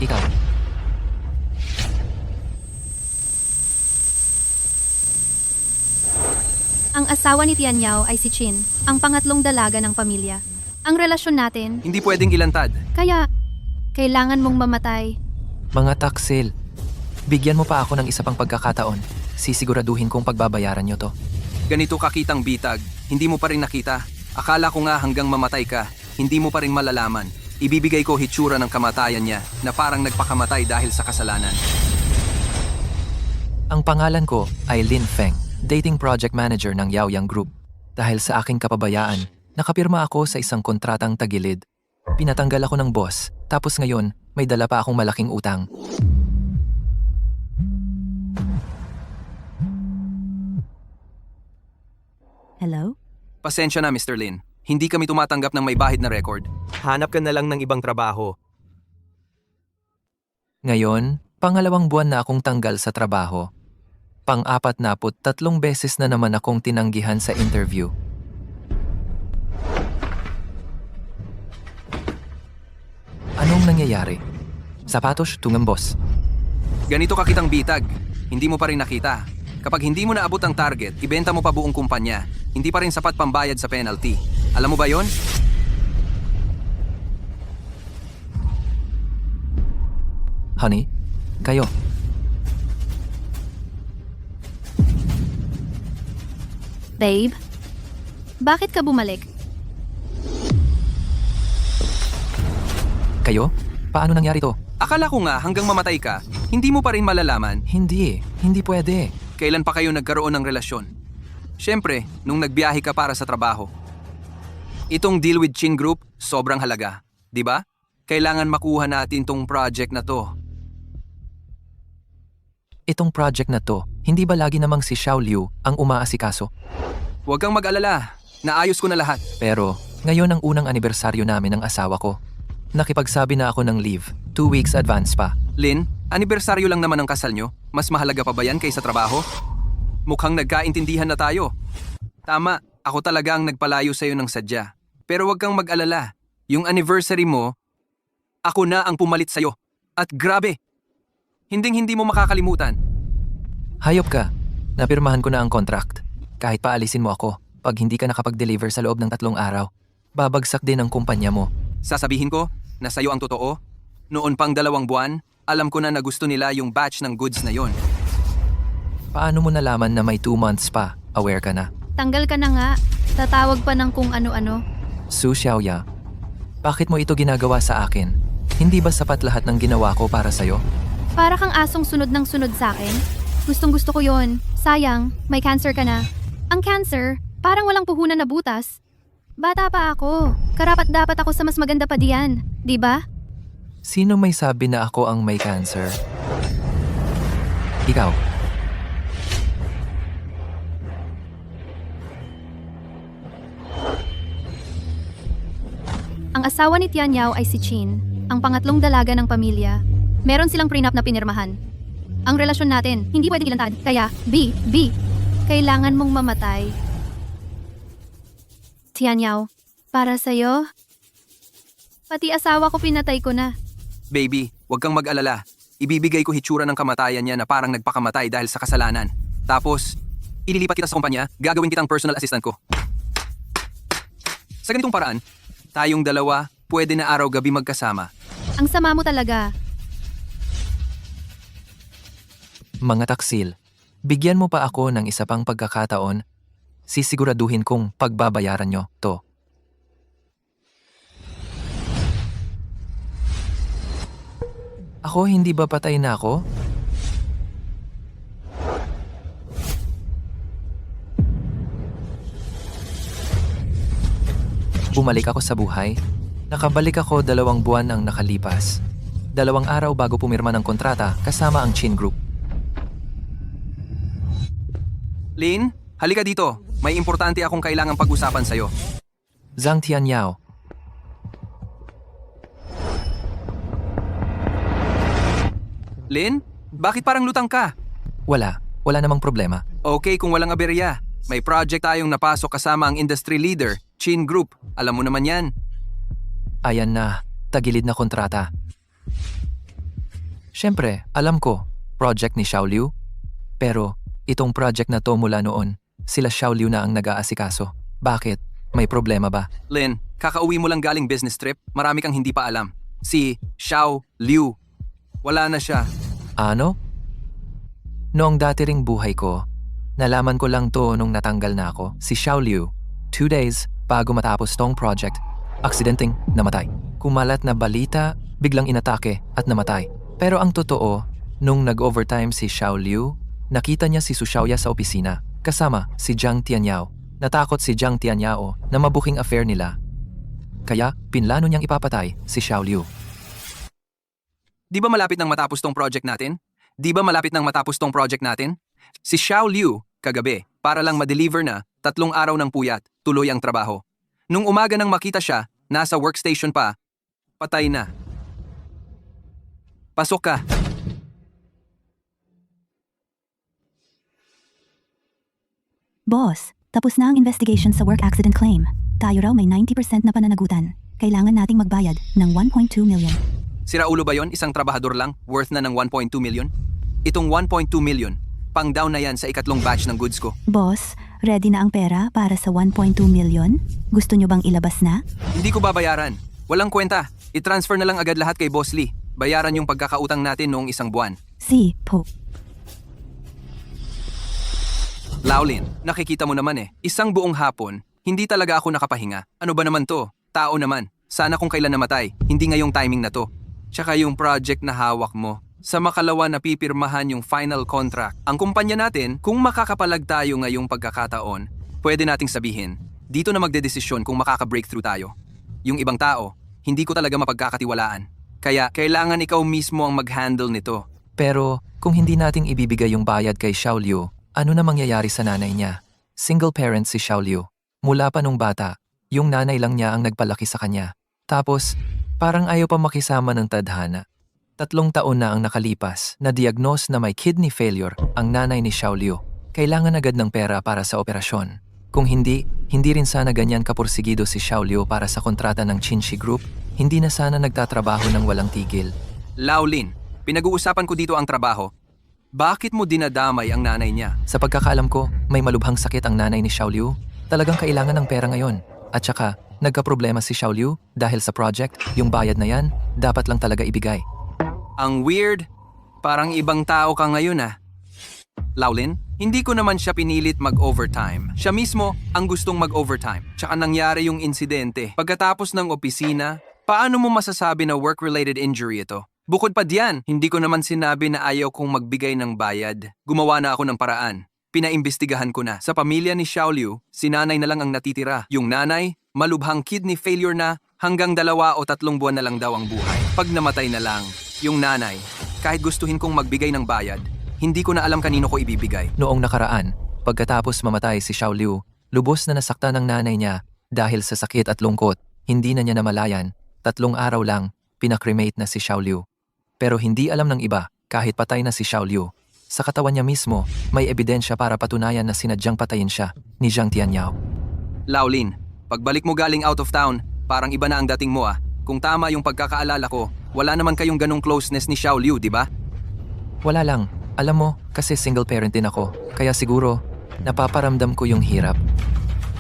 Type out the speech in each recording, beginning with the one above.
Ikaw. Ang asawa ni Tian Yao ay si Chin, ang pangatlong dalaga ng pamilya. Ang relasyon natin, Hindi pwedeng ilantad. kaya kailangan mong mamatay. Mga taksil. Bigyan mo pa ako ng isa pang pagkakataon. Sisiguraduhin kong pagbabayaran nyo to. Ganito kakitang bitag, hindi mo pa rin nakita. Akala ko nga hanggang mamatay ka, hindi mo pa rin malalaman. Ibibigay ko hitsura ng kamatayan niya na parang nagpakamatay dahil sa kasalanan. Ang pangalan ko ay Lin Feng, dating project manager ng Yaoyang Group. Dahil sa aking kapabayaan, nakapirma ako sa isang kontratang tagilid. Pinatanggal ako ng boss, tapos ngayon may dala pa akong malaking utang. Hello? Pasensya na, Mr. Lin. Hindi kami tumatanggap ng may bahid na record. Hanap ka na lang ng ibang trabaho. Ngayon, pangalawang buwan na akong tanggal sa trabaho. Pang-43 beses na naman akong tinanggihan sa interview. Anong nangyayari? Sapatos, tungambos. Ganito kakitang bitag, hindi mo pa rin nakita. Kapag hindi mo naabot ang target, ibenta mo pa buong kumpanya. Hindi pa rin sapat pambayad sa penalty. Alam mo ba yon? Honey, kayo. Babe, bakit ka bumalik? Kayo? Paano nangyari to? Akala ko nga hanggang mamatay ka, hindi mo pa rin malalaman Hindi pwede. kailan pa kayo nagkaroon ng relasyon. Siyempre, nung nagbiyahe ka para sa trabaho. Itong deal with Chin Group, sobrang halaga. Di ba? Kailangan makuha natin tong project na to. Itong project na to, hindi ba lagi namang si Xiao Liu ang umaasikaso? Huwag kang mag-alala, naayos ko na lahat. Pero, ngayon ang unang anibersaryo namin ng asawa ko. Nakipagsabi na ako ng leave, 2 weeks advance pa. Lin, anibersaryo lang naman ang kasal nyo. Mas mahalaga pa ba yan kaysa trabaho? Mukhang nagkaintindihan na tayo. Tama, ako talaga ang nagpalayo sa'yo ng sadya. Pero huwag kang mag-alala. Yung anniversary mo, ako na ang pumalit sa'yo. At grabe, hinding-hindi mo makakalimutan. Hayop ka, napirmahan ko na ang contract. Kahit paalisin mo ako, pag hindi ka nakapag-deliver sa loob ng 3 araw, babagsak din ang kumpanya mo. Sasabihin ko na sa'yo ang totoo. Noon pang 2 buwan, alam ko na gusto nila yung batch ng goods na yon. Paano mo nalaman na may 2 months pa? Aware ka na. Tanggal ka na nga, tatawag pa ng kung ano-ano. Su Xiaoya, bakit mo ito ginagawa sa akin? Hindi ba sapat lahat ng ginawa ko para sa'yo? Para kang asong sunod ng sunod sa akin. Gustong gusto ko yon. Sayang, may cancer ka na. Ang cancer, parang walang puhunan na butas. Bata pa ako. Karapat dapat ako sa mas maganda pa diyan. Di ba? Sino may sabi na ako ang may cancer? Ikaw. Ang asawa ni Tian Yao ay si Chin, ang pangatlong dalaga ng pamilya. Meron silang prenup na pinirmahan. Ang relasyon natin, hindi pwedeng ilantad. Kaya, B, kailangan mong mamatay. Tian Yao, para sa'yo, pati asawa ko pinatay ko na. Baby, huwag kang mag-alala. Ibibigay ko hitsura ng kamatayan niya na parang nagpakamatay dahil sa kasalanan. Tapos, ililipat kita sa kumpanya, gagawin kitang personal assistant ko. Sa ganitong paraan, tayong dalawa, pwede na araw-gabi magkasama. Ang sama mo talaga. Mga taksil, bigyan mo pa ako ng isa pang pagkakataon. Sisiguraduhin kong pagbabayaran nyo to. Ako, hindi ba patay na ako? Bumalik ako sa buhay. Nakabalik ako 2 buwan ang nakalipas. 2 araw bago pumirma ng kontrata kasama ang Chin Group. Lin, halika dito. May importante akong kailangang pag-usapan sa'yo. Zhang Tianyao. Lin, bakit parang lutang ka? Wala namang problema. Okay kung walang aberya. May project tayong napasok kasama ang industry leader, Chin Group. Alam mo naman yan. Ayan na, tagilid na kontrata. Siyempre, alam ko, project ni Xiaoliu. Pero, itong project na to mula noon, sila Xiaoliu na ang nag-aasikaso. Bakit? May problema ba? Lin, kakauwi mo lang galing business trip, marami kang hindi pa alam. Si Xiao Liu. Wala na siya. Ano? Noong dati ring buhay ko, nalaman ko lang to nung natanggal na ako, si Xiaoliu. 2 days bago matapos tong project, aksidenteng namatay. Kumalat na balita, biglang inatake at namatay. Pero ang totoo, nung nag-overtime si Xiaoliu, nakita niya si Su Xiaoya sa opisina, kasama si Jiang Tianyao. Natakot si Jiang Tianyao na mabuking affair nila. Kaya, pinlano niyang ipapatay si Xiaoliu. Di ba malapit nang matapos tong project natin? Si Xiao Liu, kagabi, para lang ma-deliver na, 3 araw ng puyat, tuloy ang trabaho. Nung umaga nang makita siya, nasa workstation pa, patay na. Pasok ka. Boss, tapos na ang investigation sa work accident claim. Tayo raw may 90% na pananagutan. Kailangan nating magbayad ng 1.2 million. Sira ulo ba yon? Isang trabahador lang, worth na ng 1.2 million? Itong 1.2 million, pang down na yan sa ikatlong batch ng goods ko. Boss, ready na ang pera para sa 1.2 million? Gusto nyo bang ilabas na? Hindi ko babayaran. Walang kwenta. I-transfer na lang agad lahat kay Boss Lee. Bayaran yung pagkakautang natin noong isang buwan. Si, po. Laolin, nakikita mo naman isang buong hapon, hindi talaga ako nakapahinga. Ano ba naman to? Tao naman. Sana kung kailan namatay, hindi ngayong timing na to. Tsaka yung project na hawak mo. Sa makalawa na pipirmahan yung final contract. Ang kumpanya natin, kung makakapalag tayo ngayong pagkakataon, pwede nating sabihin, dito na magdedesisyon kung makaka-breakthrough tayo. Yung ibang tao, hindi ko talaga mapagkakatiwalaan. Kaya kailangan ikaw mismo ang mag-handle nito. Pero, kung hindi nating ibibigay yung bayad kay Xiaoliu, ano na mangyayari sa nanay niya? Single parent si Xiaoliu. Mula pa nung bata, yung nanay lang niya ang nagpalaki sa kanya. Tapos, parang ayaw pa makisama ng tadhana. 3 taon na ang nakalipas na diagnose na may kidney failure ang nanay ni Xiaoliu. Kailangan agad ng pera para sa operasyon. Kung hindi rin sana ganyan kapursigido si Xiaoliu para sa kontrata ng Qinshi Group, hindi na sana nagtatrabaho ng walang tigil. Laolin, pinag-uusapan ko dito ang trabaho. Bakit mo dinadamay ang nanay niya? Sa pagkakaalam ko, may malubhang sakit ang nanay ni Xiaoliu. Talagang kailangan ng pera ngayon. At saka, nagkaproblema si Xiaoliu dahil sa project, yung bayad na yan, dapat lang talaga ibigay. Ang weird. Parang ibang tao ka ngayon Laolin, hindi ko naman siya pinilit mag-overtime. Siya mismo ang gustong mag-overtime. Tsaka nangyari yung insidente. Pagkatapos ng opisina, paano mo masasabi na work-related injury ito? Bukod pa diyan, hindi ko naman sinabi na ayaw kong magbigay ng bayad. Gumawa na ako ng paraan. Pinaimbestigahan ko na. Sa pamilya ni Xiaoliu, si nanay na lang ang natitira. Yung nanay, malubhang kidney failure na, hanggang 2 o 3 buwan na lang daw ang buhay. Pag namatay na lang, yung nanay, kahit gustuhin kong magbigay ng bayad, hindi ko na alam kanino ko ibibigay. Noong nakaraan, pagkatapos mamatay si Xiaoliu, lubos na nasaktan ng nanay niya dahil sa sakit at lungkot. Hindi na niya namalayan, 3 araw lang, pinakremate na si Xiaoliu. Pero hindi alam ng iba, kahit patay na si Xiaoliu, sa katawan niya mismo, may ebidensya para patunayan na sinadyang patayin siya ni Jiang Tianyao. Laolin, pagbalik mo galing out of town, parang iba na ang dating mo Kung tama yung pagkakaalala ko, wala naman kayong ganong closeness ni Xiaoliu, di ba? Wala lang. Alam mo, kasi single parent din ako. Kaya siguro, napaparamdam ko yung hirap.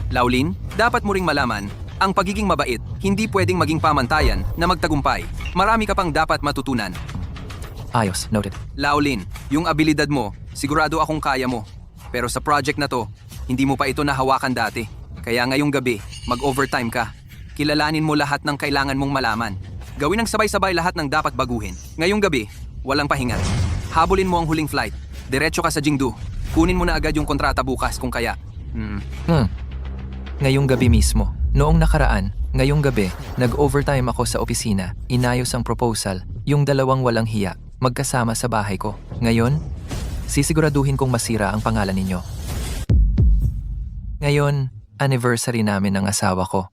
Laolin, dapat mo ring malaman, ang pagiging mabait, hindi pwedeng maging pamantayan na magtagumpay. Marami ka pang dapat matutunan. Ayos, noted. Laolin, yung abilidad mo, sigurado akong kaya mo. Pero sa project na to, hindi mo pa ito nahawakan dati. Kaya ngayong gabi, mag-overtime ka. Kilalanin mo lahat ng kailangan mong malaman. Gawin ng sabay-sabay lahat ng dapat baguhin. Ngayong gabi, walang pahinga. Habulin mo ang huling flight. Diretso ka sa Jingdu. Kunin mo na agad yung kontrata bukas kung kaya. Ngayong gabi mismo. Noong nakaraan, ngayong gabi, nag-overtime ako sa opisina. Inayos ang proposal, yung 2 walang hiya, magkasama sa bahay ko. Ngayon, sisiguraduhin kong masira ang pangalan ninyo. Ngayon, anniversary namin ng asawa ko.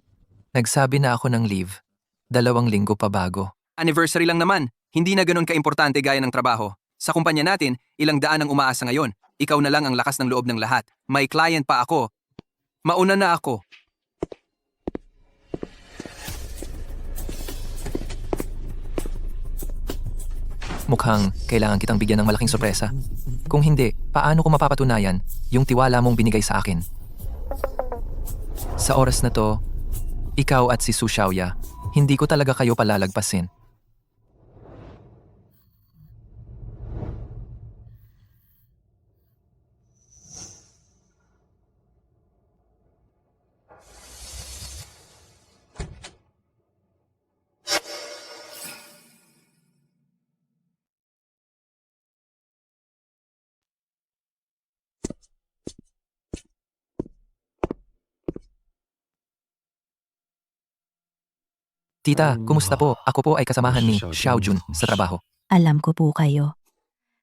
Nagsabi na ako ng leave. 2 linggo pa bago. Anniversary lang naman. Hindi na ganun kaimportante gaya ng trabaho. Sa kumpanya natin, ilang daan ang umaasa ngayon. Ikaw na lang ang lakas ng loob ng lahat. May client pa ako. Mauna na ako. Mukhang kailangan kitang bigyan ng malaking sorpresa. Kung hindi, paano ko mapapatunayan yung tiwala mong binigay sa akin? Sa oras na to, ikaw at si Su Xiaoya, hindi ko talaga kayo palalagpasin. Tita, kumusta po? Ako po ay kasamahan ni Xiao Jun sa trabaho. Alam ko po kayo.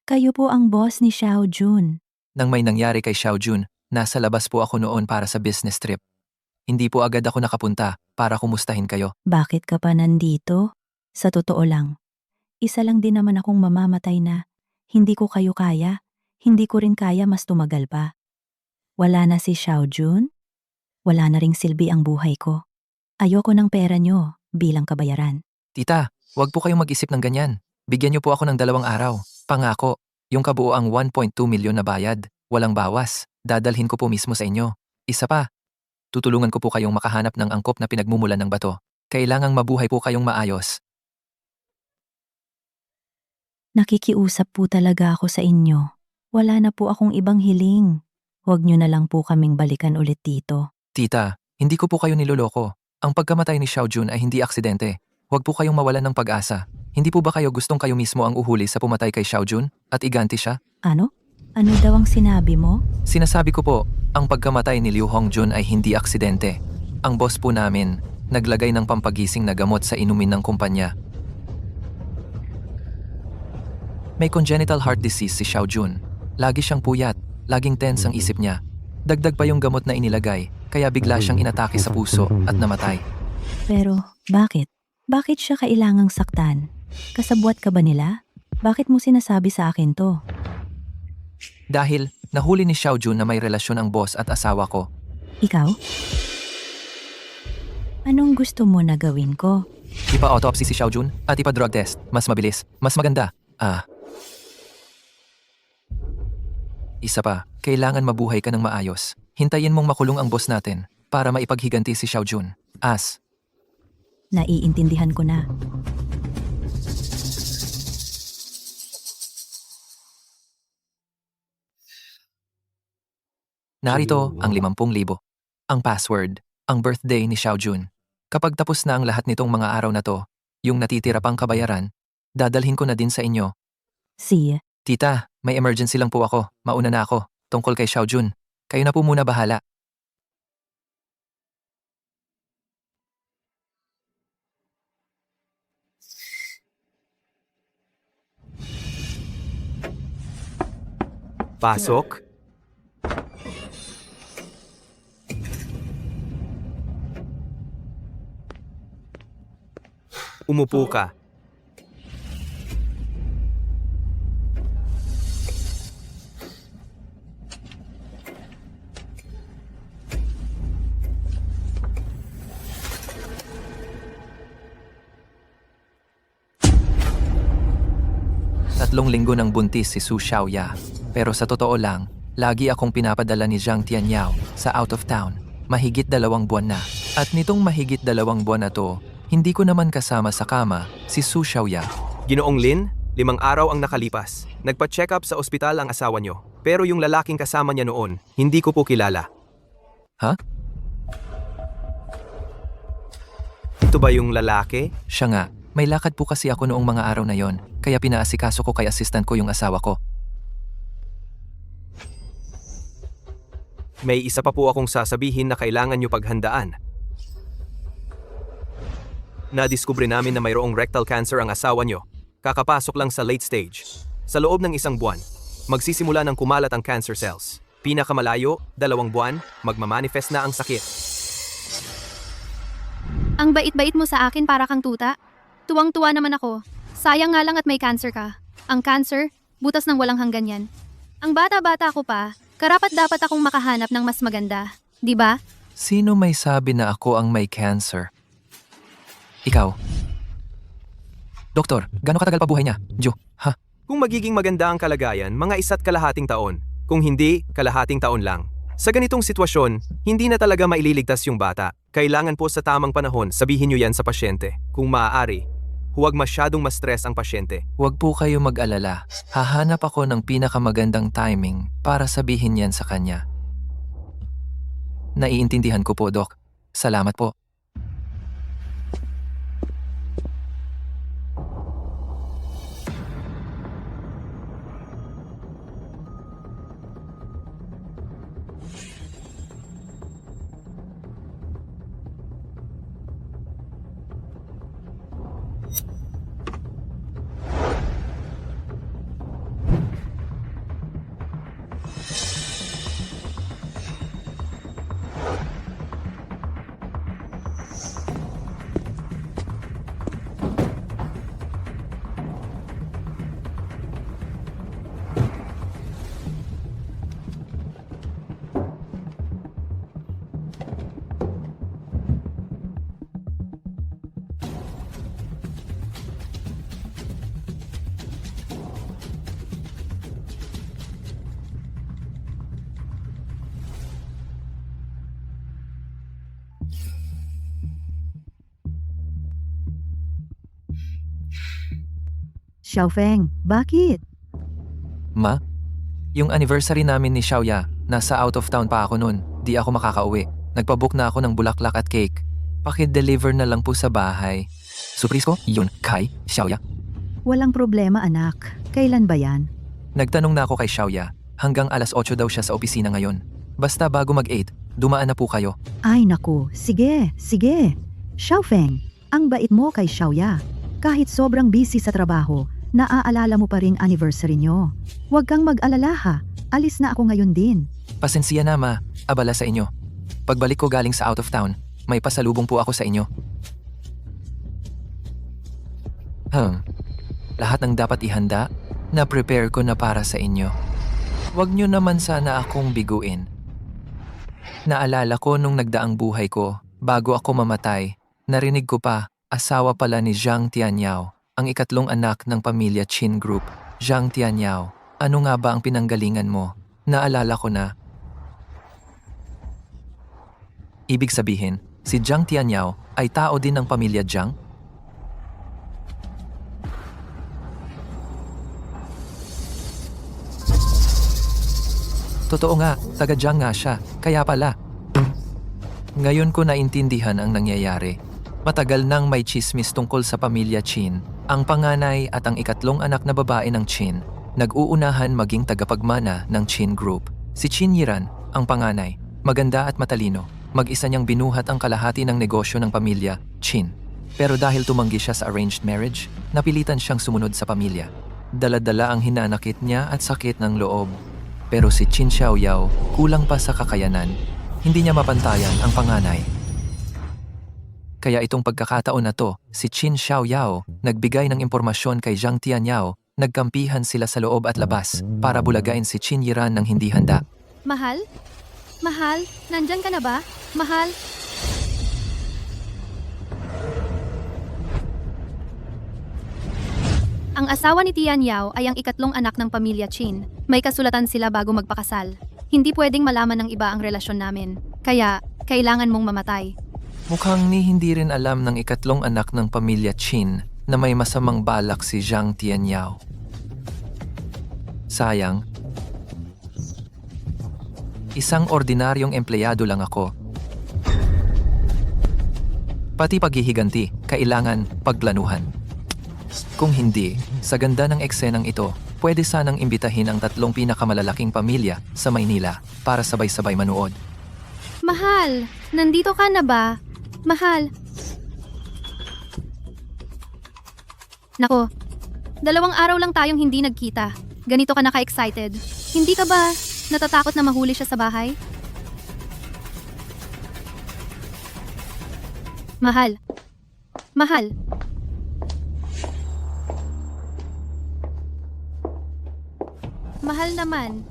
Kayo po ang boss ni Xiao Jun. Nang may nangyari kay Xiao Jun, nasa labas po ako noon para sa business trip. Hindi po agad ako nakapunta para kumustahin kayo. Bakit ka pa nandito? Sa totoo lang, isa lang din naman akong mamamatay na hindi ko kayo kaya, hindi ko rin kaya mas tumagal pa. Wala na si Xiao Jun, wala na ring silbi ang buhay ko. Ayoko ng pera nyo bilang kabayaran. Tita, wag po kayong mag-isip ng ganyan. Bigyan niyo po ako ng 2 araw. Pangako, yung kabuoang 1.2 milyon na bayad, walang bawas. Dadalhin ko po mismo sa inyo. Isa pa, tutulungan ko po kayong makahanap ng angkop na pinagmumulan ng bato. Kailangang mabuhay po kayong maayos. Nakikiusap po talaga ako sa inyo. Wala na po akong ibang hiling. Huwag nyo na lang po kaming balikan ulit dito. Tita, hindi ko po kayo niloloko. Ang pagkamatay ni Xiao Jun ay hindi aksidente. Huwag po kayong mawalan ng pag-asa. Hindi po ba kayo gustong kayo mismo ang uhuli sa pumatay kay Xiao Jun at iganti siya? Ano? Ano daw ang sinabi mo? Sinasabi ko po, ang pagkamatay ni Liu Hongjun ay hindi aksidente. Ang boss po namin, naglagay ng pampagising na gamot sa inumin ng kumpanya. May congenital heart disease si Xiao Jun. Lagi siyang puyat, laging tense ang isip niya. Dagdag pa yung gamot na inilagay, kaya bigla siyang inatake sa puso at namatay. Pero bakit? Bakit siya kailangang saktan? Kasabwat ka ba nila? Bakit mo sinasabi sa akin to? Dahil nahuli ni Xiao Jun na may relasyon ang boss at asawa ko. Ikaw? Anong gusto mo na gawin ko? Ipa-autopsy si Xiao Jun at ipa-drug test. Mas mabilis, mas maganda. Isa pa, kailangan mabuhay ka ng maayos. Hintayin mong makulong ang boss natin para maipaghiganti si Xiao Jun. Naiintindihan ko na. Narito ang 50,000. Ang password, ang birthday ni Xiao Jun. Kapag tapos na ang lahat nitong mga araw na to, yung natitira pang kabayaran, dadalhin ko na din sa inyo. See, Tita, may emergency lang po ako. Mauna na ako. Tungkol kay Xiao Jun. Kayo na po muna bahala. Pasok? Umupo ka. Tatlong linggo ng buntis si Su Xiaoya. Pero sa totoo lang, lagi akong pinapadala ni Zhang Tianyao sa out of town. Mahigit 2 buwan na. At nitong mahigit 2 buwan na to, hindi ko naman kasama sa kama si Su Xiaoya. Ginoong Lin, 5 araw ang nakalipas. Nagpa-check up sa ospital ang asawa nyo. Pero yung lalaking kasama niya noon, hindi ko po kilala. Ha? Ito ba yung lalaki? Siya nga, may lakad po kasi ako noong mga araw na yon, kaya pinaasikaso ko kay assistant ko yung asawa ko. May isa pa po akong sasabihin na kailangan nyo paghandaan. Nadiskubre namin na mayroong rectal cancer ang asawa nyo. Kakapasok lang sa late stage. Sa loob ng 1 buwan, magsisimula ng kumalat ang cancer cells. Pinakamalayo, 2 buwan, magmamanifest na ang sakit. Ang bait-bait mo sa akin para kang tuta. Tuwang-tuwa naman ako. Sayang nga lang at may cancer ka. Ang cancer, butas ng walang hanggan yan. Ang bata-bata ko pa, karapat-dapat akong makahanap ng mas maganda. Di ba? Sino may sabi na ako ang may cancer? Ikaw? Doktor, gano'ng katagal pa buhay niya? Ha? Kung magiging maganda ang kalagayan, mga 1.5 taon. Kung hindi, kalahating taon lang. Sa ganitong sitwasyon, hindi na talaga maililigtas yung bata. Kailangan po sa tamang panahon, sabihin niyo yan sa pasyente. Kung maaari, huwag masyadong ma-stress ang pasyente. Huwag po kayo mag-alala. Hahanap ako ng pinakamagandang timing para sabihin yan sa kanya. Naiintindihan ko po, Doc. Salamat po. Xiaofeng, bakit? Ma? Yung anniversary namin ni Xiaoya, nasa out of town pa ako nun. Di ako makakauwi. Nagpabook na ako ng bulaklak at cake. Paki-deliver na lang po sa bahay. Surprise ko, yun, kay Xiaoya. Walang problema anak. Kailan ba yan? Nagtanong na ako kay Xiaoya. Hanggang alas 8 daw siya sa opisina ngayon. Basta bago mag-8, dumaan na po kayo. Ay naku, sige, sige. Xiaofeng, ang bait mo kay Xiaoya. Kahit sobrang busy sa trabaho, naaalala mo pa ring anniversary nyo. Huwag kang mag-alala ha. Alis na ako ngayon din. Pasensya na, Ma. Abala sa inyo. Pagbalik ko galing sa out of town, may pasalubong po ako sa inyo. Lahat ng dapat ihanda, na-prepare ko na para sa inyo. Huwag nyo naman sana akong biguin. Naalala ko nung nagdaang buhay ko, bago ako mamatay, narinig ko pa, asawa pala ni Zhang Tianyao, ang ikatlong anak ng pamilya Qin Group. Zhang Tianyao, ano nga ba ang pinanggalingan mo? Naalala ko na. Ibig sabihin, si Zhang Tianyao ay tao din ng pamilya Zhang? Totoo nga, taga Zhang nga siya, kaya pala. Ngayon ko naintindihan ang nangyayari. Matagal nang may chismis tungkol sa pamilya Qin. Ang panganay at ang ikatlong anak na babae ng Qin, nag-uunahan maging tagapagmana ng Qin Group. Si Qin Yiran, ang panganay, maganda at matalino. Mag-isa niyang binuhat ang kalahati ng negosyo ng pamilya Qin. Pero dahil tumanggi siya sa arranged marriage, napilitan siyang sumunod sa pamilya. Dala-dala ang hinanakit niya at sakit ng loob. Pero si Qin Xiaoyao, kulang pa sa kakayanan. Hindi niya mapantayan ang panganay. Kaya itong pagkakataon na to, si Qin Xiaoyao nagbigay ng impormasyon kay Zhang Tianyao, nagkampihan sila sa loob at labas para bulagain si Qin Yiran ng hindi handa. Mahal? Mahal? Nandyan ka na ba? Mahal? Ang asawa ni Tian Yao ay ang ikatlong anak ng pamilya Qin. May kasulatan sila bago magpakasal. Hindi pwedeng malaman ng iba ang relasyon namin. Kaya, kailangan mong mamatay. Mukhang ni hindi rin alam ng ikatlong anak ng pamilya Qin na may masamang balak si Zhang Tianyao. Sayang. Isang ordinaryong empleyado lang ako. Pati paghihiganti, kailangan pagplanuhan. Kung hindi, sa ganda ng eksenang ito, pwede sanang imbitahin ang 3 pinakamalalaking pamilya sa Maynila para sabay-sabay manood. Mahal, nandito ka na ba? Mahal. Nako, 2 araw lang tayong hindi nagkita. Ganito ka na ka-excited. Hindi ka ba natatakot na mahuli siya sa bahay? Mahal. Mahal. Mahal naman.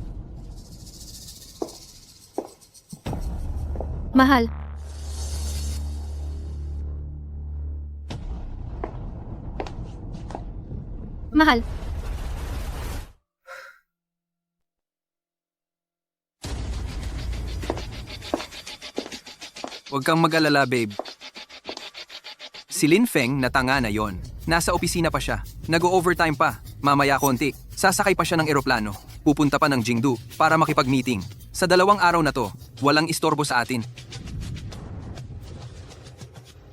Mahal. Mahal, Huwag kang mag-alala, babe. Si Lin Feng na tanga na yon. Nasa opisina pa siya. Nag-overtime pa. Mamaya konti. Sasakay pa siya ng eroplano. Pupunta pa ng Jingdu para makipag-meeting. Sa 2 araw na to, walang istorbo sa atin.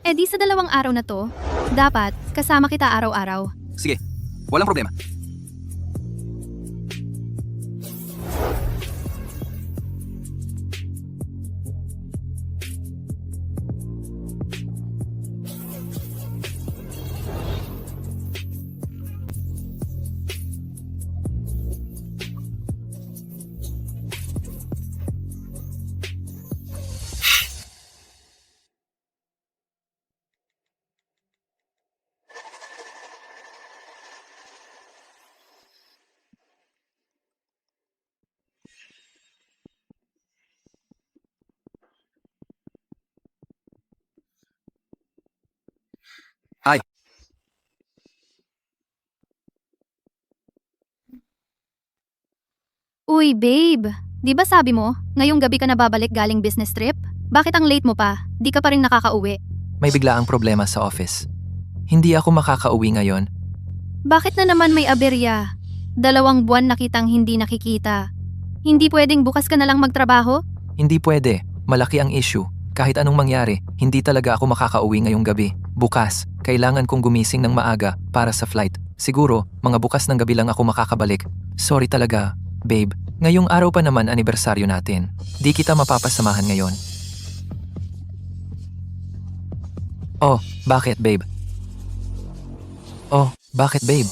di sa 2 araw na to, dapat kasama kita araw-araw. Sige, walang problema. Ay, Uy, babe. Di ba sabi mo, ngayong gabi ka na babalik galing business trip? Bakit ang late mo pa? Di ka pa rin nakakauwi. May biglaang problema sa office. Hindi ako makakauwi ngayon. Bakit na naman may aberya? 2 buwan na kitang hindi nakikita. Hindi pwedeng bukas ka na lang magtrabaho? Hindi pwede. Malaki ang issue. Kahit anong mangyari, hindi talaga ako makakauwi ngayong gabi. Bukas, kailangan kong gumising ng maaga para sa flight. Siguro, mga bukas ng gabi lang ako makakabalik. Sorry talaga, babe. Ngayong araw pa naman anibersaryo natin. Di kita mapapasamahan ngayon. Oh, bakit, babe? Oh, bakit, babe?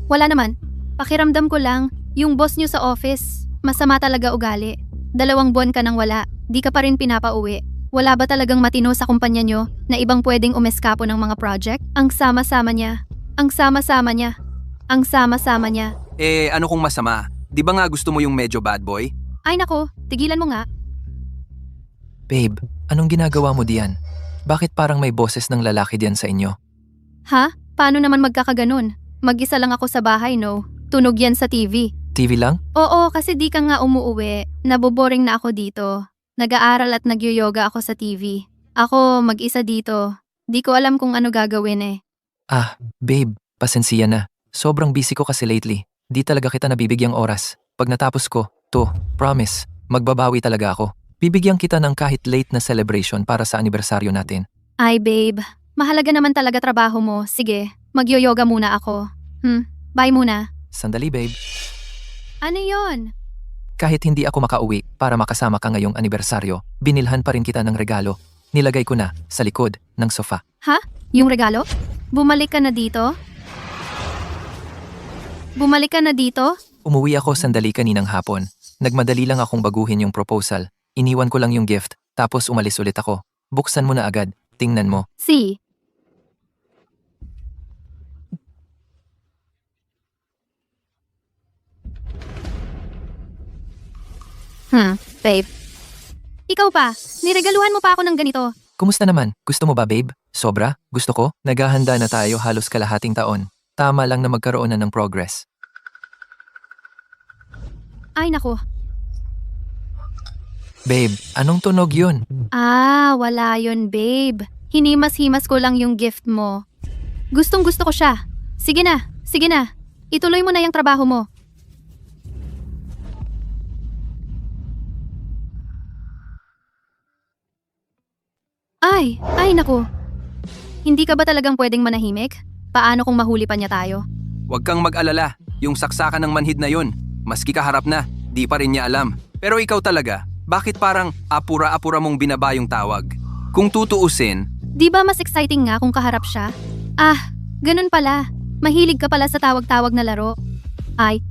Wala naman. Pakiramdam ko lang, yung boss niyo sa office, masama talaga ugali. 2 buwan ka nang wala, di ka pa rin pinapauwi. Wala ba talagang matino sa kumpanya nyo na ibang pwedeng umeskapo ng mga project? Ang sama-sama niya. Ang sama-sama niya. Ang sama-sama niya. ano kung masama? Di ba nga gusto mo yung medyo bad boy? Ay nako, tigilan mo nga. Babe, anong ginagawa mo diyan? Bakit parang may boses ng lalaki diyan sa inyo? Ha? Paano naman magkakaganon? Mag-isa lang ako sa bahay, no? Tunog yan sa TV. TV lang? Oo, kasi di ka nga umuuwi. Naboboring na ako dito. Nag-aaral at nagyoyoga ako sa TV. Ako, mag-isa dito. Di ko alam kung ano gagawin eh. Ah, babe, pasensya na. Sobrang busy ko kasi lately. Di talaga kita nabibigyang oras. Pag natapos ko, promise, magbabawi talaga ako. Bibigyan kita ng kahit late na celebration para sa anibersaryo natin. Ay babe, mahalaga naman talaga trabaho mo. Sige, magyoyoga muna ako. Bye muna. Sandali, babe. Ano yon? Kahit hindi ako makauwi para makasama ka ngayong anibersaryo, binilhan pa rin kita ng regalo. Nilagay ko na sa likod ng sofa. Ha? Yung regalo? Bumalik ka na dito? Bumalik ka na dito? Umuwi ako sandali kaninang hapon. Nagmadali lang akong baguhin yung proposal. Iniwan ko lang yung gift, tapos umalis ulit ako. Buksan mo na agad. Tingnan mo. Si. Babe. Ikaw pa, niregaluhan mo pa ako ng ganito. Kumusta naman? Gusto mo ba, babe? Sobra? Gusto ko? Naghahanda na tayo halos kalahating taon. Tama lang na magkaroon na ng progress. Ay nako. Babe, anong tunog yun? Wala yon babe. Hinimas-himas ko lang yung gift mo. Gustong gusto ko siya. Sige na, sige na. Ituloy mo na yung trabaho mo. Ay nako. Hindi ka ba talagang pwedeng manahimik? Paano kung mahuli pa niya tayo? Huwag kang mag-alala. Yung saksakan ng manhid na yon, maski kaharap na, di pa rin niya alam. Pero ikaw talaga, bakit parang apura-apura mong binaba yung tawag? Kung tutuusin, Di ba mas exciting nga kung kaharap siya? Ganun pala. Mahilig ka pala sa tawag-tawag na laro. Ay,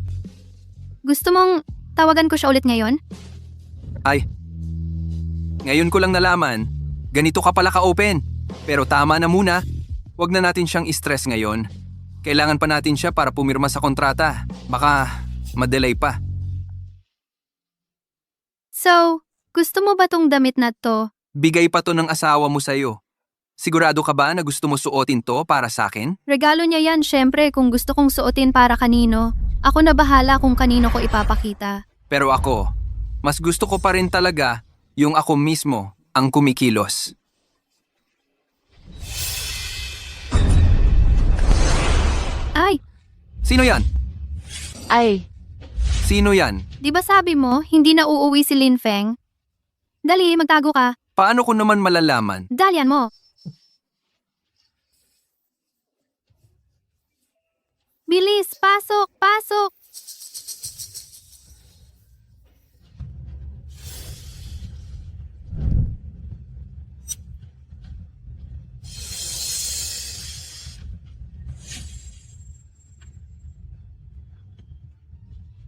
gusto mong tawagan ko siya ulit ngayon? ngayon ko lang nalaman, ganito ka pala ka-open. Pero tama na muna, huwag na natin siyang stress ngayon. Kailangan pa natin siya para pumirma sa kontrata. Baka madelay pa. So, gusto mo ba tong damit na to? Bigay pa to ng asawa mo sa'yo. Sigurado ka ba na gusto mo suotin to para sa akin? Regalo niya yan, syempre, kung gusto kong suotin para kanino. Ako na bahala kung kanino ko ipapakita. Pero ako, mas gusto ko pa rin talaga yung ako mismo ang kumikilos. Ay, Sino yan? Ay, Sino yan? di ba sabi mo, hindi na uuwi si Lin Feng? Dali, magtago ka. Paano ko naman malalaman? Dalian mo. Bilis, pasok, pasok.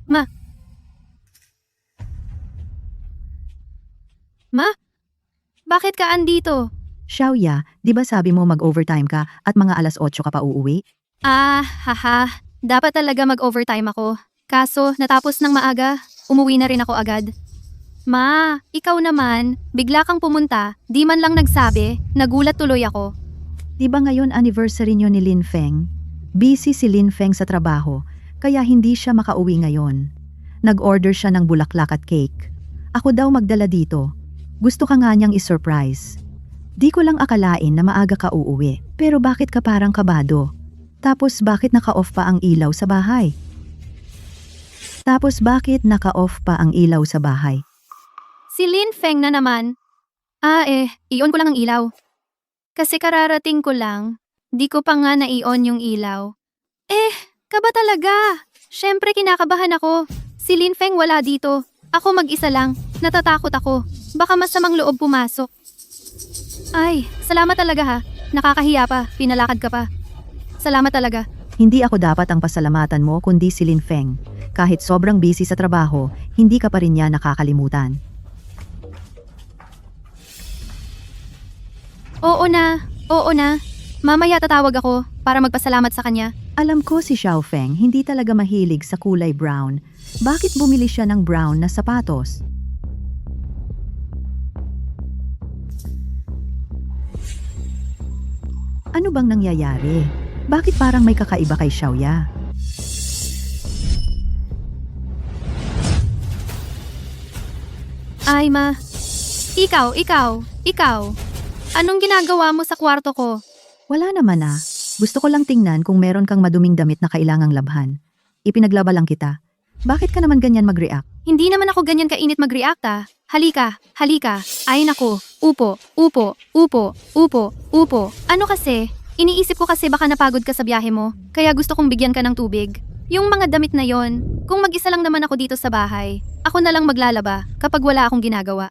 Ma. Ma? Bakit ka andito? Xiaoya, di ba sabi mo mag-overtime ka at mga alas 8 ka pa uuwi? Ah, haha. Dapat talaga mag-overtime ako. Kaso, natapos ng maaga, umuwi na rin ako agad. Ma, ikaw naman, bigla kang pumunta, di man lang nagsabi, nagulat tuloy ako. Di ba ngayon anniversary nyo ni Lin Feng? Busy si Lin Feng sa trabaho, kaya hindi siya makauwi ngayon. Nag-order siya ng bulaklak at cake. Ako daw magdala dito. Gusto ka nga niyang isurprise. Di ko lang akalain na maaga ka uuwi. Pero bakit ka parang kabado? Tapos bakit naka-off pa ang ilaw sa bahay? Si Lin Feng na naman. I-on ko lang ang ilaw. Kasi kararating ko lang, di ko pa nga na-i-on yung ilaw. Ka ba talaga? Syempre kinakabahan ako. Si Lin Feng wala dito. Ako mag-isa lang. Natatakot ako. Baka masamang loob pumasok. Ay, salamat talaga ha. Nakakahiya pa. Pinalakad ka pa. Salamat talaga. Hindi ako dapat ang pasalamatan mo kundi si Lin Feng. Kahit sobrang busy sa trabaho, hindi ka pa rin niya nakakalimutan. Oo na. Mamaya tatawag ako para magpasalamat sa kanya. Alam ko si Xiao Feng hindi talaga mahilig sa kulay brown. Bakit bumili siya ng brown na sapatos? Ano bang nangyayari? Bakit parang may kakaiba kay Xiaoya? Ay ma. Ikaw. Anong ginagawa mo sa kwarto ko? Wala naman ah. Gusto ko lang tingnan kung meron kang maduming damit na kailangang labhan. Ipinaglaba lang kita. Bakit ka naman ganyan mag-react? Hindi naman ako ganyan kainit mag-react ah. Halika. Ay nako. Upo. Ano kasi? Iniisip ko kasi baka napagod ka sa biyahe mo, kaya gusto kong bigyan ka ng tubig. Yung mga damit na yon, kung mag-isa lang naman ako dito sa bahay, ako na lang maglalaba kapag wala akong ginagawa.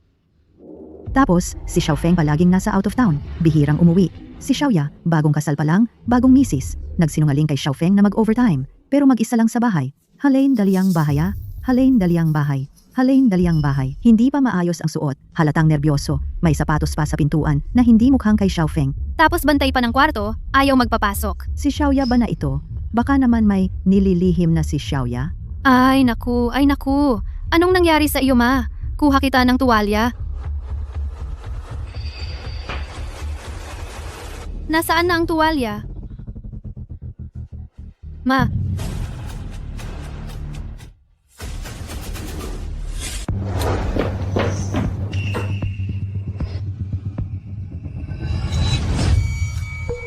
Tapos, si Xiao Feng palaging nasa out of town. Bihirang umuwi. Si Xiaoya, bagong kasal pa lang, bagong misis. Nagsinungaling kay Xiao Feng na mag-overtime, pero mag-isa lang sa bahay. Halain daliang bahay ah. Halain daliang bahay. Hindi pa maayos ang suot. Halatang nerbiyoso. May sapatos pa sa pintuan na hindi mukhang kay Xiao Feng. Tapos bantay pa ng kwarto, ayaw magpapasok. Si Xiaoya ba na ito? Baka naman may nililihim na si Xiaoya? Ay naku. Anong nangyari sa iyo ma? Kuha kita ng tuwalya. Nasaan na ang tuwalya? Ma.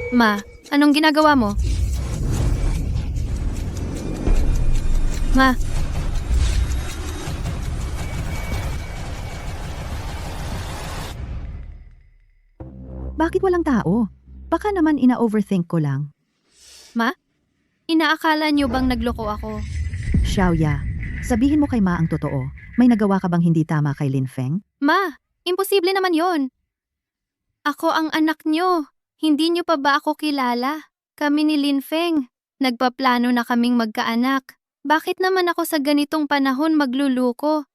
Ma, anong ginagawa mo? Ma. Bakit walang tao? Baka naman ina-overthink ko lang. Ma? Inaakala niyo bang nagloko ako? Xiaoya, sabihin mo kay Ma ang totoo. May nagawa ka bang hindi tama kay Lin Feng? Ma, imposible naman yon. Ako ang anak niyo. Hindi niyo pa ba ako kilala? Kami ni Lin Feng. Nagpaplano na kaming magkaanak. Bakit naman ako sa ganitong panahon magluluko?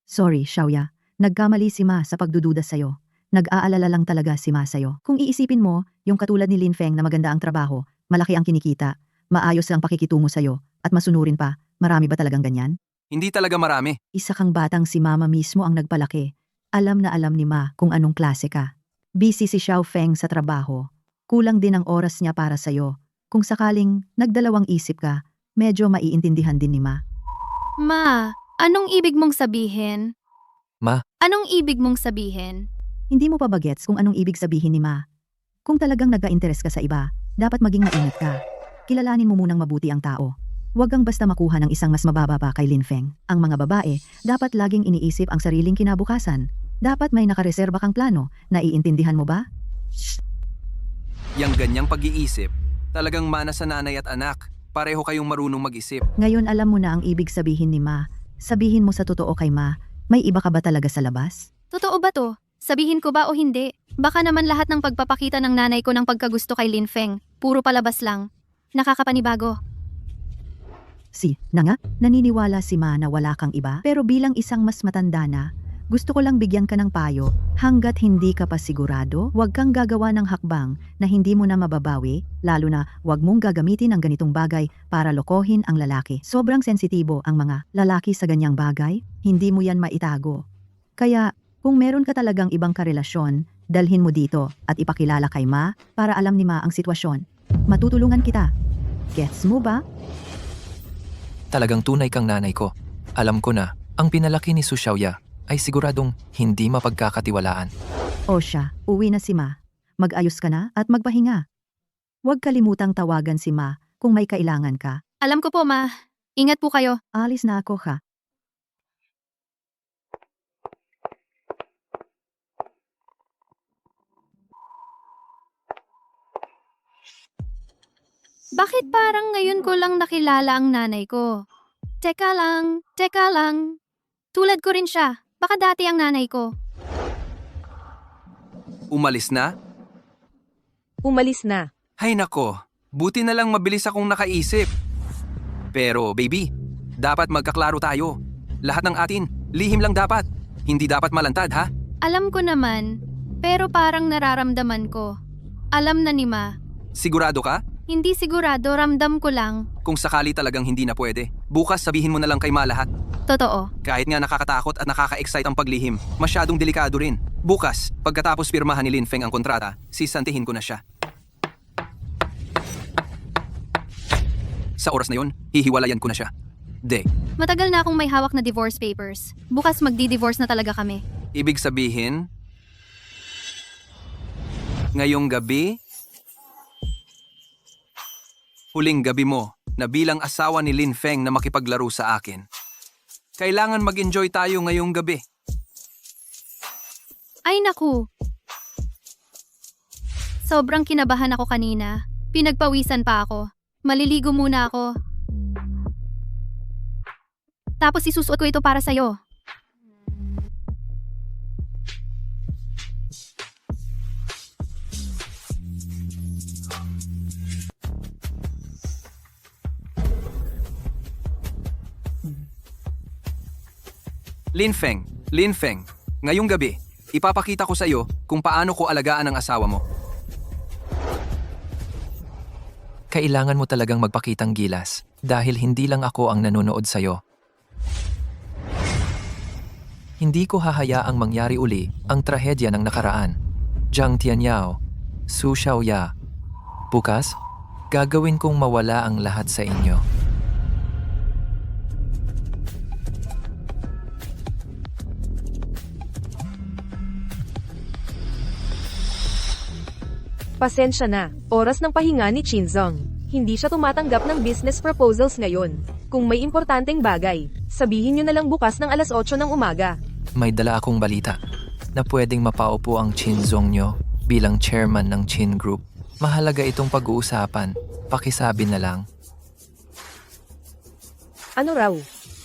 Sorry, Xiaoya. Nagkamali si Ma sa pagdududa sa'yo. Nag-aalala lang talaga si Ma sa'yo. Kung iisipin mo, yung katulad ni Lin Feng na maganda ang trabaho, malaki ang kinikita, maayos lang pakikitungo sa'yo, at masunurin pa, marami ba talagang ganyan? Hindi talaga marami. Isa kang batang si Mama mismo ang nagpalaki. Alam na alam ni Ma kung anong klase ka. Busy si Xiao Feng sa trabaho. Kulang din ang oras niya para sa'yo. Kung sakaling nagdalawang isip ka, medyo maiintindihan din ni Ma. Ma, anong ibig mong sabihin? Ma? Anong ibig mong sabihin? Hindi mo pa ba gets kung anong ibig sabihin ni Ma? Kung talagang nag-a-interest ka sa iba, dapat maging maingat ka. Kilalanin mo munang mabuti ang tao. Huwag kang basta makuha ng isang mas mababa pa kay Lin Feng. Ang mga babae, dapat laging iniisip ang sariling kinabukasan. Dapat may nakareserba kang plano. Naiintindihan mo ba? Yang ganyang pag-iisip, talagang mana sa nanay at anak. Pareho kayong marunong mag-isip. Ngayon alam mo na ang ibig sabihin ni Ma. Sabihin mo sa totoo kay Ma, may iba ka ba talaga sa labas? Totoo ba to? Sabihin ko ba o hindi? Baka naman lahat ng pagpapakita ng nanay ko ng pagkagusto kay Lin Feng, puro palabas lang. Nakakapanibago. Na nga, naniniwala si Ma na wala kang iba, pero bilang isang mas matanda na, gusto ko lang bigyan ka ng payo, hanggat hindi ka pa sigurado, huwag kang gagawa ng hakbang na hindi mo na mababawi, lalo na huwag mong gagamitin ang ganitong bagay para lokohin ang lalaki. Sobrang sensitibo ang mga lalaki sa ganyang bagay, hindi mo yan maitago. Kaya, kung meron ka talagang ibang karelasyon, dalhin mo dito at ipakilala kay Ma para alam ni Ma ang sitwasyon. Matutulungan kita. Gets mo ba? Talagang tunay kang nanay ko. Alam ko na, ang pinalaki ni Su Xiaoya ay siguradong hindi mapagkakatiwalaan. O siya, uwi na si Ma. Mag-ayos ka na at magpahinga. Huwag kalimutang tawagan si Ma kung may kailangan ka. Alam ko po, Ma. Ingat po kayo. Alis na ako ha. Bakit parang ngayon ko lang nakilala ang nanay ko? Teka lang. Tulad ko rin siya. Baka dati ang nanay ko. Umalis na? Umalis na. Hay nako, buti na lang mabilis akong nakaisip. Pero baby, dapat magkaklaro tayo. Lahat ng atin, lihim lang dapat. Hindi dapat malantad ha? Alam ko naman, pero parang nararamdaman ko. Alam na ni Ma. Sigurado ka? Hindi sigurado, ramdam ko lang. Kung sakali talagang hindi na pwede, bukas sabihin mo na lang kay Ma lahat. Totoo. Kahit nga nakakatakot at nakaka-excite ang paglihim, masyadong delikado rin. Bukas, pagkatapos pirmahan ni Lin Feng ang kontrata, sisantihin ko na siya. Sa oras na yun, hihiwalayan ko na siya. Matagal na akong may hawak na divorce papers. Bukas magdi-divorce na talaga kami. Ibig sabihin, ngayong gabi, huling gabi mo na bilang asawa ni Lin Feng na makipaglaro sa akin. Kailangan mag-enjoy tayo ngayong gabi. Ay naku! Sobrang kinabahan ako kanina. Pinagpawisan pa ako. Maliligo muna ako. Tapos isusuot ko ito para sa'yo. Lin Feng, ngayong gabi, ipapakita ko sa iyo kung paano ko alagaan ang asawa mo. Kailangan mo talagang magpakitang gilas dahil hindi lang ako ang nanonood sa'yo. Hindi ko hahayaang mangyari uli ang trahedya ng nakaraan. Jiang Tianyao, Su Xiaoya. Bukas, gagawin kong mawala ang lahat sa inyo. Pasensya na, oras ng pahinga ni Chinzong. Hindi siya tumatanggap ng business proposals ngayon. Kung may importanteng bagay, sabihin niyo na lang bukas ng alas 8 ng umaga. May dala akong balita na pwedeng mapaupo ang Chinzong nyo bilang chairman ng Chin Group. Mahalaga itong pag-uusapan. Pakisabi na lang. Ano raw?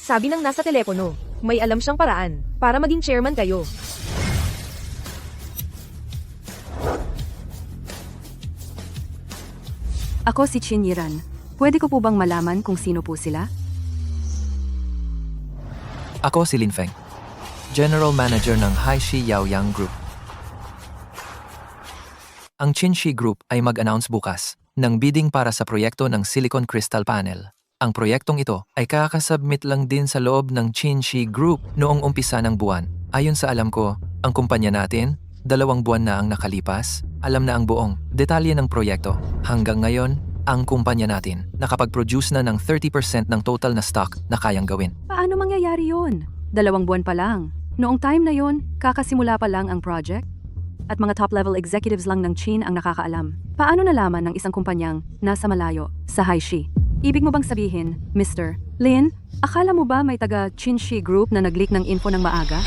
Sabi ng nasa telepono, may alam siyang paraan para maging chairman kayo. Ako si Chin Yiran. Pwede ko po bang malaman kung sino po sila? Ako si Lin Feng, General Manager ng Haishi Yaoyang Group. Ang Qinshi Group ay mag-announce bukas ng bidding para sa proyekto ng Silicon Crystal Panel. Ang proyektong ito ay kakasubmit lang din sa loob ng Qinshi Group noong umpisa ng buwan. Ayon sa alam ko, ang kumpanya natin 2 buwan na ang nakalipas, alam na ang buong detalye ng proyekto. Hanggang ngayon, ang kumpanya natin nakapag-produce na ng 30% ng total na stock na kayang gawin. Paano mangyayari yon? 2 buwan pa lang. Noong time na yon, kakasimula pa lang ang project? At mga top-level executives lang ng Chin ang nakakaalam. Paano nalaman ng isang kumpanyang nasa malayo, sa Haishi? Ibig mo bang sabihin, Mr. Lin, akala mo ba may taga Chinshi Group na nag-leak ng info ng maaga?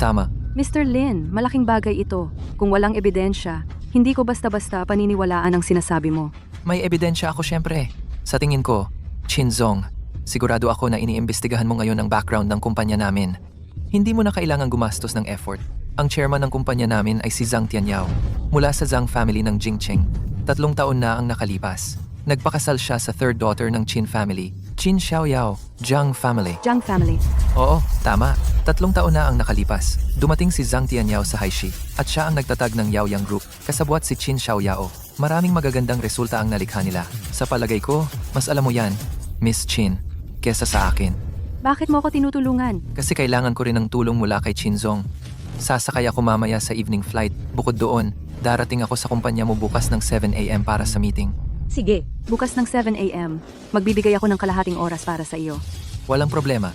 Tama. Mr. Lin, malaking bagay ito. Kung walang ebidensya, hindi ko basta-basta paniniwalaan ang sinasabi mo. May ebidensya ako syempre. Sa tingin ko, Chinzong, sigurado ako na iniimbestigahan mo ngayon ang background ng kumpanya namin. Hindi mo na kailangang gumastos ng effort. Ang chairman ng kumpanya namin ay si Zhang Tianyao, mula sa Zhang family ng Jingqing. 3 taon na ang nakalipas. Nagpakasal siya sa third daughter ng Qin family, Qin Xiaoyao, Zhang family. Zhang family. Oo, tama. 3 taon na ang nakalipas. Dumating si Zhang Tianyao sa Haishi at siya ang nagtatag ng Yaoyang Group, kasabwat si Qin Xiaoyao. Maraming magagandang resulta ang nalikha nila. Sa palagay ko, mas alam mo yan, Miss Qin, kesa sa akin. Bakit mo ako tinutulungan? Kasi kailangan ko rin ng tulong mula kay Chinzong. Sasakay ako mamaya sa evening flight. Bukod doon, darating ako sa kumpanya mo bukas ng 7 a.m. para sa meeting. Sige, bukas ng 7 a.m. Magbibigay ako ng kalahating oras para sa iyo. Walang problema.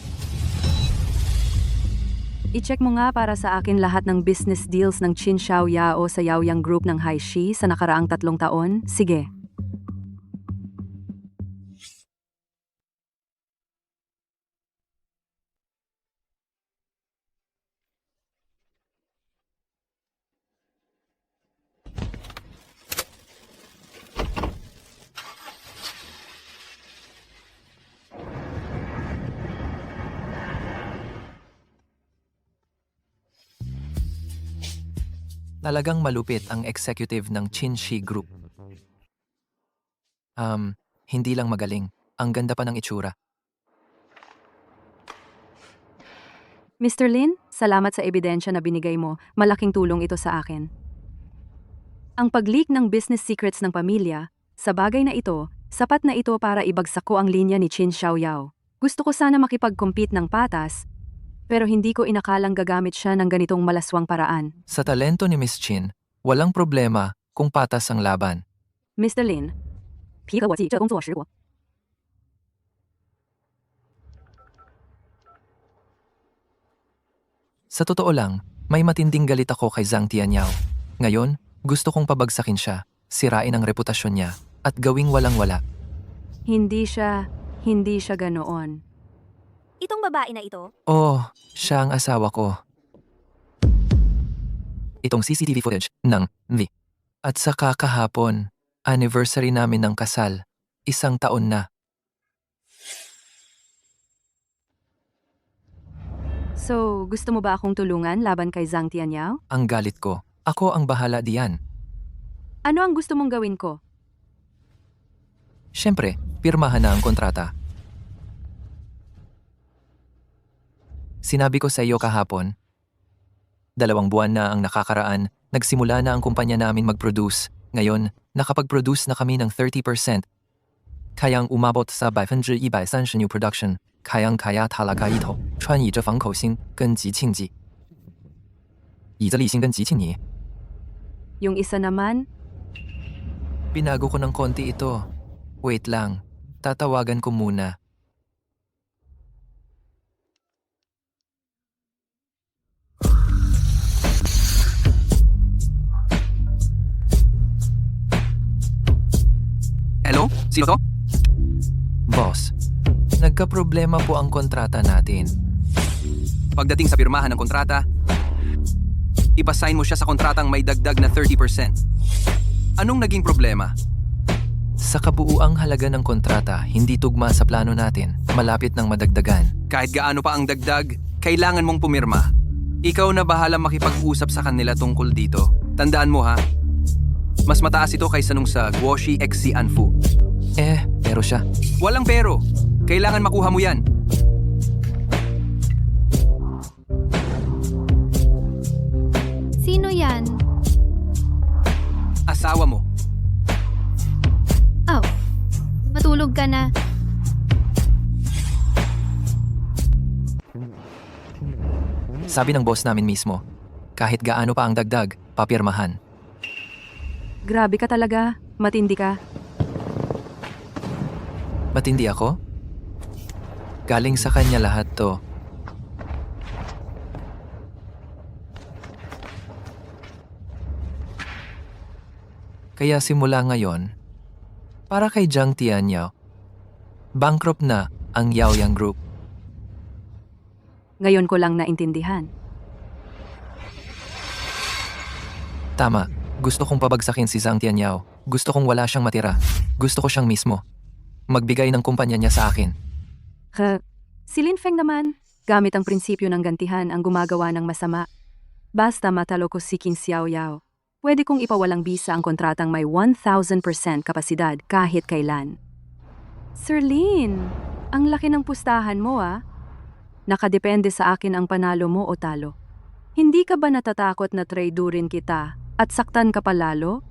I-check mo nga para sa akin lahat ng business deals ng Qin Xiaoyao sa Yaoyang Group ng Haishi sa nakaraang 3 taon. Sige. Talagang malupit ang executive ng Qinshi Group. Hindi lang magaling. Ang ganda pa ng itsura. Mr. Lin, salamat sa ebidensya na binigay mo. Malaking tulong ito sa akin. Ang pag-leak ng business secrets ng pamilya, sa bagay na ito, sapat na ito para ibagsak ko ang linya ni Qin Xiaoyao. Gusto ko sana makipag-compete ng patas, pero hindi ko inakalang gagamit siya ng ganitong malaswang paraan. Sa talento ni Miss Qin, walang problema kung patas ang laban. Mr. Lin, 皮革我记这工作使我 Sa totoo lang, may matinding galit ako kay Zhang Tianyao. Ngayon, gusto kong pabagsakin siya, sirain ang reputasyon niya, at gawing walang-wala. Hindi siya ganoon. Itong babae na ito? Oh, siya ang asawa ko. Itong CCTV footage ng V. At saka kahapon, anniversary namin ng kasal. 1 taon na. So, gusto mo ba akong tulungan laban kay Zhang Tianyao? Ang galit ko. Ako ang bahala diyan. Ano ang gusto mong gawin ko? Siyempre, pirmahan na ang kontrata. Sinabi ko sa iyo kahapon, 2 buwan na ang nakakaraan, nagsimula na ang kumpanya namin mag-produce. Ngayon, nakapag-produce na kami ng 30%. Kayang umabot sa 130 new production. Kayang-kaya talaga ito. 穿以这防口心跟吉庆记。以这立心跟吉庆你。 Yung isa naman, Pinago ko ng konti ito. Wait lang. Tatawagan ko muna. Hello? Sino to? Boss, nagka-problema po ang kontrata natin. Pagdating sa pirmahan ng kontrata, ipasign mo siya sa kontratang may dagdag na 30%. Anong naging problema? Sa kabuuang halaga ng kontrata, hindi tugma sa plano natin. Malapit ng madagdagan. Kahit gaano pa ang dagdag, kailangan mong pumirma. Ikaw na bahala makipag-usap sa kanila tungkol dito. Tandaan mo ha, mas mataas ito kaysa nung sa Guoshi XC Anfu. Pero siya. Walang pero. Kailangan makuha mo yan. Sino yan? Asawa mo. Oh, matulog ka na. Sabi ng boss namin mismo, Kahit gaano pa ang dagdag, papirmahan. Grabe ka talaga, matindi ka. Matindi ako? Galing sa kanya lahat to. Kaya simula ngayon, para kay Jiang Tianyao, bankrupt na ang Yaoyang Group. Ngayon ko lang naintindihan. Tama, gusto kong pabagsakin si Zhang Tianyao. Gusto kong wala siyang matira. Gusto ko siyang mismo. Magbigay ng kumpanya niya sa akin. Si Lin Feng naman, gamit ang prinsipyo ng gantihan ang gumagawa ng masama. Basta matalo ko si Qin Xiaoyao. Pwede kong ipawalang bisa ang kontratang may 1,000% kapasidad kahit kailan. Sir Lin, ang laki ng pustahan mo ah. Nakadepende sa akin ang panalo mo o talo. Hindi ka ba natatakot na traidurin kita at saktan ka pa lalo?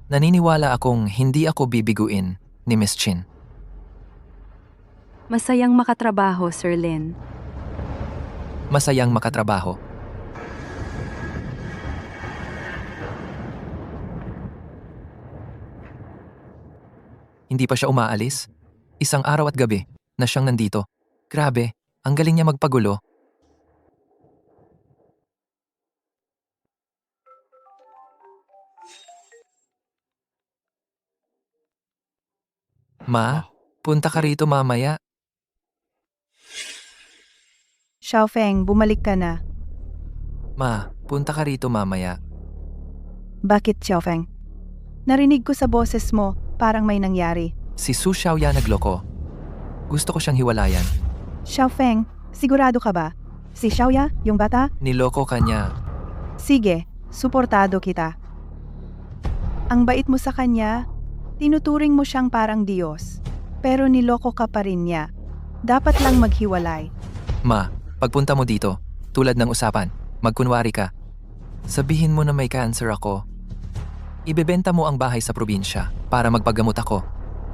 Naniniwala akong hindi ako bibiguin ni Miss Chin. Masayang makatrabaho, Sir Lin. Masayang makatrabaho. Hindi pa siya umaalis. Isang araw at gabi na siyang nandito. Grabe, ang galing niya magpagulo. Ma, punta ka rito mamaya. Xiaofeng, bumalik ka na. Ma, punta ka rito mamaya. Bakit, Xiaofeng? Narinig ko sa boses mo, parang may nangyari. Si Su Xiaoya nagloko. Gusto ko siyang hiwalayan. Xiaofeng, sigurado ka ba? Si Xiaoya, yung bata? Niloko ka niya. Sige, suportado kita. Ang bait mo sa kanya, tinuturing mo siyang parang Diyos. Pero niloko ka pa rin niya. Dapat lang maghiwalay. Ma, pagpunta mo dito, tulad ng usapan, magkunwari ka. Sabihin mo na may cancer ako. Ibebenta mo ang bahay sa probinsya para magpagamot ako.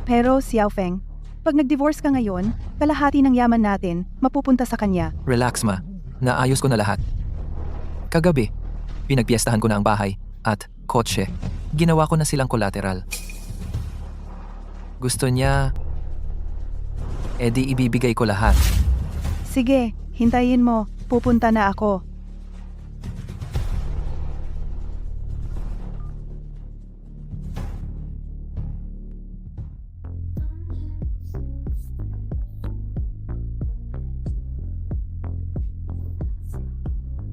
Pero, Xiaofeng, pag nag-divorce ka ngayon, kalahati ng yaman natin mapupunta sa kanya. Relax ma, naayos ko na lahat. Kagabi, pinagpiestahan ko na ang bahay at kotse. Ginawa ko na silang collateral. Gusto niya, edi ibibigay ko lahat. Sige, hintayin mo. Pupunta na ako.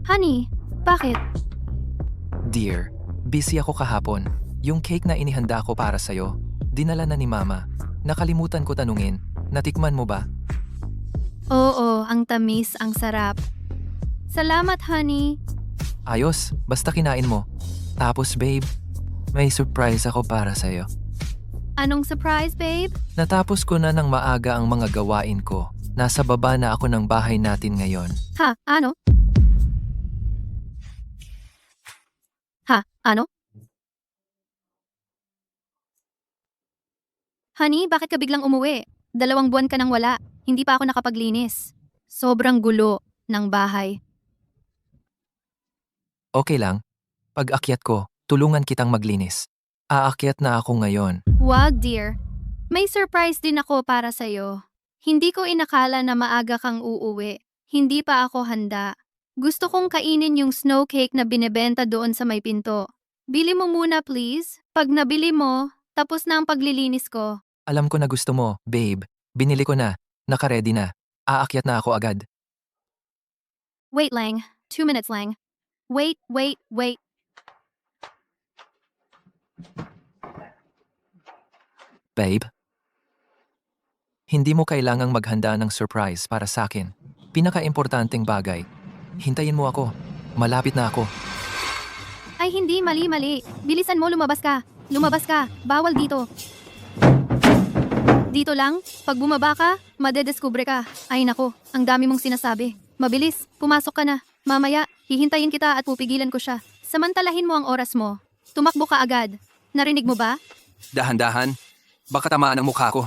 Honey, bakit? Dear, busy ako kahapon. Yung cake na inihanda ko para sa'yo, dinala na ni Mama. Nakalimutan ko tanungin, natikman mo ba? Oo, ang tamis, ang sarap. Salamat, honey. Ayos, basta kinain mo. Tapos babe, may surprise ako para sa'yo. Anong surprise, babe? Natapos ko na ng maaga ang mga gawain ko. Nasa baba na ako ng bahay natin ngayon. Ha, ano? Ha, ano? Honey, bakit ka biglang umuwi? 2 buwan ka nang wala. Hindi pa ako nakapaglinis. Sobrang gulo ng bahay. Okay lang. Pag akyat ko, tulungan kitang maglinis. Aakyat na ako ngayon. Wag, dear. May surprise din ako para sa'yo. Hindi ko inakala na maaga kang uuwi. Hindi pa ako handa. Gusto kong kainin yung snow cake na binebenta doon sa may pinto. Bili mo muna, please. Pag nabili mo, tapos na ang paglilinis ko. Alam ko na gusto mo, babe. Binili ko na. Naka-ready na. Aakyat na ako agad. Wait lang. 2 minutes lang. Wait. Babe? Hindi mo kailangang maghanda ng surprise para sa akin. Pinaka-importanting bagay. Hintayin mo ako. Malapit na ako. Ay hindi, mali. Bilisan mo, lumabas ka. Bawal dito. Dito lang, pag bumaba ka, madedeskubre ka. Ay nako, ang dami mong sinasabi. Mabilis, pumasok ka na. Mamaya, hihintayin kita at pupigilan ko siya. Samantalahin mo ang oras mo. Tumakbo ka agad. Narinig mo ba? Dahan-dahan. Baka tamaan ang mukha ko.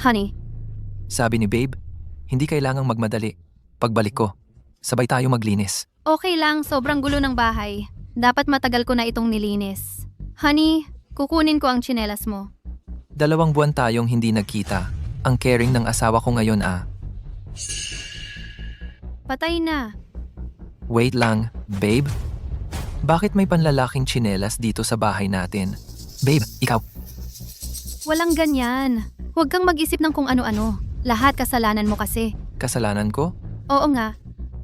Honey, Sabi ni Babe, hindi kailangang magmadali. Pagbalik ko, sabay tayo maglinis. okay lang, sobrang gulo ng bahay. Dapat matagal ko na itong nilinis. Honey, kukunin ko ang tsinelas mo. 2 buwan tayong hindi nagkita. Ang caring ng asawa ko ngayon Patay na. Wait lang, Babe. Bakit may panlalaking tsinelas dito sa bahay natin? Babe, ikaw. Walang ganyan. Huwag kang mag-isip ng kung ano-ano. Lahat kasalanan mo kasi. Kasalanan ko? Oo nga.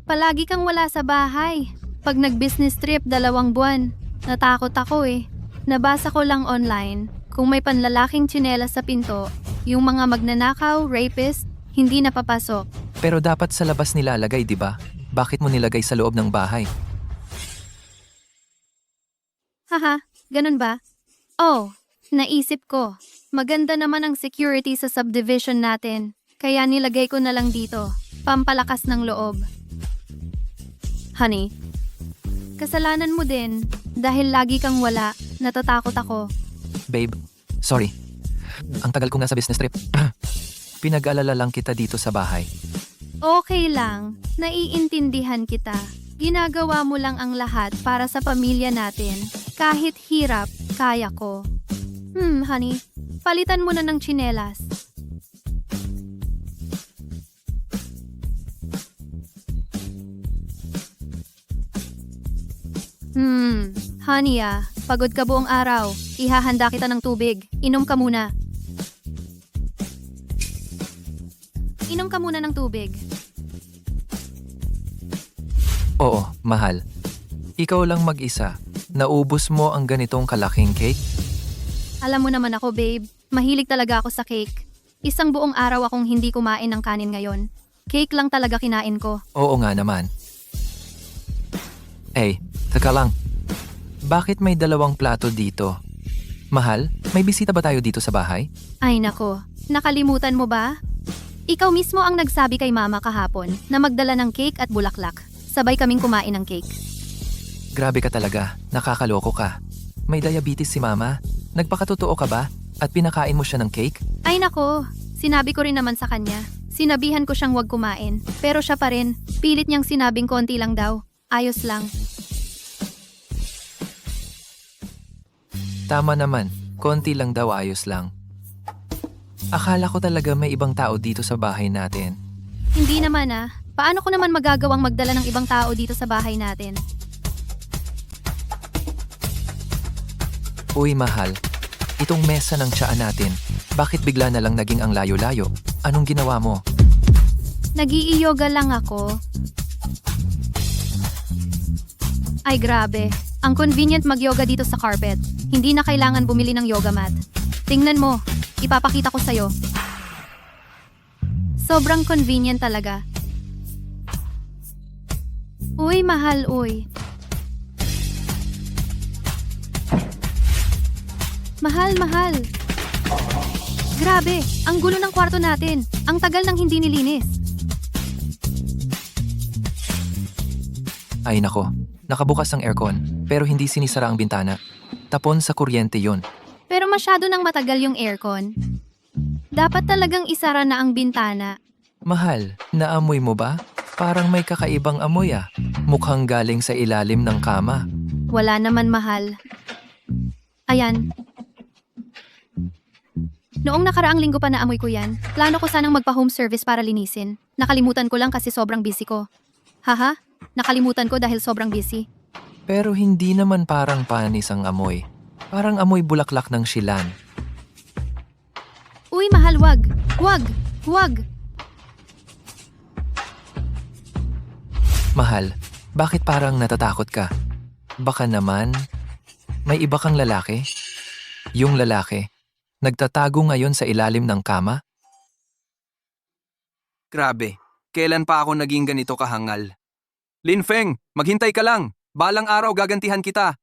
Palagi kang wala sa bahay. Pag nag-business trip 2 buwan, natakot ako eh. Nabasa ko lang online, kung may panlalaking tsinelas sa pinto, yung mga magnanakaw, rapist, hindi napapasok. Pero dapat sa labas nilalagay, di ba? Bakit mo nilagay sa loob ng bahay? Haha, ganun ba? Oh, naisip ko. Maganda naman ang security sa subdivision natin. Kaya nilagay ko na lang dito. Pampalakas ng loob. Honey, kasalanan mo din. Dahil lagi kang wala, natatakot ako. Babe, sorry. Ang tagal kong nasa business trip. Pinag-alala lang kita dito sa bahay. Okay lang, naiintindihan kita. Ginagawa mo lang ang lahat para sa pamilya natin. Kahit hirap, kaya ko. Honey, palitan mo na ng tsinelas. Honey pagod ka buong araw. Ihahanda kita ng tubig. Inom ka muna. Inom ka muna ng tubig. Oo, mahal. Ikaw lang mag-isa. Naubos mo ang ganitong kalaking cake? Alam mo naman ako, babe. Mahilig talaga ako sa cake. Isang buong araw akong hindi kumain ng kanin ngayon. Cake lang talaga kinain ko. Oo nga naman. Teka lang. Bakit may 2 plato dito? Mahal, may bisita ba tayo dito sa bahay? Ay nako, nakalimutan mo ba? Ikaw mismo ang nagsabi kay mama kahapon na magdala ng cake at bulaklak. Sabay kaming kumain ng cake. Grabe ka talaga, nakakaloko ka. May diabetes si mama. Nagpakatotoo ka ba? At pinakain mo siya ng cake? Ay nako, sinabi ko rin naman sa kanya. Sinabihan ko siyang huwag kumain. Pero siya pa rin, pilit niyang sinabing konti lang daw. Ayos lang. Tama naman, konti lang daw, ayos lang. Akala ko talaga may ibang tao dito sa bahay natin. Hindi naman Paano ko naman magagawang magdala ng ibang tao dito sa bahay natin? Uy mahal, itong mesa ng tiyaan natin, bakit bigla na lang naging ang layo-layo? Anong ginawa mo? Nag-i-yoga lang ako. Ay grabe, ang convenient mag-yoga dito sa carpet. Hindi na kailangan bumili ng yoga mat. Tingnan mo, ipapakita ko sa'yo. Sobrang convenient talaga. Uy, mahal, uy. Mahal. Grabe, ang gulo ng kwarto natin. Ang tagal nang hindi nilinis. Ay nako, nakabukas ang aircon, pero hindi sinisara ang bintana. Tapon sa kuryente yun. Pero masyado nang matagal yung aircon. Dapat talagang isara na ang bintana. Mahal, naamoy mo ba? Parang may kakaibang amoy Mukhang galing sa ilalim ng kama. Wala naman, mahal. Ayan. Noong nakaraang linggo pa naamoy ko yan. Plano ko sanang magpa-home service para linisin. Nakalimutan ko lang kasi sobrang busy ko. Haha, nakalimutan ko dahil sobrang busy. Pero hindi naman parang panis ang amoy. Parang amoy bulaklak ng silan. Uy, mahal, wag. Wag. Mahal, bakit parang natatakot ka? Baka naman, may iba kang lalaki? Yung lalaki, nagtatago ngayon sa ilalim ng kama? Grabe, kailan pa ako naging ganito kahangal? Lin Feng, maghintay ka lang. Balang araw gagantihan kita.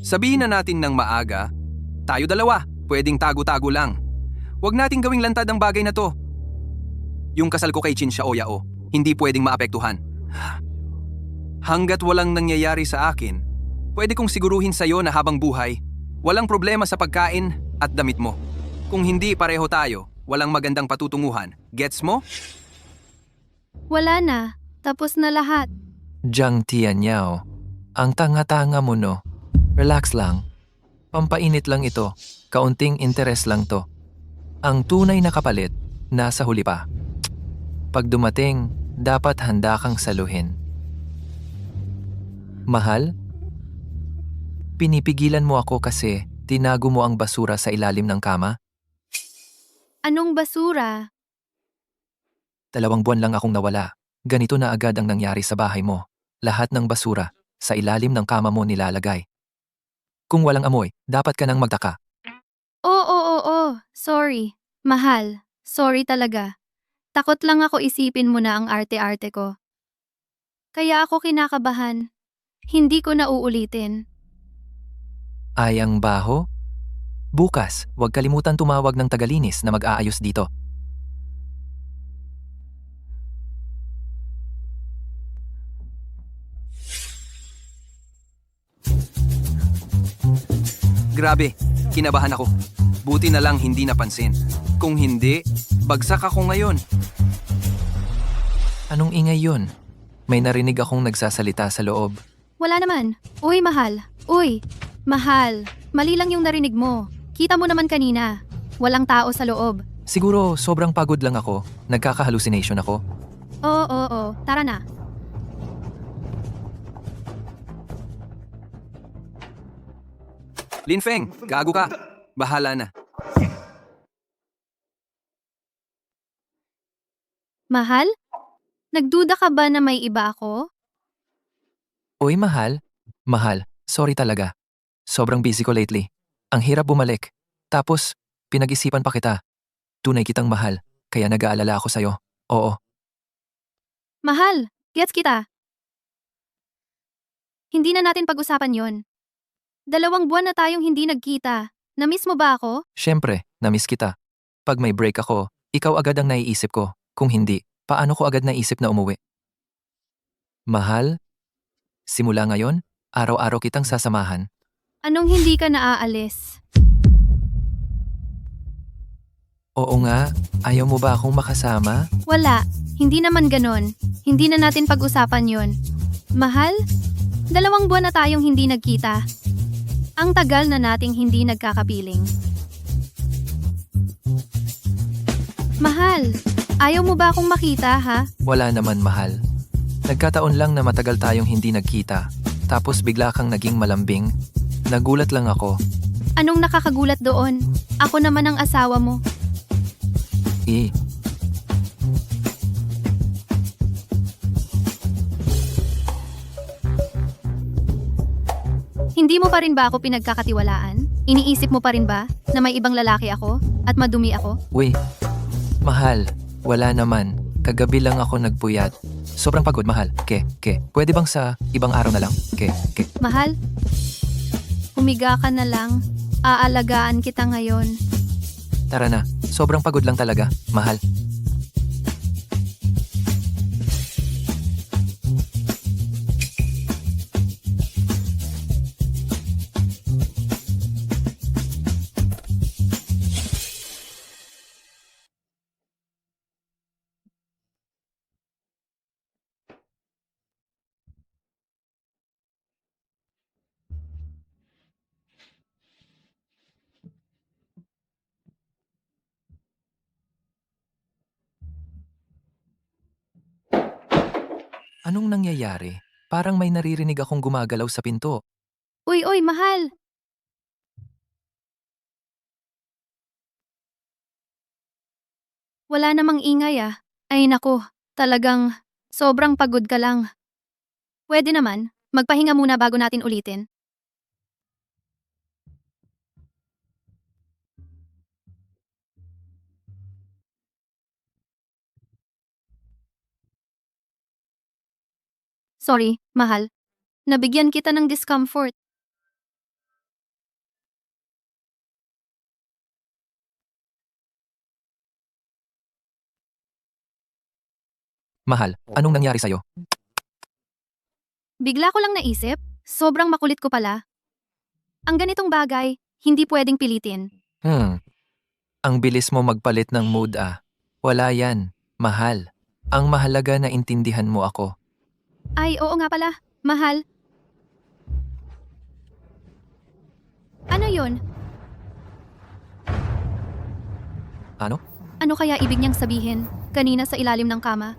Sabihin na natin ng maaga, tayo dalawa, pwedeng tago-tago lang. Huwag nating gawing lantad ang bagay na to. Yung kasal ko kay Chin Xiaoyao, hindi pwedeng maapektuhan. Hanggat walang nangyayari sa akin, pwede kong siguruhin sa'yo na habang buhay, walang problema sa pagkain at damit mo. Kung hindi pareho tayo, walang magandang patutunguhan. Gets mo? Wala na. Tapos na lahat. Jiang Tianyao, ang tanga-tanga mo no. Relax lang. Pampainit lang ito. Kaunting interes lang to. Ang tunay na kapalit, nasa huli pa. Pag dumating, dapat handa kang saluhin. Mahal? Pinipigilan mo ako kasi tinago mo ang basura sa ilalim ng kama? Anong basura? 2 buwan lang akong nawala. Ganito na agad ang nangyari sa bahay mo. Lahat ng basura, sa ilalim ng kama mo nilalagay. Kung walang amoy, dapat ka nang magtaka. Oo. Sorry. Mahal. Sorry talaga. Takot lang ako isipin mo na ang arte-arte ko. Kaya ako kinakabahan. Hindi ko na uulitin. Ayang baho? Bukas, huwag kalimutan tumawag ng tagalinis na mag-aayos dito. Grabe, kinabahan ako. Buti na lang hindi napansin. Kung hindi, bagsak ako ngayon. Anong ingay yun? May narinig akong nagsasalita sa loob. Wala naman. Uy, mahal. Uy, mahal. Mali lang yung narinig mo. Kita mo naman kanina. Walang tao sa loob. Siguro sobrang pagod lang ako. Nagkaka-hallucination ako. Oo. Tara na. Linfeng, gago ka. Bahala na. Mahal? Nagduda ka ba na may iba ako? Uy, mahal. Mahal, sorry talaga. Sobrang busy ko lately. Ang hirap bumalik. Tapos, pinag-isipan pa kita. Tunay kitang mahal, kaya nag-aalala ako sa'yo. Oo. Mahal, gets kita. Hindi na natin pag-usapan yon. 2 buwan na tayong hindi nagkita. Namiss mo ba ako? Siyempre, namiss kita. Pag may break ako, ikaw agad ang naiisip ko. Kung hindi, paano ko agad naisip na umuwi? Mahal? Simula ngayon, araw-araw kitang sasamahan. Anong hindi ka naaalis? Oo nga, ayaw mo ba akong makasama? Wala, hindi naman ganon. Hindi na natin pag-usapan yon. Mahal? 2 buwan na tayong hindi nagkita. Ang tagal na nating hindi nagkakapiling. Mahal, ayaw mo ba akong makita ha? Wala naman, mahal. Nagkataon lang na matagal tayong hindi nagkita. Tapos bigla kang naging malambing. Nagulat lang ako. Anong nakakagulat doon? Ako naman ang asawa mo. Hindi mo pa rin ba ako pinagkakatiwalaan? Iniisip mo pa rin ba na may ibang lalaki ako at madumi ako? Uy, mahal, wala naman. Kagabi lang ako nagpuyat. Sobrang pagod, mahal. Pwede bang sa ibang araw na lang? Mahal, humiga ka na lang. Aalagaan kita ngayon. Tara na, sobrang pagod lang talaga, mahal. Anong nangyayari? Parang may naririnig akong gumagalaw sa pinto. Uy, mahal. Wala namang ingay ah. Ay nako, talagang sobrang pagod ka lang. Pwede naman, magpahinga muna bago natin ulitin. Sorry, mahal. Nabigyan kita ng discomfort. Mahal, anong nangyari sa'yo? Bigla ko lang naisip, sobrang makulit ko pala. Ang ganitong bagay, hindi pwedeng pilitin. Ang bilis mo magpalit ng mood ah. Wala yan, mahal. Ang mahalaga na intindihan mo ako. Ay, oo nga pala, mahal. Ano yun? Ano? Ano kaya ibig niyang sabihin, kanina sa ilalim ng kama?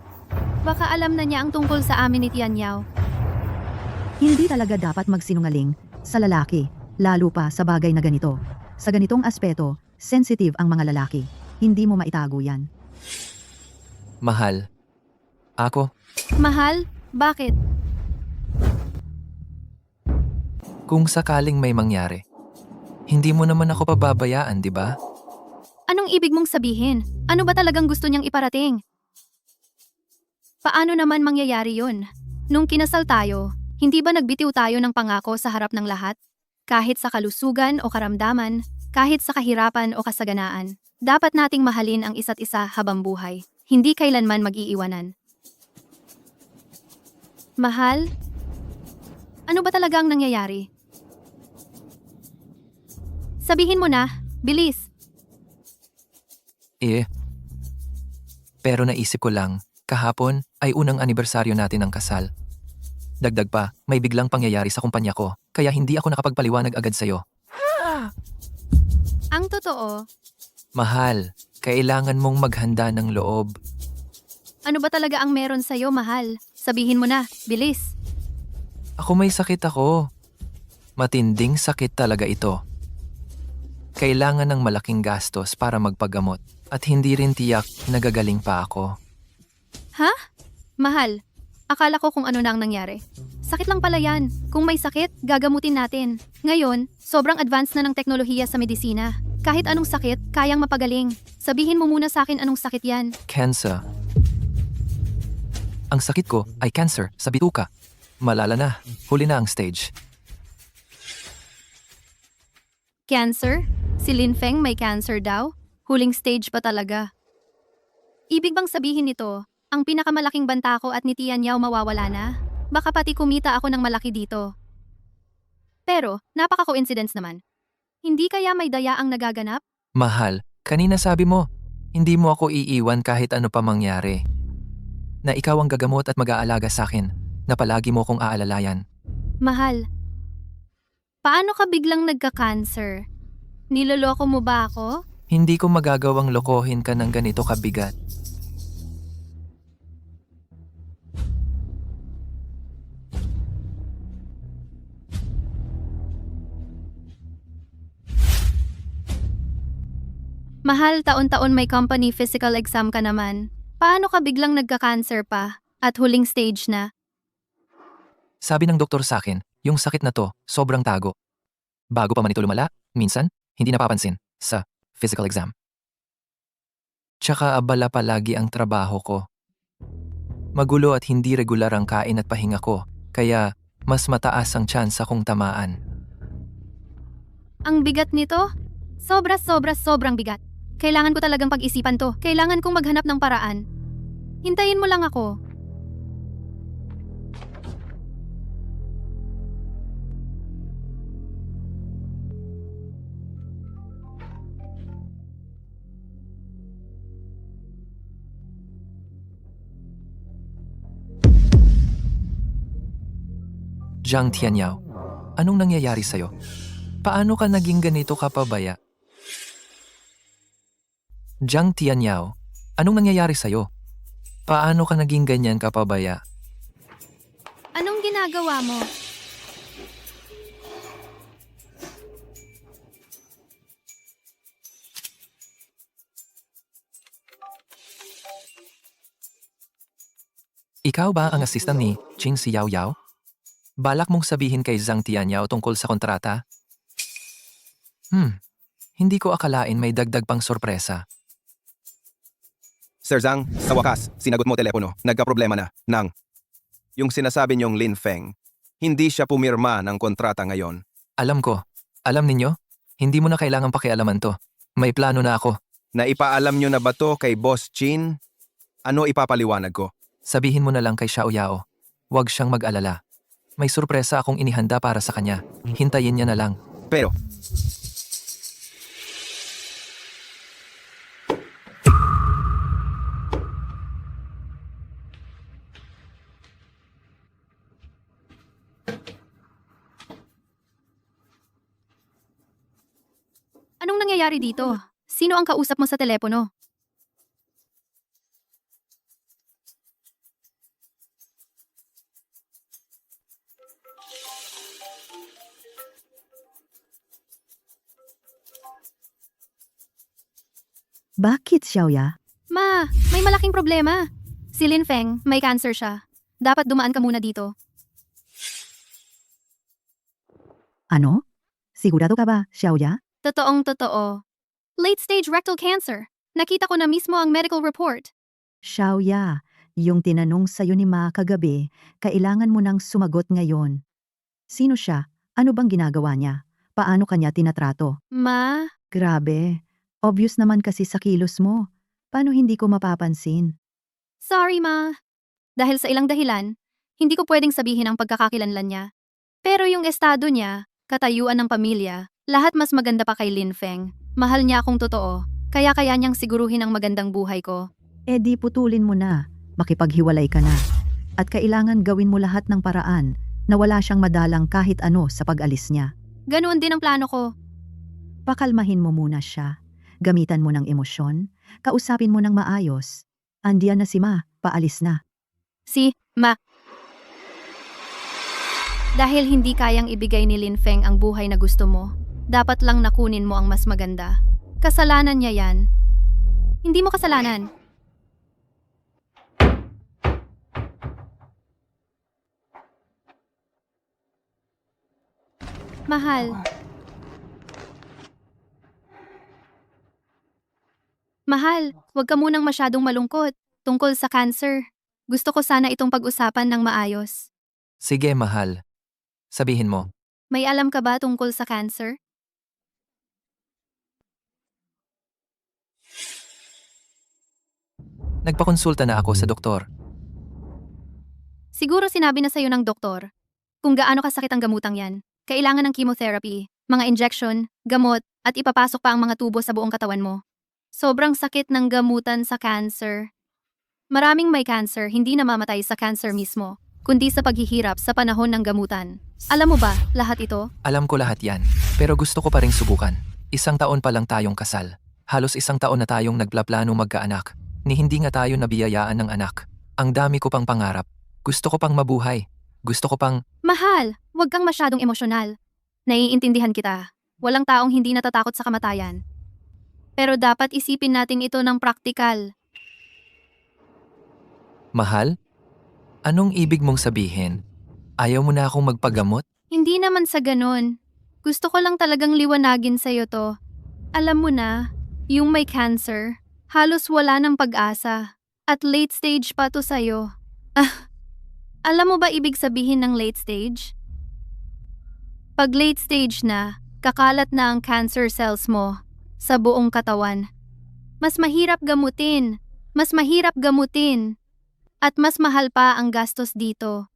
Baka alam na niya ang tungkol sa amin ni Tian Yao. Hindi talaga dapat magsinungaling sa lalaki, lalo pa sa bagay na ganito. Sa ganitong aspeto, sensitive ang mga lalaki. Hindi mo maitago yan. Mahal. Ako, Mahal? Bakit? kung sakaling may mangyari, hindi mo naman ako pababayaan, di ba? Anong ibig mong sabihin? Ano ba talagang gusto niyang iparating? Paano naman mangyayari yun? Nung kinasal tayo, hindi ba nagbitiw tayo ng pangako sa harap ng lahat? Kahit sa kalusugan o karamdaman, kahit sa kahirapan o kasaganaan, dapat nating mahalin ang isa't isa habang buhay. Hindi kailanman mag-iiwanan. Mahal? Ano ba talaga ang nangyayari? Sabihin mo na, bilis. Pero naisip ko lang, kahapon ay unang anibersaryo natin ng kasal. Dagdag pa, may biglang pangyayari sa kumpanya ko, kaya hindi ako nakapagpaliwanag agad sa'yo. Ang totoo, Mahal, kailangan mong maghanda ng loob. ano ba talaga ang meron sa'yo, mahal? Sabihin mo na, bilis. Ako may sakit ako. Matinding sakit talaga ito. Kailangan ng malaking gastos para magpagamot at hindi rin tiyak nagagaling pa ako. Ha? Mahal, akala ko kung ano na ang nangyari. Sakit lang pala yan. Kung may sakit, gagamutin natin. Ngayon, sobrang advanced na ng teknolohiya sa medisina. Kahit anong sakit, kayang mapagaling. Sabihin mo muna sa akin anong sakit yan. Cancer. Ang sakit ko ay cancer sa bituka. Malala na, huli na ang stage. Cancer? Si Lin Feng may cancer daw? Huling stage pa talaga. Ibig bang sabihin nito, ang pinakamalaking banta ko at ni Tian Yao mawawala na? Baka pati kumita ako ng malaki dito. Pero, napaka-coincidence naman. Hindi kaya may daya ang nagaganap? Mahal, kanina sabi mo, hindi mo ako iiwan kahit ano pa mangyari. Na ikaw ang gagamot at mag-aalaga sa akin, na palagi mo kong aalalayan. Mahal, paano ka biglang nagka-cancer? Niloloko mo ba ako? Hindi ko magagawang lokohin ka ng ganito kabigat. Mahal, taon-taon may company physical exam ka naman. Paano ka biglang nagka-cancer pa? At huling stage na? Sabi ng doktor sa akin, yung sakit na to, sobrang tago. Bago pa man ito lumala, minsan, hindi napapansin, sa physical exam. Tsaka abala palagi ang trabaho ko. Magulo at hindi regular ang kain at pahinga ko, kaya mas mataas ang tsansa kong tamaan. Ang bigat nito? Sobrang bigat. Kailangan ko talagang pag-isipan to. Kailangan kong maghanap ng paraan. Hintayin mo lang ako. Jiang Tianyao, anong nangyayari sa'yo? Paano ka naging ganito kapabaya? Jiang Tianyao, anong nangyayari sa'yo? Paano ka naging ganyan kapabaya? Anong ginagawa mo? Ikaw ba ang assistant ni Ching Si Yao Yao? Balak mong sabihin kay Zhang Tianyao tungkol sa kontrata? Hindi ko akalain may dagdag pang sorpresa. Sir Zhang, sa wakas, sinagot mo telepono. Nagka-problema na. Yung sinasabi niyong Lin Feng, hindi siya pumirma ng kontrata ngayon. Alam ko. Alam ninyo? Hindi mo na kailangang pakialaman to. May plano na ako. Naipaalam niyo na ba to kay Boss Chin? Ano ipapaliwanag ko? Sabihin mo na lang kay Xiao Yao. Huwag siyang mag-alala. May sorpresa akong inihanda para sa kanya. Hintayin niya na lang. Pero, Anong nangyayari dito? Sino ang kausap mo sa telepono? Bakit, Xiaoya? Ma, may malaking problema. Si Lin Feng, may cancer siya. Dapat dumaan ka muna dito. Ano? Sigurado ka ba, Xiaoya? Totoong totoo. Late-stage rectal cancer. Nakita ko na mismo ang medical report. Xiaoya, yung tinanong sa'yo ni Ma kagabi, kailangan mo nang sumagot ngayon. Sino siya? Ano bang ginagawa niya? Paano kanya tinatrato? Ma, Grabe. Obvious naman kasi sa kilos mo. Paano hindi ko mapapansin? sorry ma. Dahil sa ilang dahilan, hindi ko pwedeng sabihin ang pagkakakilanlan niya. Pero yung estado niya, katayuan ng pamilya, lahat mas maganda pa kay Lin Feng. Mahal niya akong totoo, kaya niyang siguruhin ang magandang buhay ko. Eh di putulin mo na. Makipaghiwalay ka na. At kailangan gawin mo lahat ng paraan na wala siyang madalang kahit ano sa pag-alis niya. Ganoon din ang plano ko. Pakalmahin mo muna siya. Gamitan mo ng emosyon. Kausapin mo ng maayos. Andiyan na si Ma, paalis na. Si, Ma. Dahil hindi kayang ibigay ni Lin Feng ang buhay na gusto mo, dapat lang nakunin mo ang mas maganda. Kasalanan niya yan. Hindi mo kasalanan. Mahal. Mahal, huwag ka munang masyadong malungkot tungkol sa cancer. Gusto ko sana itong pag-usapan ng maayos. Sige, mahal. Sabihin mo. May alam ka ba tungkol sa cancer? Nagpakonsulta na ako sa doktor. Siguro sinabi na sa'yo ng doktor kung gaano kasakit ang gamutang yan. Kailangan ng chemotherapy, mga injection, gamot, at ipapasok pa ang mga tubo sa buong katawan mo. Sobrang sakit ng gamutan sa cancer. Maraming may cancer hindi namamatay sa cancer mismo, kundi sa paghihirap sa panahon ng gamutan. Alam mo ba lahat ito? Alam ko lahat yan, pero gusto ko pa ring subukan. 1 taon pa lang tayong kasal. Halos 1 taon na tayong nagplaplanong magkaanak. Ni hindi nga tayo nabiyayaan ng anak. Ang dami ko pang pangarap. Gusto ko pang mabuhay. Gusto ko pang... Mahal, huwag kang masyadong emosyonal. Naiintindihan kita. Walang taong hindi natatakot sa kamatayan. Pero dapat isipin natin ito ng praktikal. Mahal? Anong ibig mong sabihin? Ayaw mo na akong magpagamot? Hindi naman sa ganon. Gusto ko lang talagang liwanagin sa'yo to. Alam mo na, yung may cancer, halos wala ng pag-asa. At late stage pa to sa'yo. Alam mo ba ibig sabihin ng late stage? Pag late stage na, kakalat na ang cancer cells mo sa buong katawan. Mas mahirap gamutin. At mas mahal pa ang gastos dito.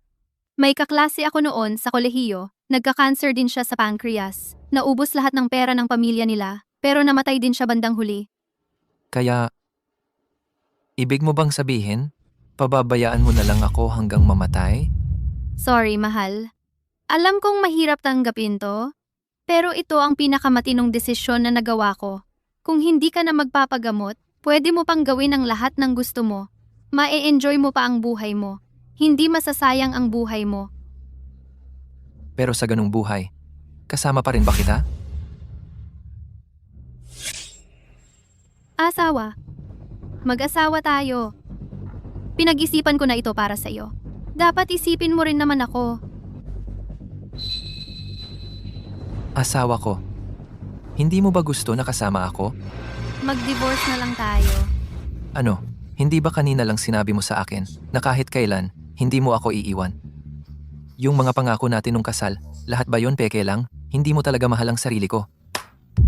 May kaklase ako noon sa kolehiyo, nagka-cancer din siya sa pancreas. Naubos lahat ng pera ng pamilya nila, pero namatay din siya bandang huli. Kaya... Ibig mo bang sabihin, pababayaan mo na lang ako hanggang mamatay? Sorry, mahal. Alam kong mahirap tanggapin to, pero ito ang pinakamatinong desisyon na nagawa ko. Kung hindi ka na magpapagamot, pwede mo pang gawin ang lahat ng gusto mo. Ma-enjoy mo pa ang buhay mo. Hindi masasayang ang buhay mo. Pero sa ganung buhay, kasama pa rin ba kita? Asawa. Mag-asawa tayo. Pinag-isipan ko na ito para sa iyo. Dapat isipin mo rin naman ako. Asawa ko. Hindi mo ba gusto na kasama ako? Mag-divorce na lang tayo. Ano, hindi ba kanina lang sinabi mo sa akin na kahit kailan, hindi mo ako iiwan? Yung mga pangako natin nung kasal, lahat ba yun peke lang? Hindi mo talaga mahal ang sarili ko.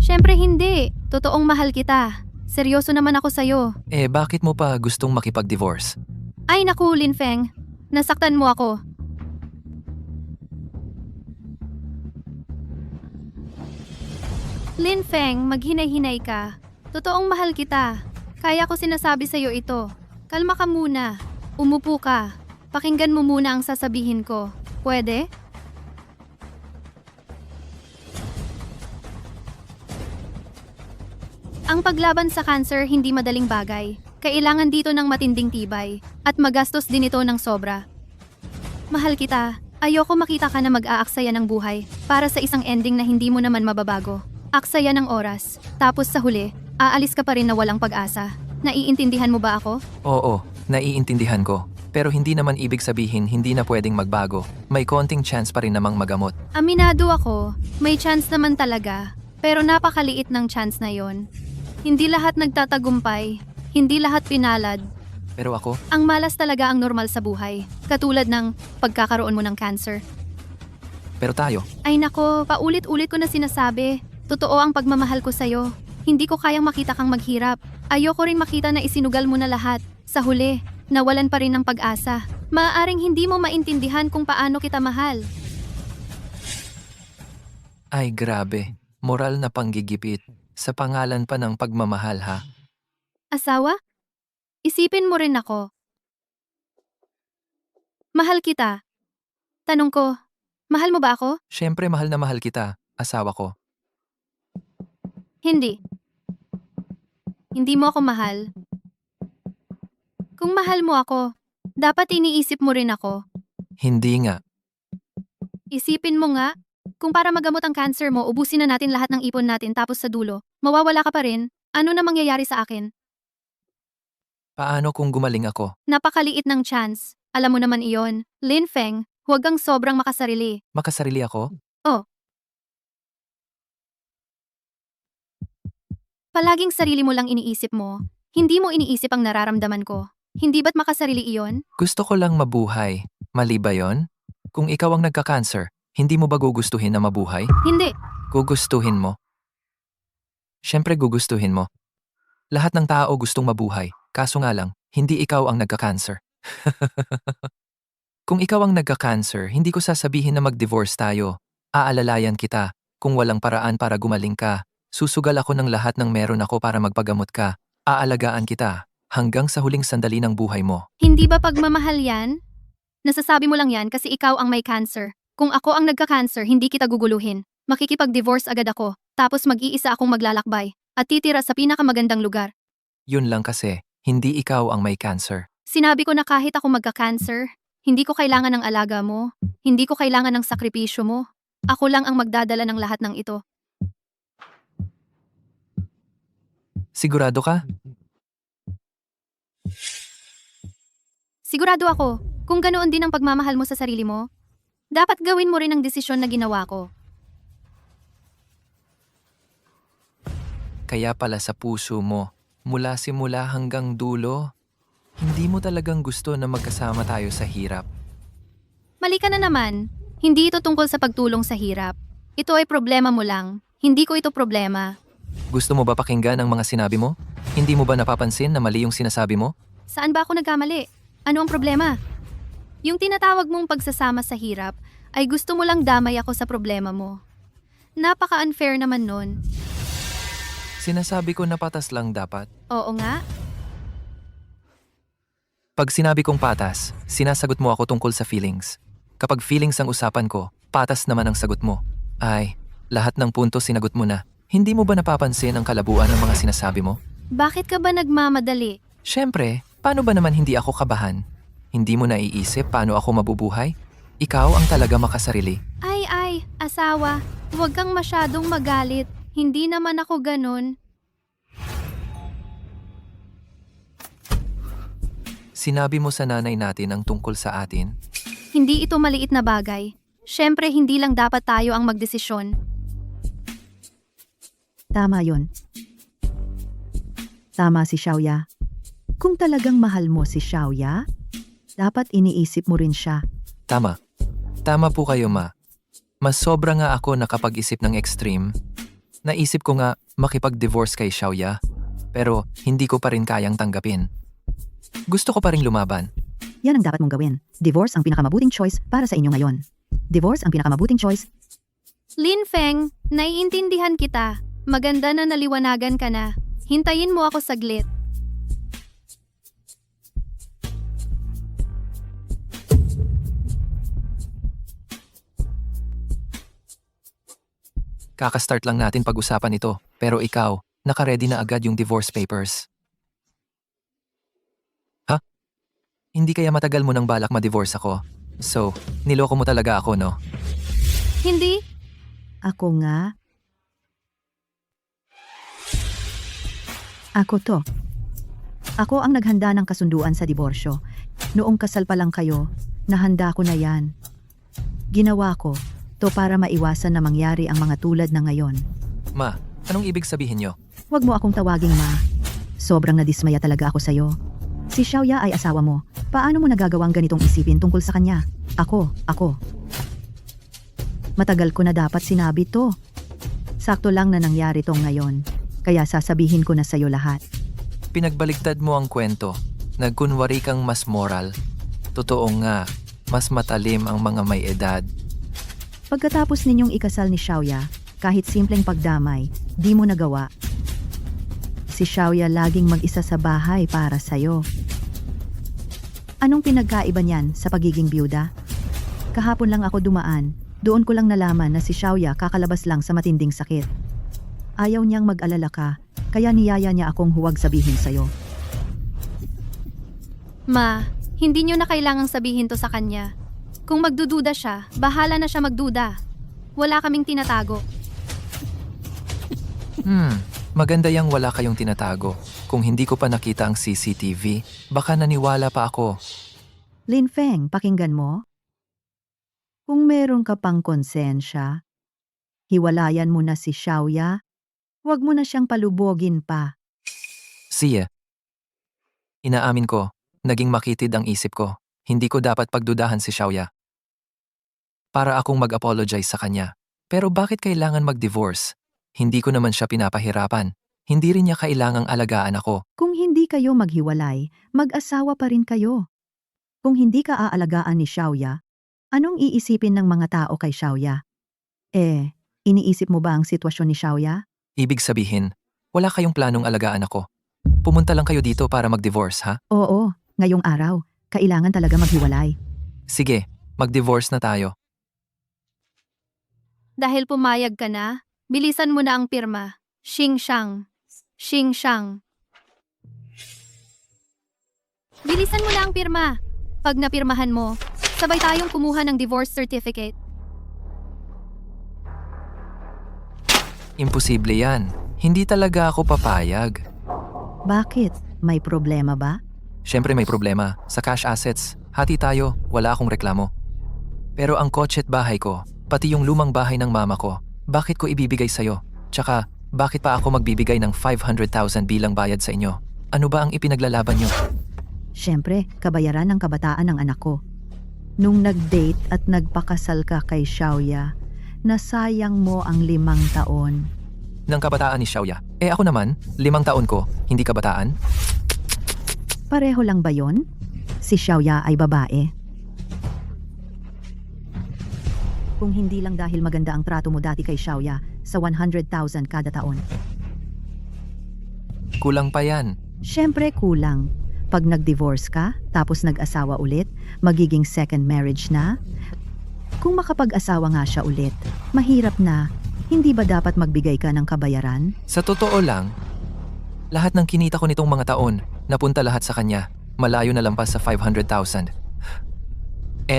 Siyempre hindi. Totoong mahal kita. Seryoso naman ako sa'yo. Eh bakit mo pa gustong makipag-divorce? Ay naku, Lin Feng. Nasaktan mo ako. Lin Feng, maghinay-hinay ka. Totoong mahal kita. Kaya ko sinasabi sa'yo ito. Kalma ka muna. Umupo ka. Pakinggan mo muna ang sasabihin ko. Pwede? Ang paglaban sa cancer hindi madaling bagay. Kailangan dito ng matinding tibay. At magastos din ito ng sobra. Mahal kita. Ayoko makita ka na mag-aaksaya ng buhay para sa isang ending na hindi mo naman mababago. Aksaya ng oras. Tapos sa huli, aalis ka pa rin na walang pag-asa. Naiintindihan mo ba ako? Oo, naiintindihan ko. Pero hindi naman ibig sabihin hindi na pwedeng magbago. May konting chance pa rin namang magamot. Aminado ako, may chance naman talaga. Pero napakaliit ng chance na yon. Hindi lahat nagtatagumpay. Hindi lahat pinalad. Pero ako, Ang malas talaga ang normal sa buhay. Katulad ng pagkakaroon mo ng cancer. pero tayo, Ay nako, paulit-ulit ko na sinasabi. Totoo ang pagmamahal ko sa'yo. Hindi ko kayang makita kang maghirap. Ayoko rin makita na isinugal mo na lahat. Sa huli, nawalan pa rin ng pag-asa. Maaaring hindi mo maintindihan kung paano kita mahal. ay grabe. Moral na panggigipit. Sa pangalan pa ng pagmamahal ha. Asawa? Isipin mo rin ako. Mahal kita. Tanong ko, mahal mo ba ako? Siyempre mahal na mahal kita, asawa ko. Hindi. Hindi mo ako mahal. Kung mahal mo ako, dapat iniisip mo rin ako. Hindi nga. Isipin mo nga, kung para magamot ang cancer mo, ubusin na natin lahat ng ipon natin tapos sa dulo, mawawala ka pa rin, ano na mangyayari sa akin? Paano kung gumaling ako? Napakaliit ng chance. Alam mo naman iyon. Lin Feng, huwag kang sobrang makasarili. Makasarili ako? Palaging sarili mo lang iniisip mo. Hindi mo iniisip ang nararamdaman ko. Hindi ba't makasarili iyon? Gusto ko lang mabuhay. Mali ba yon? Kung ikaw ang nagka-cancer, hindi mo ba gugustuhin na mabuhay? Hindi. Gugustuhin mo. Siyempre gugustuhin mo. Lahat ng tao gustong mabuhay. Kaso nga lang, hindi ikaw ang nagka-cancer. Kung ikaw ang nagka-cancer, hindi ko sasabihin na mag-divorce tayo. Aalalayan kita. Kung walang paraan para gumaling ka, susugal ako ng lahat ng meron ako para magpagamot ka. Aalagaan kita hanggang sa huling sandali ng buhay mo. Hindi ba pagmamahal yan? Nasasabi mo lang yan kasi ikaw ang may cancer. Kung ako ang nagka-cancer, hindi kita guguluhin. Makikipag-divorce agad ako, tapos mag-iisa akong maglalakbay, at titira sa pinakamagandang lugar. Yun lang kasi, hindi ikaw ang may cancer. Sinabi ko na kahit ako magka-cancer, hindi ko kailangan ng alaga mo, hindi ko kailangan ng sakripisyo mo. Ako lang ang magdadala ng lahat ng ito. Sigurado ka? Sigurado ako, kung ganoon din ang pagmamahal mo sa sarili mo, dapat gawin mo rin ang desisyon na ginawa ko. Kaya pala sa puso mo, mula simula hanggang dulo, hindi mo talagang gusto na magkasama tayo sa hirap. Mali ka na naman. Hindi ito tungkol sa pagtulong sa hirap. Ito ay problema mo lang. Hindi ko ito problema. Gusto mo ba pakinggan ang mga sinabi mo? Hindi mo ba napapansin na mali yung sinasabi mo? Saan ba ako nagkamali? Ano ang problema? Yung tinatawag mong pagsasama sa hirap ay gusto mo lang damay ako sa problema mo. Napaka-unfair naman nun. Sinasabi ko na patas lang dapat. Oo nga. Pag sinabi kong patas, sinasagot mo ako tungkol sa feelings. Kapag feelings ang usapan ko, patas naman ang sagot mo. Ay, lahat ng punto sinagot mo na. Hindi mo ba napapansin ang kalabuan ng mga sinasabi mo? Bakit ka ba nagmamadali? Siyempre, paano ba naman hindi ako kabahan? Hindi mo naiisip paano ako mabubuhay? Ikaw ang talaga makasarili. Ay, asawa, huwag kang masyadong magalit. Hindi naman ako ganun. Sinabi mo sa nanay natin ang tungkol sa atin. Hindi ito maliit na bagay. Siyempre, hindi lang dapat tayo ang magdesisyon. Tama yon. Tama si Xiaoya. Kung talagang mahal mo si Xiaoya, dapat iniisip mo rin siya. Tama. Tama po kayo, ma. Mas sobra nga ako nakapag-isip ng extreme. Naisip ko nga makipag-divorce kay Xiaoya, pero hindi ko pa rin kayang tanggapin. Gusto ko pa rin lumaban. Yan ang dapat mong gawin. Divorce ang pinakamabuting choice para sa inyo ngayon. Divorce ang pinakamabuting choice. Lin Feng, naiintindihan kita. Maganda na naliwanagan ka na. Hintayin mo ako saglit. Kakastart lang natin pag-usapan ito, pero ikaw, nakaredy na agad yung divorce papers. Ha? Hindi kaya matagal mo nang balak ma-divorce ako? So, niloko mo talaga ako, no? Hindi? Ako nga. Ako to. Ako ang naghanda ng kasunduan sa diborsyo. Noong kasal pa lang kayo, nahanda ko na yan. Ginawa ko to para maiwasan na mangyari ang mga tulad na ngayon. Ma, anong ibig sabihin nyo? Huwag mo akong tawaging ma. Sobrang nadismaya talaga ako sa'yo. Si Xiaoya ay asawa mo. Paano mo nagagawang ganitong isipin tungkol sa kanya? Ako. Matagal ko na dapat sinabi to. Sakto lang na nangyari tong ngayon. Kaya sasabihin ko na sa'yo lahat. Pinagbaligtad mo ang kwento. Nagkunwari kang mas moral. Totoo nga, mas matalim ang mga may edad. Pagkatapos ninyong ikasal ni Xiaoya, kahit simpleng pagdamay, di mo nagawa. Si Xiaoya laging mag-isa sa bahay para sa'yo. Anong pinagkaiba niyan sa pagiging biyuda? Kahapon lang ako dumaan, doon ko lang nalaman na si Xiaoya kakalabas lang sa matinding sakit. Ayaw niyang mag-alala ka, kaya niyaya niya akong huwag sabihin sa'yo. Ma, hindi nyo na kailangang sabihin to sa kanya. Kung magdududa siya, bahala na siya magduda. Wala kaming tinatago. Maganda yang wala kayong tinatago. Kung hindi ko pa nakita ang CCTV, baka naniwala pa ako. Lin Feng, pakinggan mo. Kung meron ka pang konsensya, hiwalayan mo na si Xiaoya. Huwag mo na siyang palubogin pa. Siya. Inaamin ko, naging makitid ang isip ko. Hindi ko dapat pagdudahan si Xiaoya. Para akong mag-apologize sa kanya. Pero bakit kailangan mag-divorce? Hindi ko naman siya pinapahirapan. Hindi rin niya kailangang alagaan ako. Kung hindi kayo maghiwalay, mag-asawa pa rin kayo. Kung hindi ka aalagaan ni Xiaoya, anong iisipin ng mga tao kay Xiaoya? Iniisip mo ba ang sitwasyon ni Xiaoya? Ibig sabihin, wala kayong planong alagaan ako. Pumunta lang kayo dito para mag-divorce, ha? Oo, ngayong araw, kailangan talaga maghiwalay. Sige, mag-divorce na tayo. Dahil pumayag ka na, bilisan mo na ang pirma. Xing Shang. Xing Shang. Bilisan mo na ang pirma. Pag napirmahan mo, sabay tayong kumuha ng divorce certificate. Imposible yan. Hindi talaga ako papayag. Bakit? May problema ba? Siyempre may problema. Sa cash assets, hati tayo, wala akong reklamo. Pero ang kotse at bahay ko, pati yung lumang bahay ng mama ko, bakit ko ibibigay sa'yo? Tsaka, bakit pa ako magbibigay ng 500,000 bilang bayad sa inyo? Ano ba ang ipinaglalaban nyo? Siyempre, kabayaran ng kabataan ng anak ko. Nung nag-date at nagpakasal ka kay Xiaoya, nasayang mo ang 5 taon. Ng kabataan ni Xiaoya. Ako naman, 5 taon ko, hindi kabataan? Pareho lang ba yon? Si Xiaoya ay babae. Kung hindi lang dahil maganda ang trato mo dati kay Xiaoya sa 100,000 kada taon. Kulang pa yan. Siyempre kulang. Pag nag-divorce ka, tapos nag-asawa ulit, magiging second marriage na. Kung makapag-asawa nga siya ulit, mahirap na. Hindi ba dapat magbigay ka ng kabayaran? Sa totoo lang, lahat ng kinita ko nitong mga taon, napunta lahat sa kanya. Malayo na lampas sa 500,000.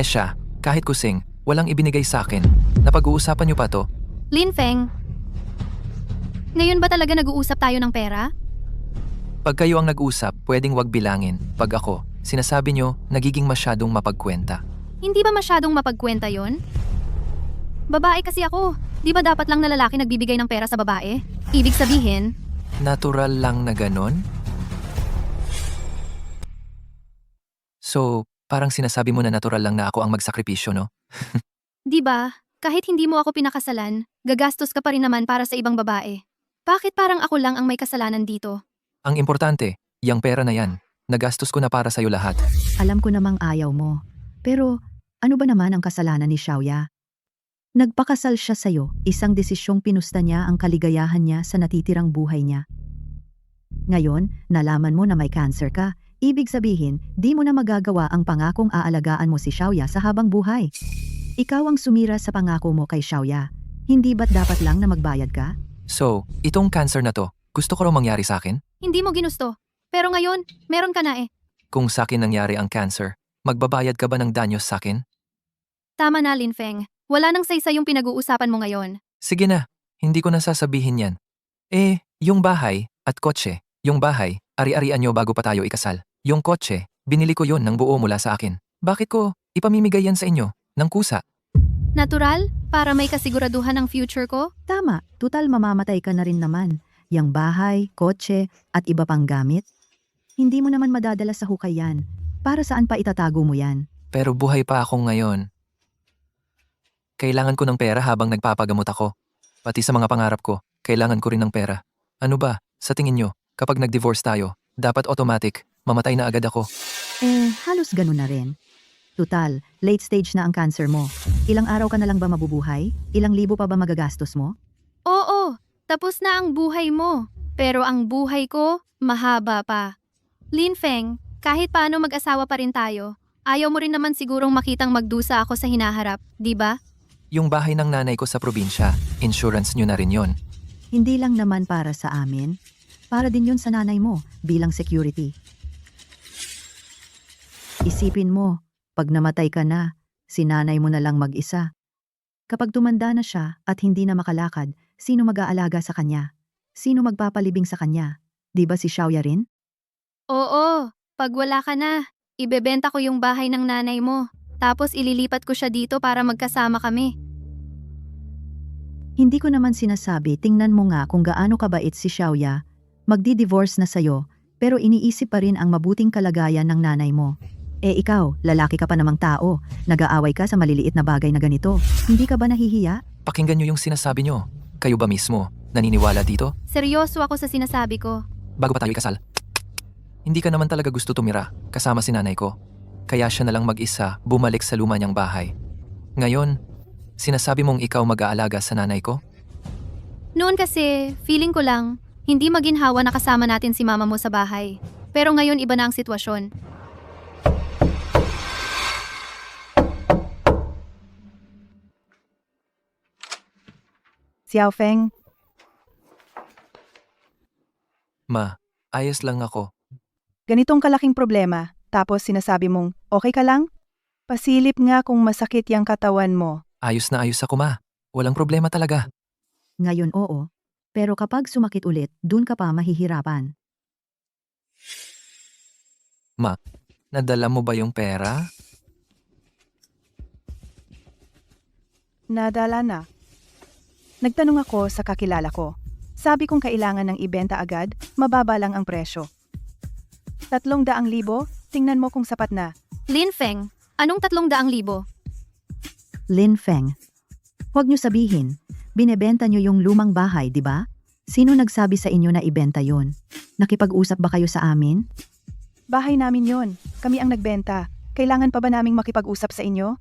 Siya, kahit kusing, walang ibinigay sa akin. Napag-uusapan niyo pa to? Lin Feng, ngayon ba talaga nag-uusap tayo ng pera? Pag kayo ang nag-usap, pwedeng wag bilangin. Pag ako, sinasabi niyo, nagiging masyadong mapagkwenta. Hindi ba masyadong mapagkwenta yon? Babae kasi ako. Di ba dapat lang na lalaki nagbibigay ng pera sa babae? Ibig sabihin, Natural lang na ganon? So, parang sinasabi mo na natural lang na ako ang magsakripisyo, no? di ba, kahit hindi mo ako pinakasalan, gagastos ka pa rin naman para sa ibang babae. Bakit parang ako lang ang may kasalanan dito? Ang importante, yang pera na yan. Nagastos ko na para sa'yo lahat. Alam ko namang ayaw mo. Pero ano ba naman ang kasalanan ni Xiaoya? Nagpakasal siya sa'yo, isang desisyong pinusta niya ang kaligayahan niya sa natitirang buhay niya. Ngayon, nalaman mo na may cancer ka, ibig sabihin, di mo na magagawa ang pangakong aalagaan mo si Xiaoya sa habang buhay. Ikaw ang sumira sa pangako mo kay Xiaoya. Hindi ba't dapat lang na magbayad ka? So, itong cancer na to, gusto ko raw mangyari sa akin? Hindi mo ginusto. Pero ngayon, meron ka na eh. Kung sa akin nangyari ang cancer, magbabayad ka ba ng danyos sa akin? Tama na, Lin Feng. Wala nang saysay yung pinag-uusapan mo ngayon. Sige na, hindi ko na sasabihin yan. Yung bahay at kotse. Yung bahay, ari-arian nyo bago pa tayo ikasal. Yung kotse, binili ko yon ng buo mula sa akin. Bakit ko ipamimigay yan sa inyo, ng kusa? Natural? Para may kasiguraduhan ng future ko? Tama, tutal mamamatay ka na rin naman. Yang bahay, kotse, at iba pang gamit. Hindi mo naman madadala sa hukay yan. Para saan pa itatago mo yan? Pero buhay pa ako ngayon. Kailangan ko ng pera habang nagpapagamot ako. Pati sa mga pangarap ko, kailangan ko rin ng pera. Ano ba, sa tingin nyo, kapag nag-divorce tayo, dapat automatic, mamatay na agad ako? Halos ganun na rin. Tutal, late stage na ang cancer mo. Ilang araw ka na lang ba mabubuhay? Ilang libo pa ba magagastos mo? Oo, tapos na ang buhay mo. Pero ang buhay ko, mahaba pa. Lin Feng, kahit paano mag-asawa pa rin tayo, ayaw mo rin naman sigurong makitang magdusa ako sa hinaharap, di ba? Yung bahay ng nanay ko sa probinsya, insurance nyo na rin yon. Hindi lang naman para sa amin. Para din yun sa nanay mo bilang security. Isipin mo, pag namatay ka na, si nanay mo na lang mag-isa. Kapag tumanda na siya at hindi na makalakad, sino mag-aalaga sa kanya? Sino magpapalibing sa kanya? Di ba si Xiaoya rin? Oo, pag wala ka na, ibebenta ko yung bahay ng nanay mo. Tapos ililipat ko siya dito para magkasama kami. Hindi ko naman sinasabi, tingnan mo nga kung gaano kabait si Xiaoya. Magdi-divorce na sayo, pero iniisip pa rin ang mabuting kalagayan ng nanay mo. Ikaw, lalaki ka pa namang tao, nag-aaway ka sa maliliit na bagay na ganito. Hindi ka ba nahihiya? Pakinggan nyo yung sinasabi nyo. Kayo ba mismo, naniniwala dito? Seryoso ako sa sinasabi ko. Bago pa tayo ikasal? Hindi ka naman talaga gusto tumira, kasama si nanay ko. Kaya siya na lang mag-isa bumalik sa luma niyang bahay. Ngayon, sinasabi mong ikaw mag-aalaga sa nanay ko? Noon kasi, feeling ko lang, hindi maginhawa na kasama natin si mama mo sa bahay. Pero ngayon iba na ang sitwasyon. Xiao Feng, Ma, ayos lang ako. ganitong kalaking problema, tapos sinasabi mong, okay ka lang? Pasilip nga kung masakit yung katawan mo. Ayos na ayos ako, Ma. Walang problema talaga. Ngayon oo. Pero kapag sumakit ulit, dun ka pa mahihirapan. Ma, nadala mo ba yung pera? Nadala na. Nagtanong ako sa kakilala ko. Sabi kong kailangan ng ibenta agad, mababa lang ang presyo. 300,000, tingnan mo kung sapat na. Lin Feng, anong 300,000? Lin Feng. Huwag niyo sabihin, binebenta niyo yung lumang bahay, di ba? Sino nagsabi sa inyo na ibenta yon? Nakipag-usap ba kayo sa amin? Bahay namin yon. Kami ang nagbenta. Kailangan pa ba naming makipag-usap sa inyo?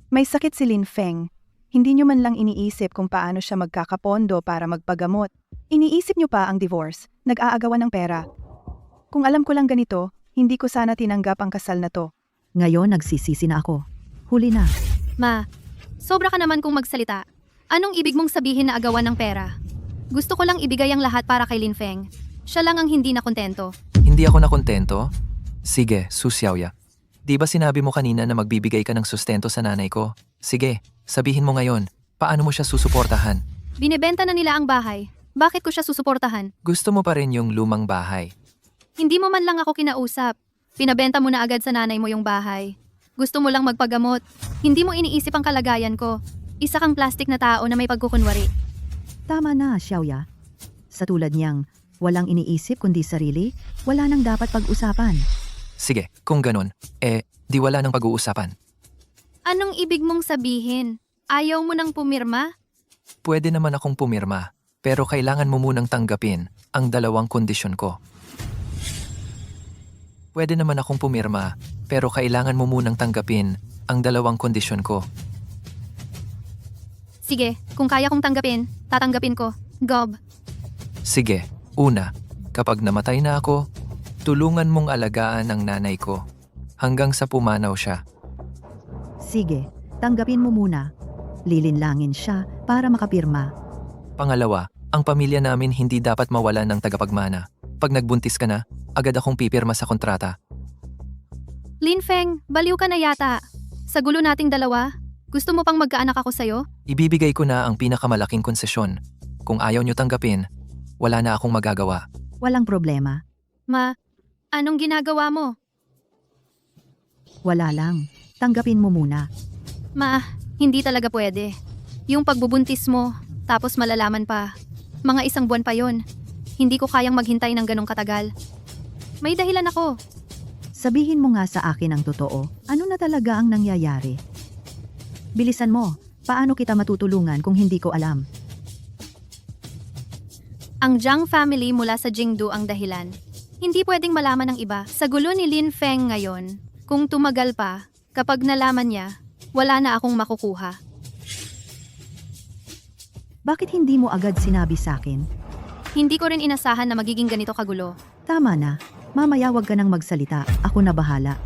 May sakit si Lin Feng. Hindi nyo man lang iniisip kung paano siya magkakapondo para magpagamot. Iniisip nyo pa ang divorce, nag-aagawan ng pera. Kung alam ko lang ganito, hindi ko sana tinanggap ang kasal na to. Ngayon nagsisisi na ako. Huli na. Ma, sobra ka naman kung magsalita. Anong ibig mong sabihin na agawan ng pera? Gusto ko lang ibigay ang lahat para kay Lin Feng. Siya lang ang hindi nakontento. Hindi ako nakontento? Sige, Su Xiaoya. Di ba sinabi mo kanina na magbibigay ka ng sustento sa nanay ko? Sige, sabihin mo ngayon, paano mo siya susuportahan? Binebenta na nila ang bahay. Bakit ko siya susuportahan? Gusto mo pa rin yung lumang bahay. Hindi mo man lang ako kinausap. Pinabenta mo na agad sa nanay mo yung bahay. Gusto mo lang magpagamot. Hindi mo iniisip ang kalagayan ko. Isa kang plastic na tao na may pagkukunwari. Tama na, Xiaoya. Sa tulad niyang, walang iniisip kundi sarili, wala nang dapat pag-usapan. Sige, kung ganun, di wala nang pag-uusapan. Anong ibig mong sabihin? Ayaw mo nang pumirma? Pwede naman akong pumirma, pero kailangan mo munang tanggapin ang dalawang kondisyon ko. Pwede naman akong pumirma, pero kailangan mo munang tanggapin ang dalawang kondisyon ko. Sige, kung kaya kong tanggapin, tatanggapin ko. Gob. Sige, una, kapag namatay na ako, tulungan mong alagaan ang nanay ko hanggang sa pumanaw siya. Sige, tanggapin mo muna. Lilinlangin siya para makapirma. Pangalawa, ang pamilya namin hindi dapat mawalan ng tagapagmana. Pag nagbuntis ka na, agad akong pipirma sa kontrata. Lin Feng, baliw ka na yata. Sa gulo nating dalawa, gusto mo pang magkaanak ako sa'yo? Ibibigay ko na ang pinakamalaking konsesyon. Kung ayaw nyo tanggapin, wala na akong magagawa. Walang problema. Ma, anong ginagawa mo? Wala lang. Tanggapin mo muna. Ma, hindi talaga pwede. Yung pagbubuntis mo, tapos malalaman pa. Mga 1 buwan pa yon. Hindi ko kayang maghintay ng ganong katagal. May dahilan ako. Sabihin mo nga sa akin ang totoo. Ano na talaga ang nangyayari? Bilisan mo. Paano kita matutulungan kung hindi ko alam? Ang Jiang family mula sa Jingdu ang dahilan. Hindi pwedeng malaman ng iba. Sa gulo ni Lin Feng ngayon, kung tumagal pa, kapag nalaman niya, wala na akong makukuha. Bakit hindi mo agad sinabi sa akin? Hindi ko rin inasahan na magiging ganito kagulo. Tama na. Mamaya wag ka nang magsalita. Ako na bahala.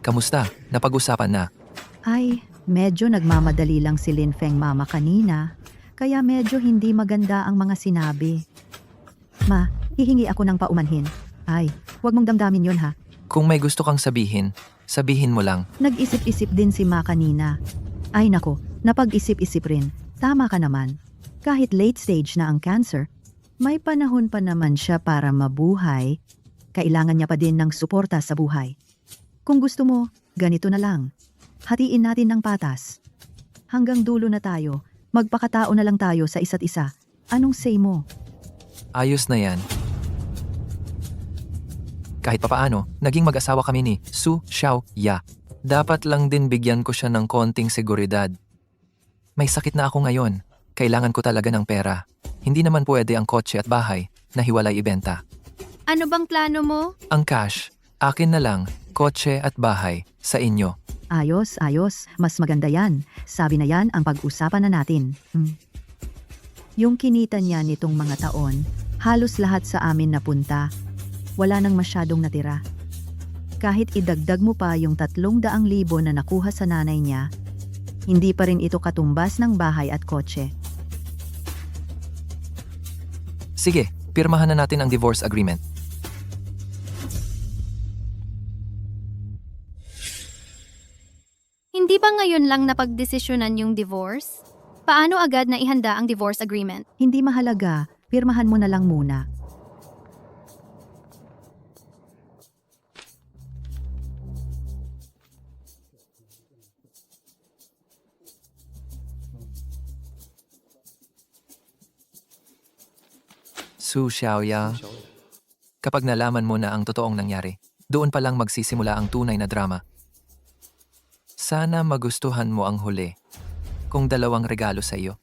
Kamusta? Napag-usapan na. Ay, medyo nagmamadali lang si Lin Feng mama kanina. Kaya medyo hindi maganda ang mga sinabi. Ma, hihingi ako ng paumanhin. Ay, wag mong damdamin yun ha. Kung may gusto kang sabihin, sabihin mo lang. Nag-isip-isip din si Ma kanina. Ay nako, napag-isip-isip rin. Tama ka naman. Kahit late stage na ang cancer, may panahon pa naman siya para mabuhay. Kailangan niya pa din ng suporta sa buhay. Kung gusto mo, ganito na lang. Hatiin natin ng patas. Hanggang dulo na tayo. Magpakatao na lang tayo sa isa't isa. Anong say mo? Ayos na yan. Kahit papaano, naging mag-asawa kami ni Su Xiaoya. Dapat lang din bigyan ko siya ng konting seguridad. May sakit na ako ngayon. Kailangan ko talaga ng pera. Hindi naman pwede ang kotse at bahay na hiwalay ibenta. Ano bang plano mo? Ang cash, akin na lang, kotse at bahay, sa inyo. Ayos, ayos. Mas maganda yan. Sabi na yan ang pag-usapan na natin. Yung kinita niya nitong mga taon, halos lahat sa amin napunta. Wala nang masyadong natira. Kahit idagdag mo pa yung 300,000 na nakuha sa nanay niya, hindi pa rin ito katumbas ng bahay at kotse. Sige, pirmahan na natin ang divorce agreement. Hindi ba ngayon lang napagdesisyonan yung divorce? Paano agad na ihanda ang divorce agreement? Hindi mahalaga, pirmahan mo na lang muna. Su Xiaoya, kapag nalaman mo na ang totoong nangyari, doon pa lang magsisimula ang tunay na drama. Sana magustuhan mo ang huli, kung 2 regalo sa iyo.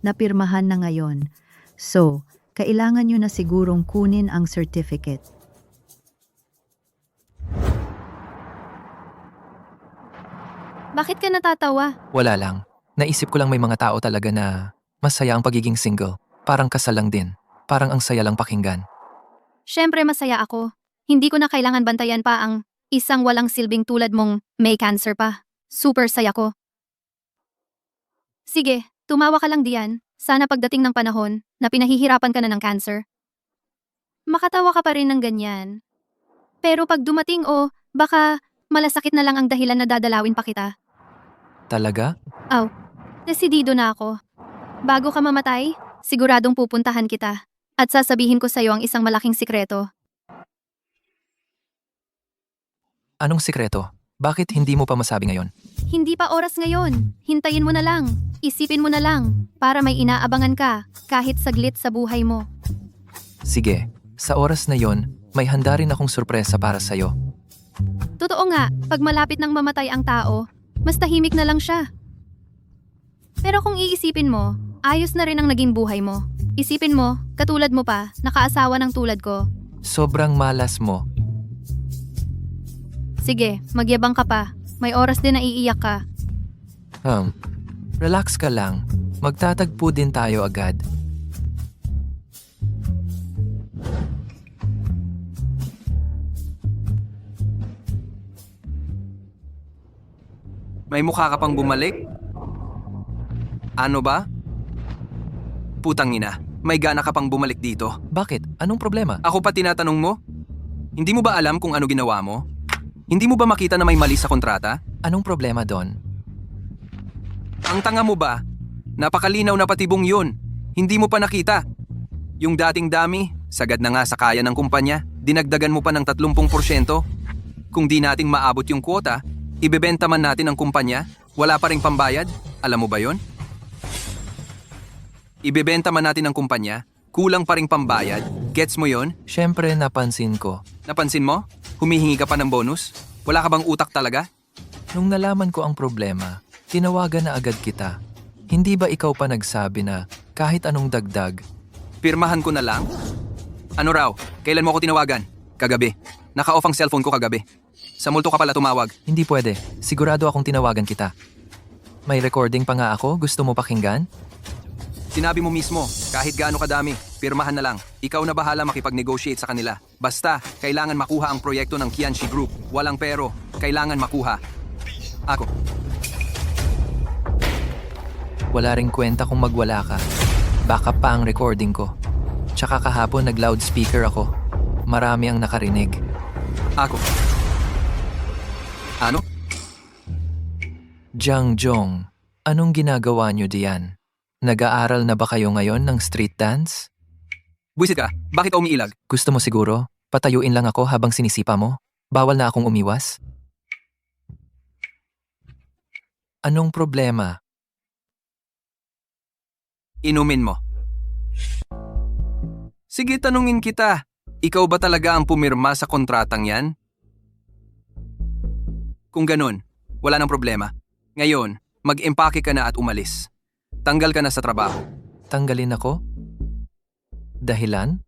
Napirmahan na ngayon. So, kailangan nyo na sigurong kunin ang certificate. Bakit ka natatawa? Wala lang. Naisip ko lang may mga tao talaga na masaya ang pagiging single. Parang kasal lang din. Parang ang saya lang pakinggan. Siyempre masaya ako. Hindi ko na kailangan bantayan pa ang isang walang silbing tulad mong may cancer pa. Super saya ko. Sige, tumawa ka lang diyan. Sana pagdating ng panahon na pinahihirapan ka na ng cancer, makatawa ka pa rin ng ganyan. Pero pag dumating baka malasakit na lang ang dahilan na dadalawin pa kita. Talaga? Desidido na ako. Bago ka mamatay, siguradong pupuntahan kita. At sasabihin ko sa'yo ang isang malaking sikreto. Anong sikreto? Bakit hindi mo pa masabi ngayon? Hindi pa oras ngayon. Hintayin mo na lang. Isipin mo na lang. Para may inaabangan ka, kahit saglit sa buhay mo. Sige, sa oras na yon, may handa rin akong sorpresa para sa'yo. Totoo nga, pag malapit nang mamatay ang tao, mas tahimik na lang siya. Pero kung iisipin mo, ayos na rin ang naging buhay mo. Isipin mo, katulad mo pa, nakaasawa ng tulad ko. Sobrang malas mo. Sige, magyabang ka pa. May oras din na iiyak ka. Relax ka lang. Magtatagpo din tayo agad. May mukha ka pang bumalik? Ano ba? Putang ina, may gana ka pang bumalik dito. Bakit? Anong problema? Ako pa tinatanong mo? Hindi mo ba alam kung ano ginawa mo? Hindi mo ba makita na may mali sa kontrata? Anong problema doon? Ang tanga mo ba? Napakalinaw na patibong yun. Hindi mo pa nakita. Yung dating dami, sagad na nga sa kaya ng kumpanya, dinagdagan mo pa ng 30%. Kung di nating maabot yung kwota, ibebenta man natin ang kumpanya, wala pa ring pambayad. Alam mo ba yon? Ibebenta man natin ang kumpanya, kulang pa ring pambayad. Gets mo yon? Siyempre napansin ko. Napansin mo? Humihingi ka pa ng bonus? Wala ka bang utak talaga? Nung nalaman ko ang problema, tinawagan na agad kita. Hindi ba ikaw pa nagsabi na kahit anong dagdag? Pirmahan ko na lang? Ano raw? Kailan mo ako tinawagan? Kagabi. Naka-off ang cellphone ko kagabi. Sa multo ka pala tumawag. Hindi pwede. Sigurado akong tinawagan kita. May recording pa nga ako. Gusto mo pakinggan? Sinabi mo mismo, kahit gaano kadami, pirmahan na lang. Ikaw na bahala makipag-negotiate sa kanila. Basta, kailangan makuha ang proyekto ng Kianshi Group. Walang pero, kailangan makuha. Ako. Wala ring kwenta kung magwala ka. Backup pa ang recording ko. Tsaka kahapon nag-loudspeaker ako. Marami ang nakarinig. Ako. Ano? Jiang Jong, anong ginagawa niyo diyan? Nag-aaral na ba kayo ngayon ng street dance? Buisit ka, bakit ka umiilag? Gusto mo siguro? Patayuin lang ako habang sinisipa mo? Bawal na akong umiwas? Anong problema? Inumin mo. Sige, tanungin kita. Ikaw ba talaga ang pumirma sa kontratang yan? Kung ganun, wala nang problema. Ngayon, mag-empake ka na at umalis. Tanggal ka na sa trabaho. Tanggalin ako? Dahilan?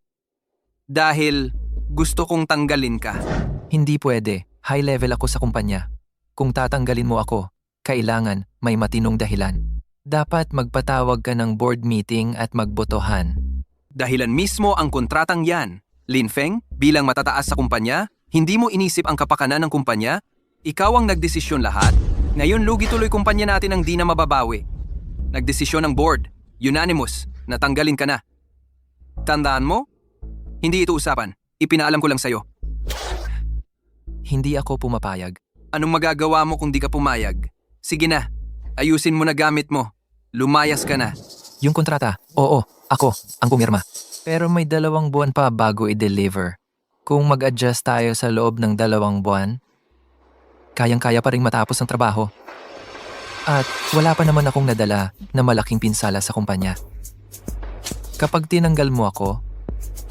Dahil gusto kong tanggalin ka. Hindi pwede. High level ako sa kumpanya. Kung tatanggalin mo ako, kailangan may matinong dahilan. Dapat magpatawag ka ng board meeting at magbotohan. Dahilan mismo ang kontratang yan. Lin Feng, bilang matataas sa kumpanya, hindi mo inisip ang kapakanan ng kumpanya? Ikaw ang nagdesisyon lahat? Ngayon lugi tuloy kumpanya natin ang di na mababawi. Nagdesisyon ng board, unanimous, natanggalin ka na. Tandaan mo? Hindi ito usapan. Ipinaalam ko lang sa'yo. Hindi ako pumapayag. Anong magagawa mo kung di ka pumayag? Sige na, ayusin mo na gamit mo. Lumayas ka na. Yung kontrata, oo, ako, ang pumirma. Pero may 2 buwan pa bago i-deliver. Kung mag-adjust tayo sa loob ng 2 buwan, kayang-kaya pa rin matapos ang trabaho. At wala pa naman akong nadala na malaking pinsala sa kumpanya. Kapag tinanggal mo ako,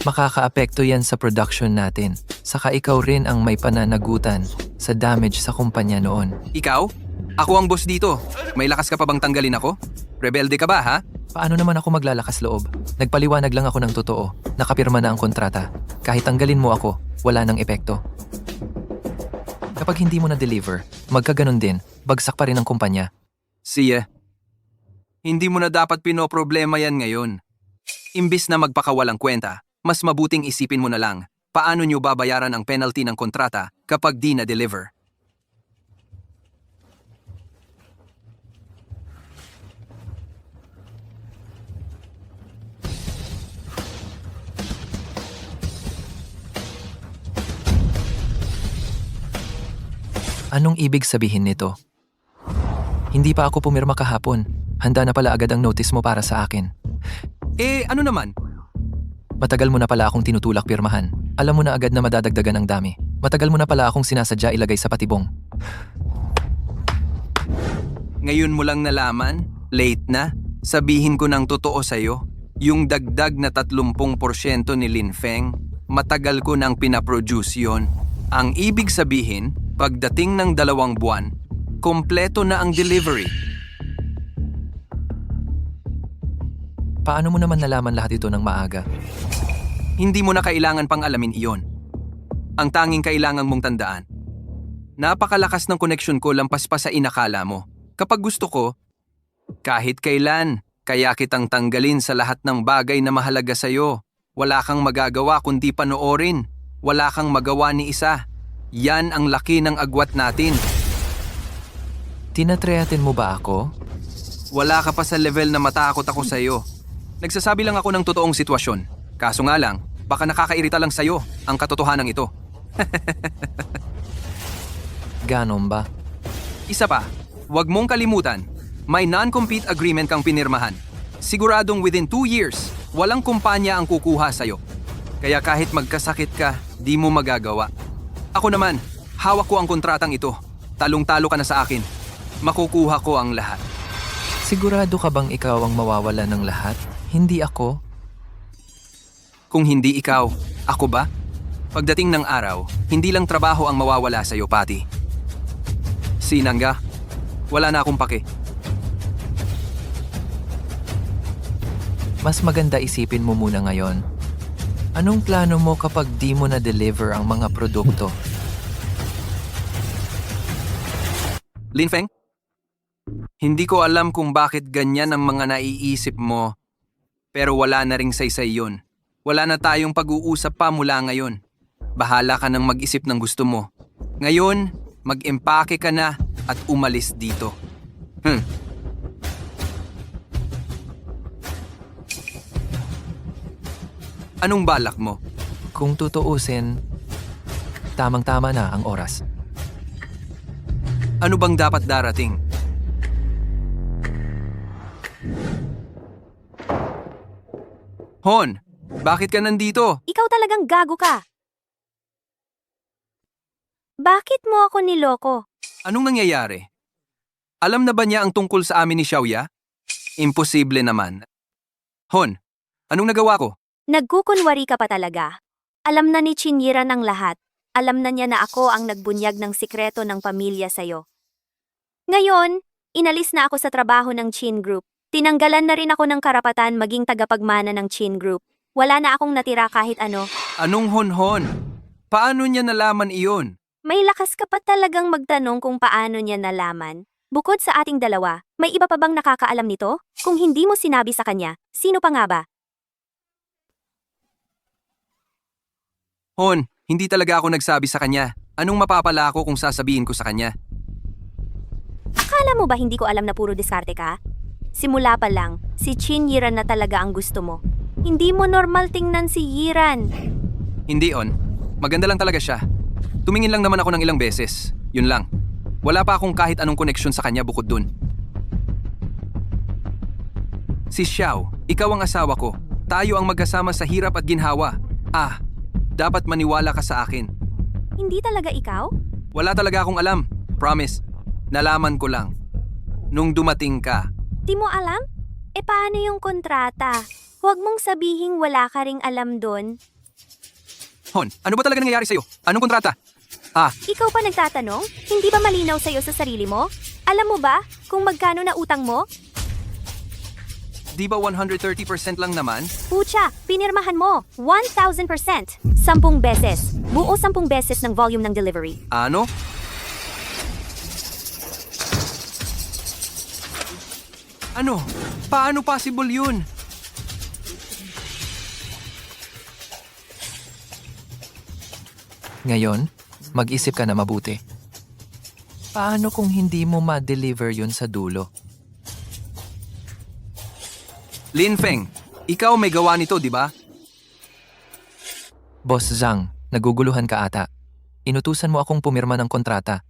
makakaapekto yan sa production natin. Saka ikaw rin ang may pananagutan sa damage sa kumpanya noon. Ikaw? Ako ang boss dito. May lakas ka pa bang tanggalin ako? Rebelde ka ba, ha? Paano naman ako maglalakas loob? Nagpaliwanag lang ako ng totoo. Nakapirma na ang kontrata. Kahit tanggalin mo ako, wala nang epekto. Kapag hindi mo na-deliver, magkaganon din, bagsak pa rin ang kumpanya. Siya. Hindi mo na dapat pinoproblema yan ngayon. Imbis na magpakawalang kwenta, mas mabuting isipin mo na lang, paano nyo babayaran ang penalty ng kontrata kapag di na-deliver. Anong ibig sabihin nito? Hindi pa ako pumirma kahapon. Handa na pala agad ang notice mo para sa akin. Ano naman? Matagal mo na pala akong tinutulak pirmahan. Alam mo na agad na madadagdagan ang dami. Matagal mo na pala akong sinasadya ilagay sa patibong. Ngayon mo lang nalaman? Late na? Sabihin ko ng totoo sa'yo. Yung dagdag na 30% ni Lin Feng, matagal ko nang pinaproduce yon. Ang ibig sabihin, pagdating ng 2 buwan, kompleto na ang delivery. Paano mo naman nalaman lahat ito ng maaga? Hindi mo na kailangan pang alamin iyon. Ang tanging kailangan mong tandaan. Napakalakas ng koneksyon ko lampas pa sa inakala mo. Kapag gusto ko, kahit kailan, kaya kitang tanggalin sa lahat ng bagay na mahalaga sa'yo. Wala kang magagawa kundi panoorin. Wala kang magawa ni isa. Yan ang laki ng agwat natin. Tinatreatin mo ba ako? Wala ka pa sa level na matakot ako sa'yo. Nagsasabi lang ako ng totoong sitwasyon. Kaso nga lang, baka nakakairita lang sa'yo ang katotohanan ito. Ganon ba? Isa pa, huwag mong kalimutan, may non-compete agreement kang pinirmahan. Siguradong within 2 years, walang kumpanya ang kukuha sa'yo. Kaya kahit magkasakit ka, di mo magagawa. Ako naman, hawak ko ang kontratang ito. Talong-talo ka na sa akin. Makukuha ko ang lahat. Sigurado ka bang ikaw ang mawawala ng lahat? Hindi ako? Kung hindi ikaw, ako ba? Pagdating ng araw, hindi lang trabaho ang mawawala sa'yo, Patty. Sinangga, wala na akong pake. Mas maganda isipin mo muna ngayon. Anong plano mo kapag di mo na-deliver ang mga produkto? Linfeng? Hindi ko alam kung bakit ganyan ang mga naiisip mo. Pero wala na ring saysay yun. Wala na tayong pag-uusap pa mula ngayon. Bahala ka nang mag-isip ng gusto mo. Ngayon, mag-empake ka na at umalis dito. Anong balak mo? Kung tutuusin, tamang-tama na ang oras. Ano bang dapat darating? Hon, bakit ka nandito? Ikaw talagang gago ka. Bakit mo ako niloko? Anong nangyayari? Alam na ba niya ang tungkol sa amin ni Xiaoya? Imposible naman. Hon, anong nagawa ko? Nagkukunwari ka pa talaga. Alam na ni Chinyiran ang lahat. Alam na niya na ako ang nagbunyag ng sikreto ng pamilya sa'yo. Ngayon, inalis na ako sa trabaho ng Chin Group. Tinanggalan na rin ako ng karapatan maging tagapagmana ng Chin Group. Wala na akong natira kahit ano. Anong hon-hon? Paano niya nalaman iyon? May lakas ka pa talagang magtanong kung paano niya nalaman. Bukod sa ating dalawa, may iba pa bang nakakaalam nito? Kung hindi mo sinabi sa kanya, sino pa nga ba? Hon, hindi talaga ako nagsabi sa kanya. Anong mapapala ako kung sasabihin ko sa kanya? Akala mo ba hindi ko alam na puro diskarte ka? Simula pa lang, si Chin Yiran na talaga ang gusto mo. Hindi mo normal tingnan si Yiran. Hindi, On. Maganda lang talaga siya. Tumingin lang naman ako ng ilang beses. Yun lang. Wala pa akong kahit anong koneksyon sa kanya bukod dun. Si Xiao, ikaw ang asawa ko. Tayo ang magkasama sa hirap at ginhawa. Dapat maniwala ka sa akin. Hindi talaga ikaw? Wala talaga akong alam. Promise. Nalaman ko lang. Nung dumating ka. Di mo alam? Paano yung kontrata? Huwag mong sabihing wala ka ring alam doon. Hon, ano ba talaga nangyayari sa'yo? Anong kontrata? Ikaw pa nagtatanong? Hindi ba malinaw sa'yo sa sarili mo? Alam mo ba kung magkano na utang mo? Di ba 130% lang naman? Pucha, pinirmahan mo. 1,000%. 10 beses. Buo 10 beses ng volume ng delivery. Ano? Ano? Paano possible yun? Ngayon, mag-isip ka na mabuti. Paano kung hindi mo ma-deliver yun sa dulo? Linfeng, ikaw may gawa nito, di ba? Boss Zhang, naguguluhan ka ata. Inutusan mo akong pumirma ng kontrata.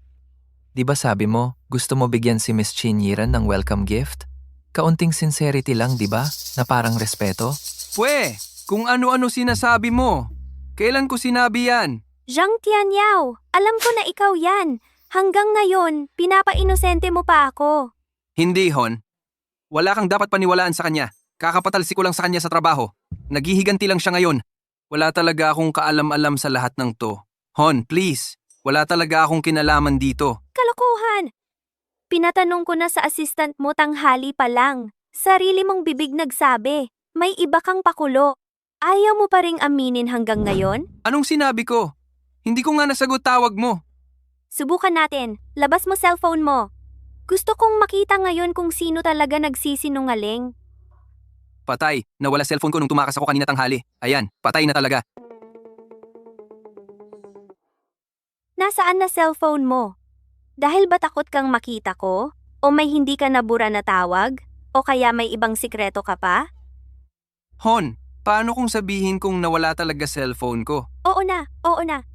Di ba sabi mo, gusto mo bigyan si Miss Chin Yiran ng welcome gift? Kaunting sincerity lang, di ba? Na parang respeto? Pwe, kung ano-ano sinasabi mo. Kailan ko sinabi yan? Zhang Tianyao, alam ko na ikaw yan. Hanggang ngayon, pinapa-inosente mo pa ako. Hindi, Hon. Wala kang dapat paniwalaan sa kanya. Kakapatalsi ko lang sa kanya sa trabaho. Naghihiganti lang siya ngayon. Wala talaga akong kaalam-alam sa lahat ng to. Hon, please. Wala talaga akong kinalaman dito. Kalokohan! Pinatanong ko na sa assistant mo tanghali pa lang. Sarili mong bibig nagsabi. may iba kang pakulo. Ayaw mo pa ring aminin hanggang ngayon? Anong sinabi ko? Hindi ko nga nasagot tawag mo. Subukan natin. Labas mo cellphone mo. Gusto kong makita ngayon kung sino talaga nagsisinungaling. Patay, nawala cellphone ko nung tumakas ako kanina tanghali. Ayan, patay na talaga. Nasaan na cellphone mo? Dahil ba takot kang makita ko? O may hindi ka nabura na tawag? O kaya may ibang sikreto ka pa? Hon, paano kung sabihin kung nawala talaga cellphone ko? Oo na, oo na.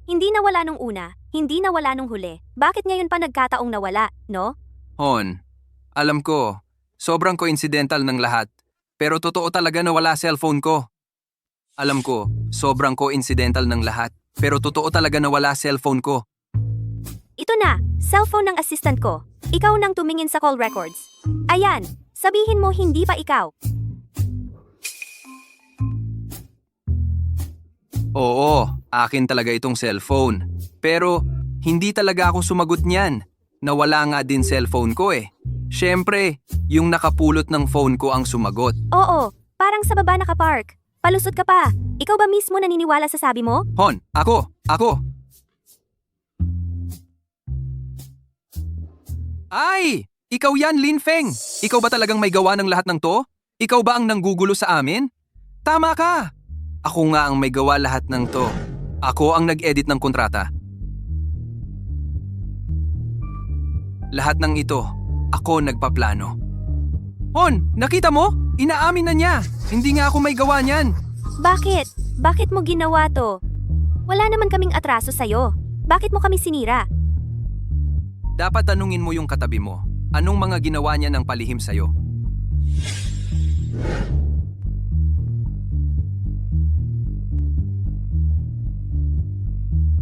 Hindi nawala nung una, hindi nawala nung huli. Bakit ngayon pa nagkataong nawala, no? Hon, alam ko, sobrang coincidental ng lahat. Pero totoo talaga na wala cellphone ko. Alam ko, sobrang coincidental ng lahat. Pero totoo talaga na wala cellphone ko. Ito na, cellphone ng assistant ko. Ikaw nang tumingin sa call records. Ayan, sabihin mo hindi pa ikaw. Oo, akin talaga itong cellphone. Pero hindi talaga ako sumagot niyan. Nawala nga din cellphone ko eh. Siyempre, yung nakapulot ng phone ko ang sumagot. Oo, parang sa baba nakapark. Palusot ka pa. Ikaw ba mismo naniniwala sa sabi mo? Hon, ako. Ay! Ikaw yan, Lin Feng! Ikaw ba talagang may gawa ng lahat ng to? Ikaw ba ang nanggugulo sa amin? Tama ka! Ako nga ang may gawa lahat ng to. Ako ang nag-edit ng kontrata. Lahat ng ito, ako nagpaplano. Hon, nakita mo? Inaamin na niya. Hindi nga ako may gawa niyan. Bakit? Bakit mo ginawa to? Wala naman kaming atraso sa'yo. Bakit mo kami sinira? Dapat tanungin mo yung katabi mo. Anong mga ginawa niya ng palihim sa'yo?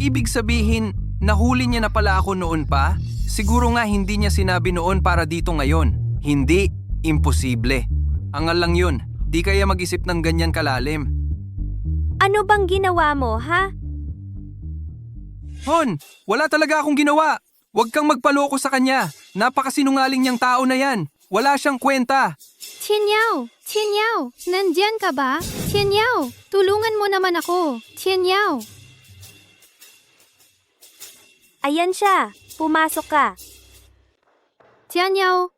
Ibig sabihin, nahuli niya na pala ako noon pa? Siguro nga hindi niya sinabi noon para dito ngayon. Hindi, imposible. Angal lang yun. Di kaya mag-isip ng ganyan kalalim. Ano bang ginawa mo, ha? Hon, wala talaga akong ginawa. Huwag kang magpaloko sa kanya. Napakasinungaling niyang tao na yan. Wala siyang kwenta. Tianyao, nandyan ka ba? Tianyao, tulungan mo naman ako. Tianyao. Ayan siya. Pumasok ka. Tianyao,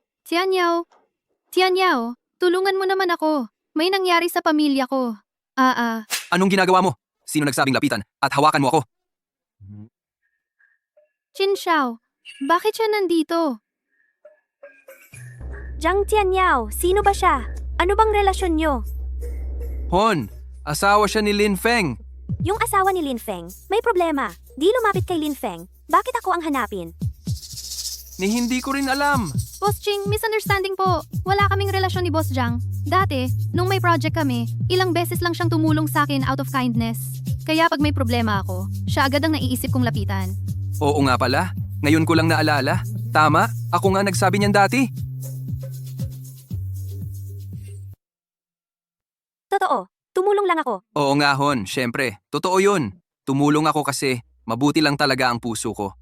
tulungan mo naman ako. May nangyari sa pamilya ko. Anong ginagawa mo? Sino nagsabing lapitan at hawakan mo ako? Chin Xiao, bakit siya nandito? Jiang Tianyao, sino ba siya? Ano bang relasyon nyo? Hon, asawa siya ni Lin Feng. Yung asawa ni Lin Feng, may problema. Di lumapit kay Lin Feng. Bakit ako ang hanapin? Ni hindi ko rin alam. Boss Ching, misunderstanding po. Wala kaming relasyon ni Boss Jiang. Dati, nung may project kami, ilang beses lang siyang tumulong sa akin out of kindness. Kaya pag may problema ako, siya agad ang naiisip kong lapitan. Oo nga pala. Ngayon ko lang naalala. Tama, ako nga nagsabi niyan dati. Totoo, tumulong lang ako. Oo nga Hon, syempre. Totoo yun. Tumulong ako kasi mabuti lang talaga ang puso ko.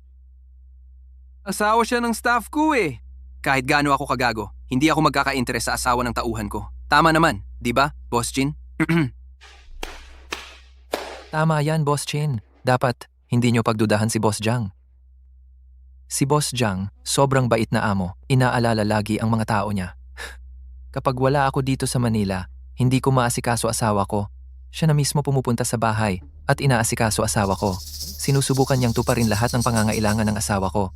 Asawa siya ng staff ko eh. Kahit gaano ako kagago, hindi ako magkaka-interes sa asawa ng tauhan ko. Tama naman, di ba, Boss Chin? Tama yan, Boss Chin. Dapat, hindi nyo pagdudahan si Boss Jiang. Si Boss Jiang, sobrang bait na amo, inaalala lagi ang mga tao niya. Kapag wala ako dito sa Manila, hindi ko maasikaso asawa ko. Siya na mismo pumupunta sa bahay at inaasikaso asawa ko. Sinusubukan niyang tuparin lahat ng pangangailangan ng asawa ko.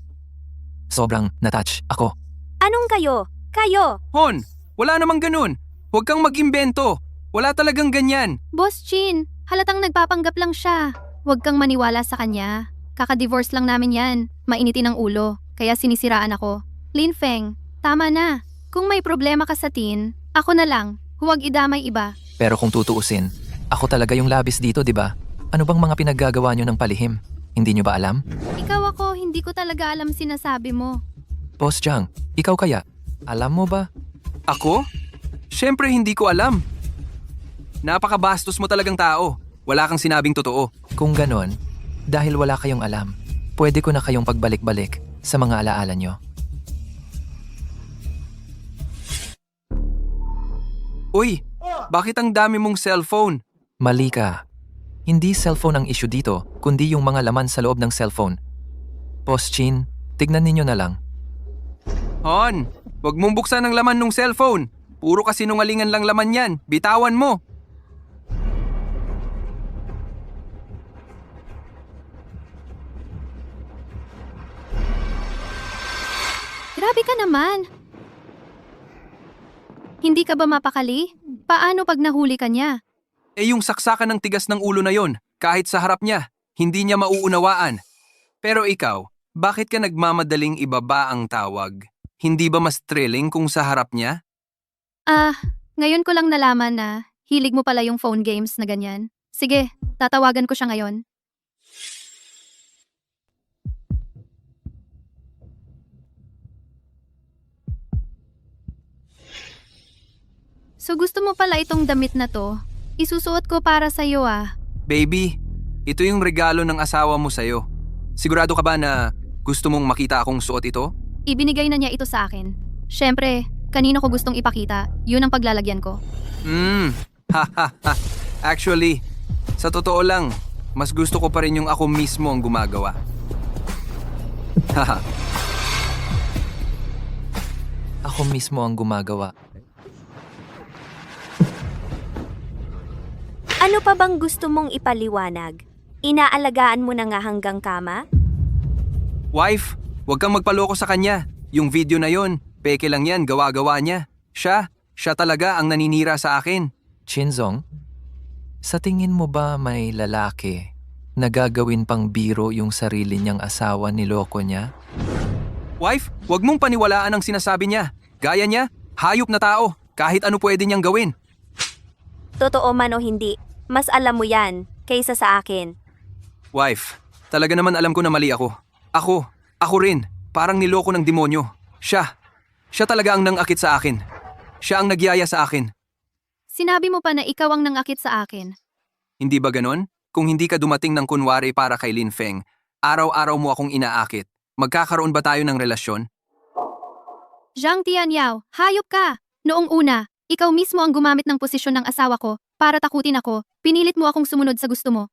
Sobrang natouch ako. Anong kayo? Kayo! Hon, wala namang ganun. Huwag kang mag-imbento. Wala talagang ganyan. Boss Chin, halatang nagpapanggap lang siya. Huwag kang maniwala sa kanya. Kaka-divorce lang namin yan. Mainitin ang ulo, kaya sinisiraan ako. Lin Feng, tama na. Kung may problema ka sa Tin, ako na lang. Huwag idamay iba. Pero kung tutuusin, ako talaga yung labis dito, di ba? Ano bang mga pinaggagawa nyo ng palihim? Hindi nyo ba alam? Ikaw ako, hindi ko talaga alam sinasabi mo. Boss Jiang, ikaw kaya? Alam mo ba? Ako? Siyempre hindi ko alam. Napakabastos mo talagang tao. Wala kang sinabing totoo. Kung ganon, dahil wala kayong alam, pwede ko na kayong pagbalik-balik sa mga alaala nyo. Uy, Bakit ang dami mong cellphone? Mali ka. Hindi cellphone ang issue dito, kundi yung mga laman sa loob ng cellphone. Boss Chin, tignan ninyo na lang. Hon, wag mong buksan ang laman ng cellphone. Puro kasinungalingan lang laman yan. Bitawan mo. Grabe ka naman. Hindi ka ba mapakali? Paano pag nahuli ka niya? Eh yung saksakan ng tigas ng ulo na yon, kahit sa harap niya, hindi niya mauunawaan. Pero ikaw, bakit ka nagmamadaling ibaba ang tawag? Hindi ba mas thrilling kung sa harap niya? Ngayon ko lang nalaman na hilig mo pala yung phone games na ganyan. Sige, tatawagan ko siya ngayon. So gusto mo pala itong damit na to? Isusuot ko para sa'yo ah. Baby, ito yung regalo ng asawa mo sa'yo. Sigurado ka ba na gusto mong makita akong suot ito? Ibinigay na niya ito sa akin. Siyempre, kanino ko gustong ipakita, yun ang paglalagyan ko. Actually, sa totoo lang, mas gusto ko pa rin yung ako mismo ang gumagawa. Haha. Ako mismo ang gumagawa. Ano pa bang gusto mong ipaliwanag? Inaalagaan mo na nga hanggang kama? Wife, huwag kang magpaloko sa kanya. Yung video na yon, peke lang yan, gawa-gawa niya. Siya talaga ang naninira sa akin. Chinzong, sa tingin mo ba may lalaki na gagawin pang biro yung sarili niyang asawa niloko niya? Wife, huwag mong paniwalaan ang sinasabi niya. Gaya niya, hayop na tao. Kahit ano pwede niyang gawin. Totoo man o hindi, mas alam mo yan kaysa sa akin. Wife, talaga naman alam ko na mali ako. Ako rin. Parang niloko ng demonyo. Siya talaga ang nangakit sa akin. Siya ang nagyaya sa akin. Sinabi mo pa na ikaw ang nangakit sa akin. Hindi ba ganon? Kung hindi ka dumating ng kunwari para kay Lin Feng, araw-araw mo akong inaakit. Magkakaroon ba tayo ng relasyon? Zhang Tianyao, hayop ka! Noong una, ikaw mismo ang gumamit ng posisyon ng asawa ko para takutin ako. Pinilit mo akong sumunod sa gusto mo.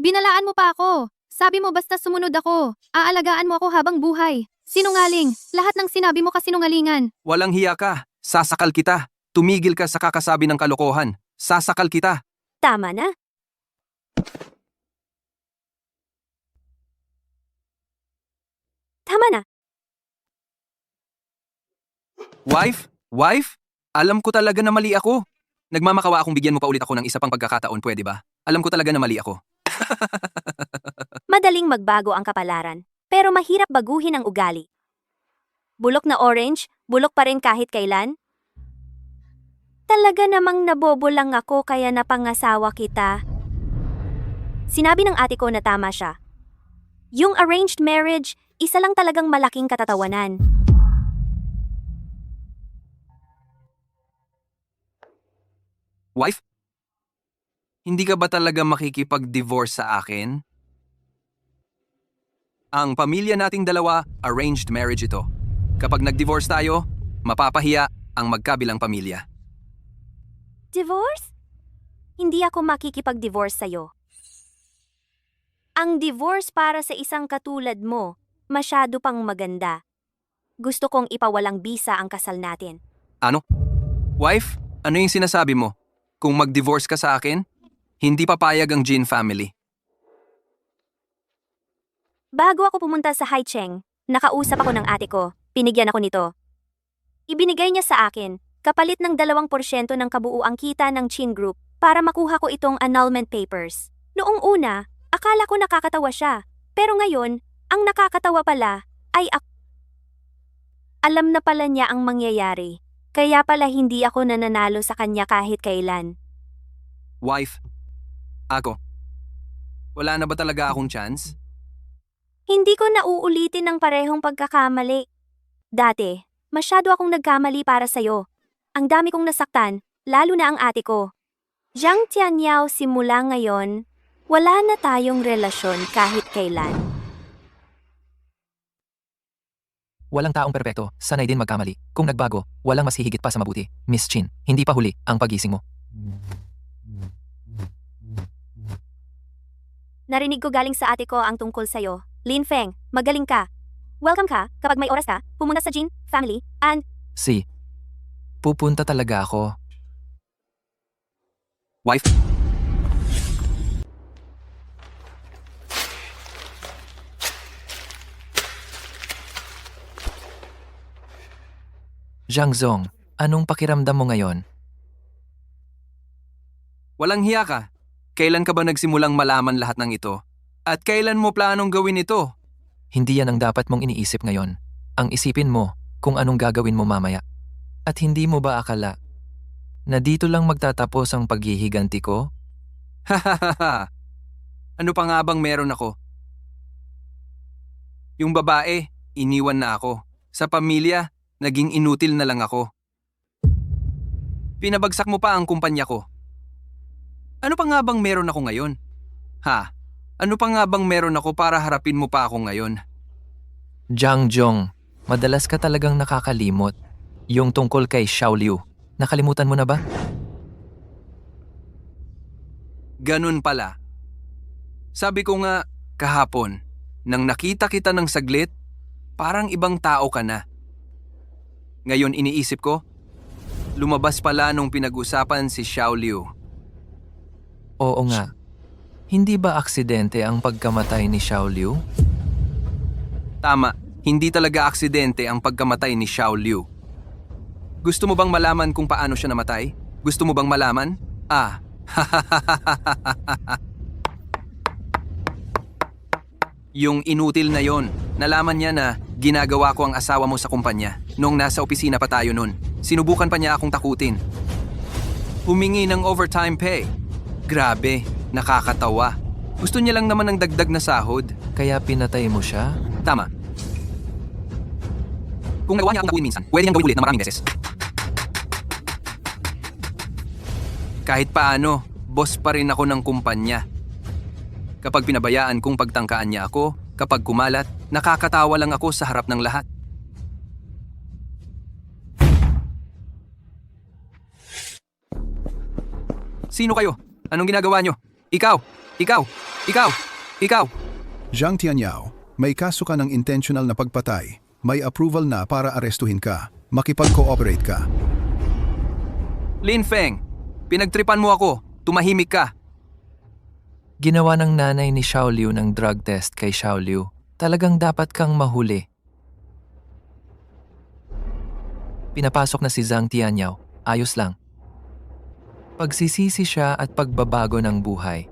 Binalaan mo pa ako. Sabi mo basta sumunod ako. Aalagaan mo ako habang buhay. Sinungaling. Lahat ng sinabi mo kasinungalingan. Walang hiya ka. Sasakal kita. Tumigil ka sa kakasabi ng kalokohan. Sasakal kita. Tama na. Tama na. Wife? Alam ko talaga na mali ako. Nagmamakawa akong bigyan mo pa ulit ako ng isa pang pagkakataon, pwede ba? Alam ko talaga na mali ako. Madaling magbago ang kapalaran, pero mahirap baguhin ang ugali. Bulok na orange, bulok pa rin kahit kailan? Talaga namang nabobo lang ako kaya napangasawa kita. Sinabi ng ate ko na tama siya. Yung arranged marriage, isa lang talagang malaking katatawanan. Wife? Hindi ka ba talaga makikipag-divorce sa akin? Ang pamilya nating dalawa, arranged marriage ito. Kapag nag-divorce tayo, mapapahiya ang magkabilang pamilya. Divorce? Hindi ako makikipag-divorce sa'yo. Ang divorce para sa isang katulad mo, masyado pang maganda. Gusto kong ipawalang bisa ang kasal natin. Ano? Wife, ano yung sinasabi mo? Kung mag-divorce ka sa akin, hindi papayag ang Jin family. Bago ako pumunta sa Haicheng, nakausap ako ng ate ko. Pinigyan ako nito. Ibinigay niya sa akin, kapalit ng 2% ng kabuuang kita ng Chin Group para makuha ko itong annulment papers. Noong una, akala ko nakakatawa siya. Pero ngayon, ang nakakatawa pala ay ako. Alam na pala niya ang mangyayari. Kaya pala hindi ako nananalo sa kanya kahit kailan. Wife, ako. Wala na ba talaga akong chance? Hindi ko nauulitin ng parehong pagkakamali. Dati, masyado akong nagkamali para sa'yo. Ang dami kong nasaktan, lalo na ang ate ko. Zhang Tianyao, simula ngayon, wala na tayong relasyon kahit kailan. Walang taong perpekto, sanay din magkamali. Kung nagbago, walang mas hihigit pa sa mabuti. Miss Chin, hindi pa huli ang pagising mo. Narinig ko galing sa ate ko ang tungkol sa'yo. Lin Feng, magaling ka. Welcome ka, kapag may oras ka, pumunta sa Jin, family, and Si, pupunta talaga ako. Wife? Zhang Zong, anong pakiramdam mo ngayon? Walang hiya ka. Kailan ka ba nagsimulang malaman lahat ng ito? At kailan mo planong gawin ito? Hindi yan ang dapat mong iniisip ngayon. Ang isipin mo kung anong gagawin mo mamaya. At hindi mo ba akala na dito lang magtatapos ang paghihiganti ko? Hahaha. Ano pa nga bang meron ako? Yung babae, iniwan na ako. Sa pamilya, naging inutil na lang ako. Pinabagsak mo pa ang kumpanya ko. Ano pa nga bang meron ako ngayon? Ha? Ano pa nga bang meron ako para harapin mo pa ako ngayon? Zhang Zong, madalas ka talagang nakakalimot. Yung tungkol kay Xiao Liu, nakalimutan mo na ba? Ganun pala. Sabi ko nga, kahapon, nang nakita kita ng saglit, parang ibang tao ka na. Ngayon iniisip ko, lumabas pala nung pinag-usapan si Xiao Liu. Oo nga. Hindi ba aksidente ang pagkamatay ni Xiao Liu? Tama, hindi talaga aksidente ang pagkamatay ni Xiao Liu. Gusto mo bang malaman kung paano siya namatay? Gusto mo bang malaman? Yung inutil na yon, nalaman niya na ginagawa ko ang asawa mo sa kumpanya. Noong nasa opisina pa tayo nun, sinubukan pa niya akong takutin. Humingi ng overtime pay. Grabe, nakakatawa. Gusto niya lang naman ng dagdag na sahod. Kaya pinatay mo siya? Tama. Kung nagawa niya akong takutin minsan, pwede niyang gawin ulit na maraming beses. Kahit paano, boss pa rin ako ng kumpanya. Kapag pinabayaan kong pagtangkaan niya ako, kapag kumalat, nakakatawa lang ako sa harap ng lahat. Sino kayo? Anong ginagawa niyo? Ikaw! Ikaw! Ikaw! Ikaw! Zhang Tianyao, may kaso ka ng intentional na pagpatay. May approval na para arestuhin ka. Makipag-cooperate ka. Lin Feng, pinagtripan mo ako. Tumahimik ka. Ginawa ng nanay ni Xiao Liu ng drug test kay Xiao Liu. Talagang dapat kang mahuli. Pinapasok na si Zhang Tianyao. Ayos lang. Pagsisisi siya at pagbabago ng buhay.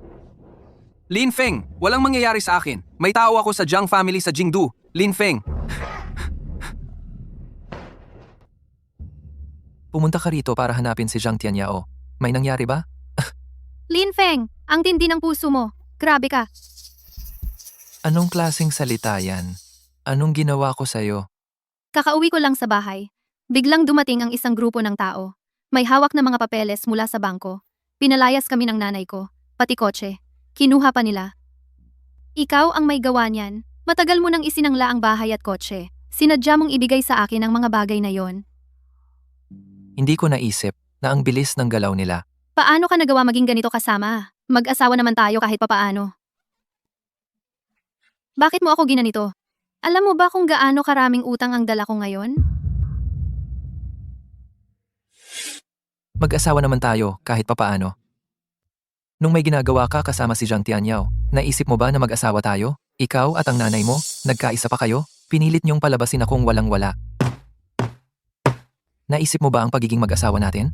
Lin Feng, walang mangyayari sa akin. May tao ako sa Zhang family sa Jingdu. Lin Feng. Pumunta ka rito para hanapin si Zhang Tianyao. May nangyari ba? Lin Feng, ang tindi ng puso mo. Grabe ka. Anong klaseng salita yan? Anong ginawa ko sa'yo? Kakauwi ko lang sa bahay. Biglang dumating ang isang grupo ng tao. May hawak na mga papeles mula sa bangko. Pinalayas kami ng nanay ko, pati kotse. Kinuha pa nila. Ikaw ang may gawa niyan. Matagal mo nang isinangla ang bahay at kotse. Sinadya mong ibigay sa akin ang mga bagay na yon. Hindi ko naisip na ang bilis ng galaw nila. Paano ka nagawa maging ganito kasama? Mag-asawa naman tayo kahit papaano. Bakit mo ako ginanito? Alam mo ba kung gaano karaming utang ang dala ko ngayon? Mag-asawa naman tayo kahit papaano. Nung may ginagawa ka kasama si Zhang Tianyao, naisip mo ba na mag-asawa tayo? Ikaw at ang nanay mo, nagkaisa pa kayo? Pinilit niyong palabasin akong walang-wala. Naisip mo ba ang pagiging mag-asawa natin?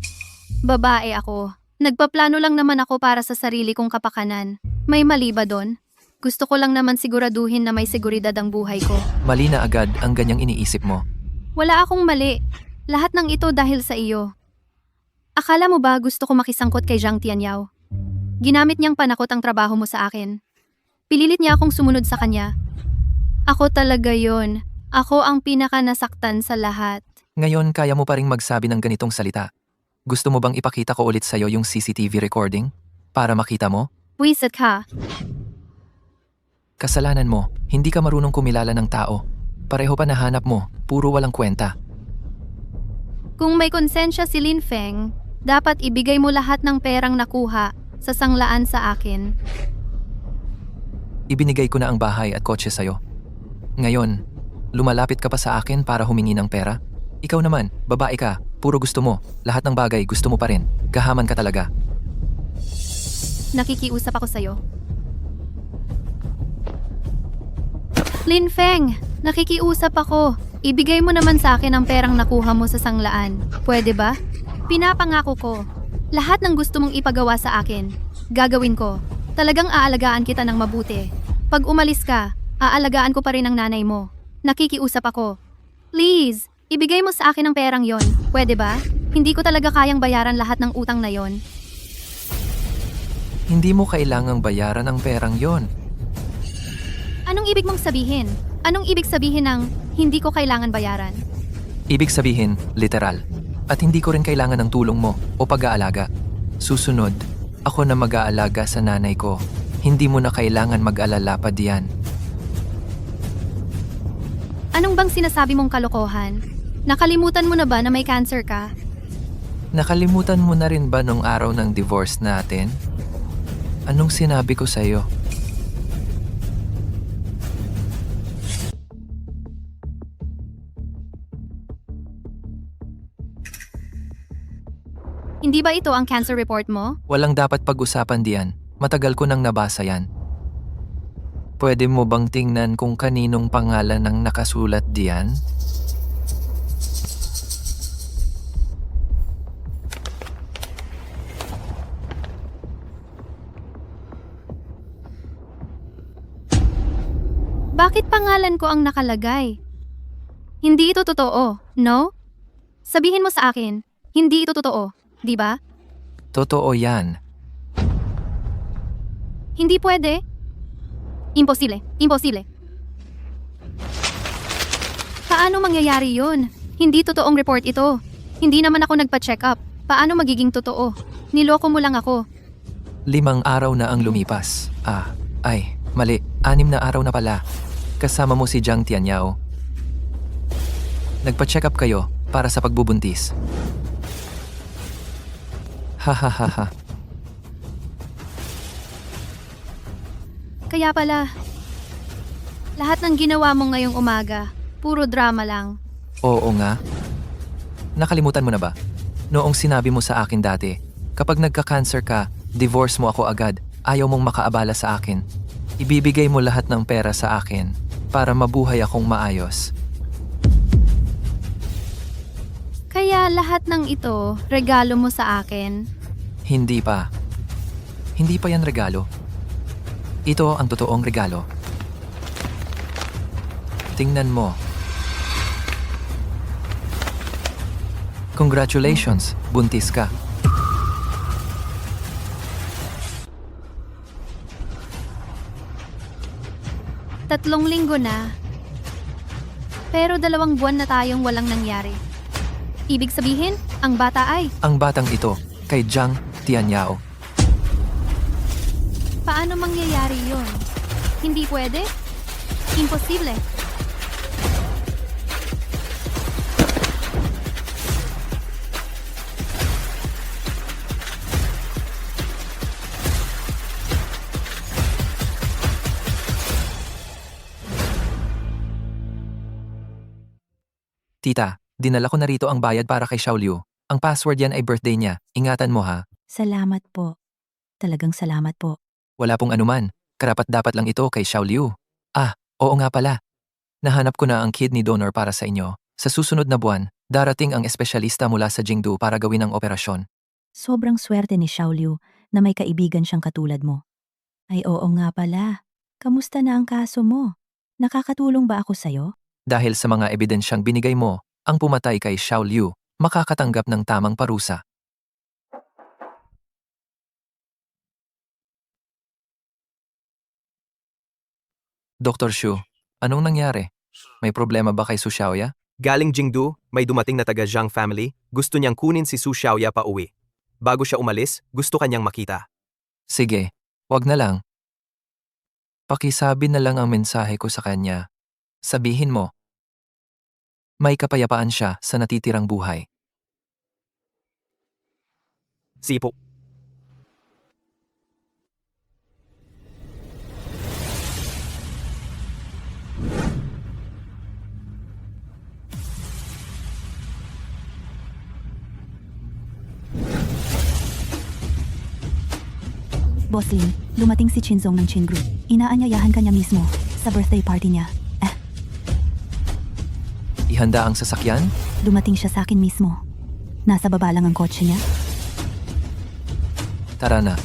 Babae ako. Nagpaplano lang naman ako para sa sarili kong kapakanan. May mali ba doon? Gusto ko lang naman siguraduhin na may seguridad ang buhay ko. Mali na agad ang ganyang iniisip mo. Wala akong mali. Lahat ng ito dahil sa iyo. Akala mo ba gusto ko makisangkot kay Zhang Tianyao? Ginamit niyang panakot ang trabaho mo sa akin. Pililit niya akong sumunod sa kanya. Ako talaga yon. Ako ang pinaka-nasaktan sa lahat. Ngayon kaya mo pa ring magsabi ng ganitong salita. Gusto mo bang ipakita ko ulit sa'yo yung CCTV recording? Para makita mo? Wisit ka. Kasalanan mo, hindi ka marunong kumilala ng tao. Pareho pa nahanap mo, puro walang kwenta. Kung may konsensya si Lin Feng, Dapat ibigay mo lahat ng perang nakuha sa sanglaan sa akin. Ibinigay ko na ang bahay at kotse sa'yo. Ngayon, lumalapit ka pa sa akin para humingi ng pera? Ikaw naman, babae ka, puro gusto mo, lahat ng bagay gusto mo pa rin, gahaman ka talaga. Nakikiusap ako sa'yo. Lin Feng, nakikiusap ako. Ibigay mo naman sa akin ang perang nakuha mo sa sanglaan. Pwede ba? Pinapangako ko. Lahat ng gusto mong ipagawa sa akin, gagawin ko. Talagang aalagaan kita ng mabuti. Pag umalis ka, aalagaan ko pa rin ang nanay mo. Nakikiusap ako. Please, ibigay mo sa akin ang perang yon. Pwede ba? Hindi ko talaga kayang bayaran lahat ng utang na yon. Hindi mo kailangang bayaran ang perang yon. Anong ibig mong sabihin? Anong ibig sabihin ng hindi ko kailangan bayaran? Ibig sabihin, literal. At hindi ko rin kailangan ng tulong mo o pag-aalaga. Susunod, ako na mag-aalaga sa nanay ko. Hindi mo na kailangan mag-alala pa diyan. Anong bang sinasabi mong kalokohan? Nakalimutan mo na ba na may cancer ka? Nakalimutan mo na rin ba nung araw ng divorce natin? Anong sinabi ko sa'yo? Hindi ba ito ang cancer report mo? Walang dapat pag-usapan diyan. Matagal ko nang nabasa yan. Pwede mo bang tingnan kung kaninong pangalan ang nakasulat diyan? Bakit pangalan ko ang nakalagay? Hindi ito totoo, no? Sabihin mo sa akin, hindi ito totoo, di ba? Totoo yan. Hindi pwede. Imposible, imposible. Paano mangyayari yun? Hindi totoong report ito. Hindi naman ako nagpa-check up. Paano magiging totoo? Niloko mo lang ako. 5 araw na ang lumipas. Mali. 6 na araw na pala. Kasama mo si Jiang Tianyao. Nagpa-check up kayo para sa pagbubuntis. Hahaha. Kaya pala, lahat ng ginawa mo ngayong umaga, puro drama lang. Oo nga. Nakalimutan mo na ba? Noong sinabi mo sa akin dati, kapag nagka-cancer ka, divorce mo ako agad. Ayaw mong makaabala sa akin. Ibibigay mo lahat ng pera sa akin para mabuhay akong maayos. Kaya lahat ng ito, regalo mo sa akin. Hindi pa. Hindi pa yan regalo. Ito ang totoong regalo. Tingnan mo. Congratulations, buntis ka. Tatlong linggo na. Pero 2 buwan na tayong walang nangyari. Ibig sabihin, ang bata ay... Ang batang ito, kay Jiang Tianyao. Paano mangyayari yun? Hindi pwede? Imposible. Tita, dinala ko na rito ang bayad para kay Xiaoliu. Ang password yan ay birthday niya. Ingatan mo ha. Salamat po. Talagang salamat po. Wala pong anuman. Karapat-dapat lang ito kay Xiaoliu. Oo nga pala. Nahanap ko na ang kidney donor para sa inyo. Sa susunod na buwan, darating ang espesyalista mula sa Jingdu para gawin ang operasyon. Sobrang swerte ni Xiaoliu na may kaibigan siyang katulad mo. Ay oo nga pala. Kamusta na ang kaso mo? Nakakatulong ba ako sa'yo? Dahil sa mga ebidensyang binigay mo, ang pumatay kay Xiaoliu makakatanggap ng tamang parusa. Dr. Xu, anong nangyari? May problema ba kay Su Xiaoya? Galing Jingdu, may dumating na taga Zhang family, gusto niyang kunin si Su Xiaoya pa uwi. Bago siya umalis, gusto kanyang makita. Sige, wag na lang. Pakisabi na lang ang mensahe ko sa kanya. Sabihin mo, may kapayapaan siya sa natitirang buhay. Sipo. Boss Lin, dumating si Chinzong ng Chin Group. Inaanyayahan kanya mismo sa birthday party niya. Ihanda ang sasakyan? Dumating siya sa akin mismo. Nasa baba lang ang kotse niya. Tara na.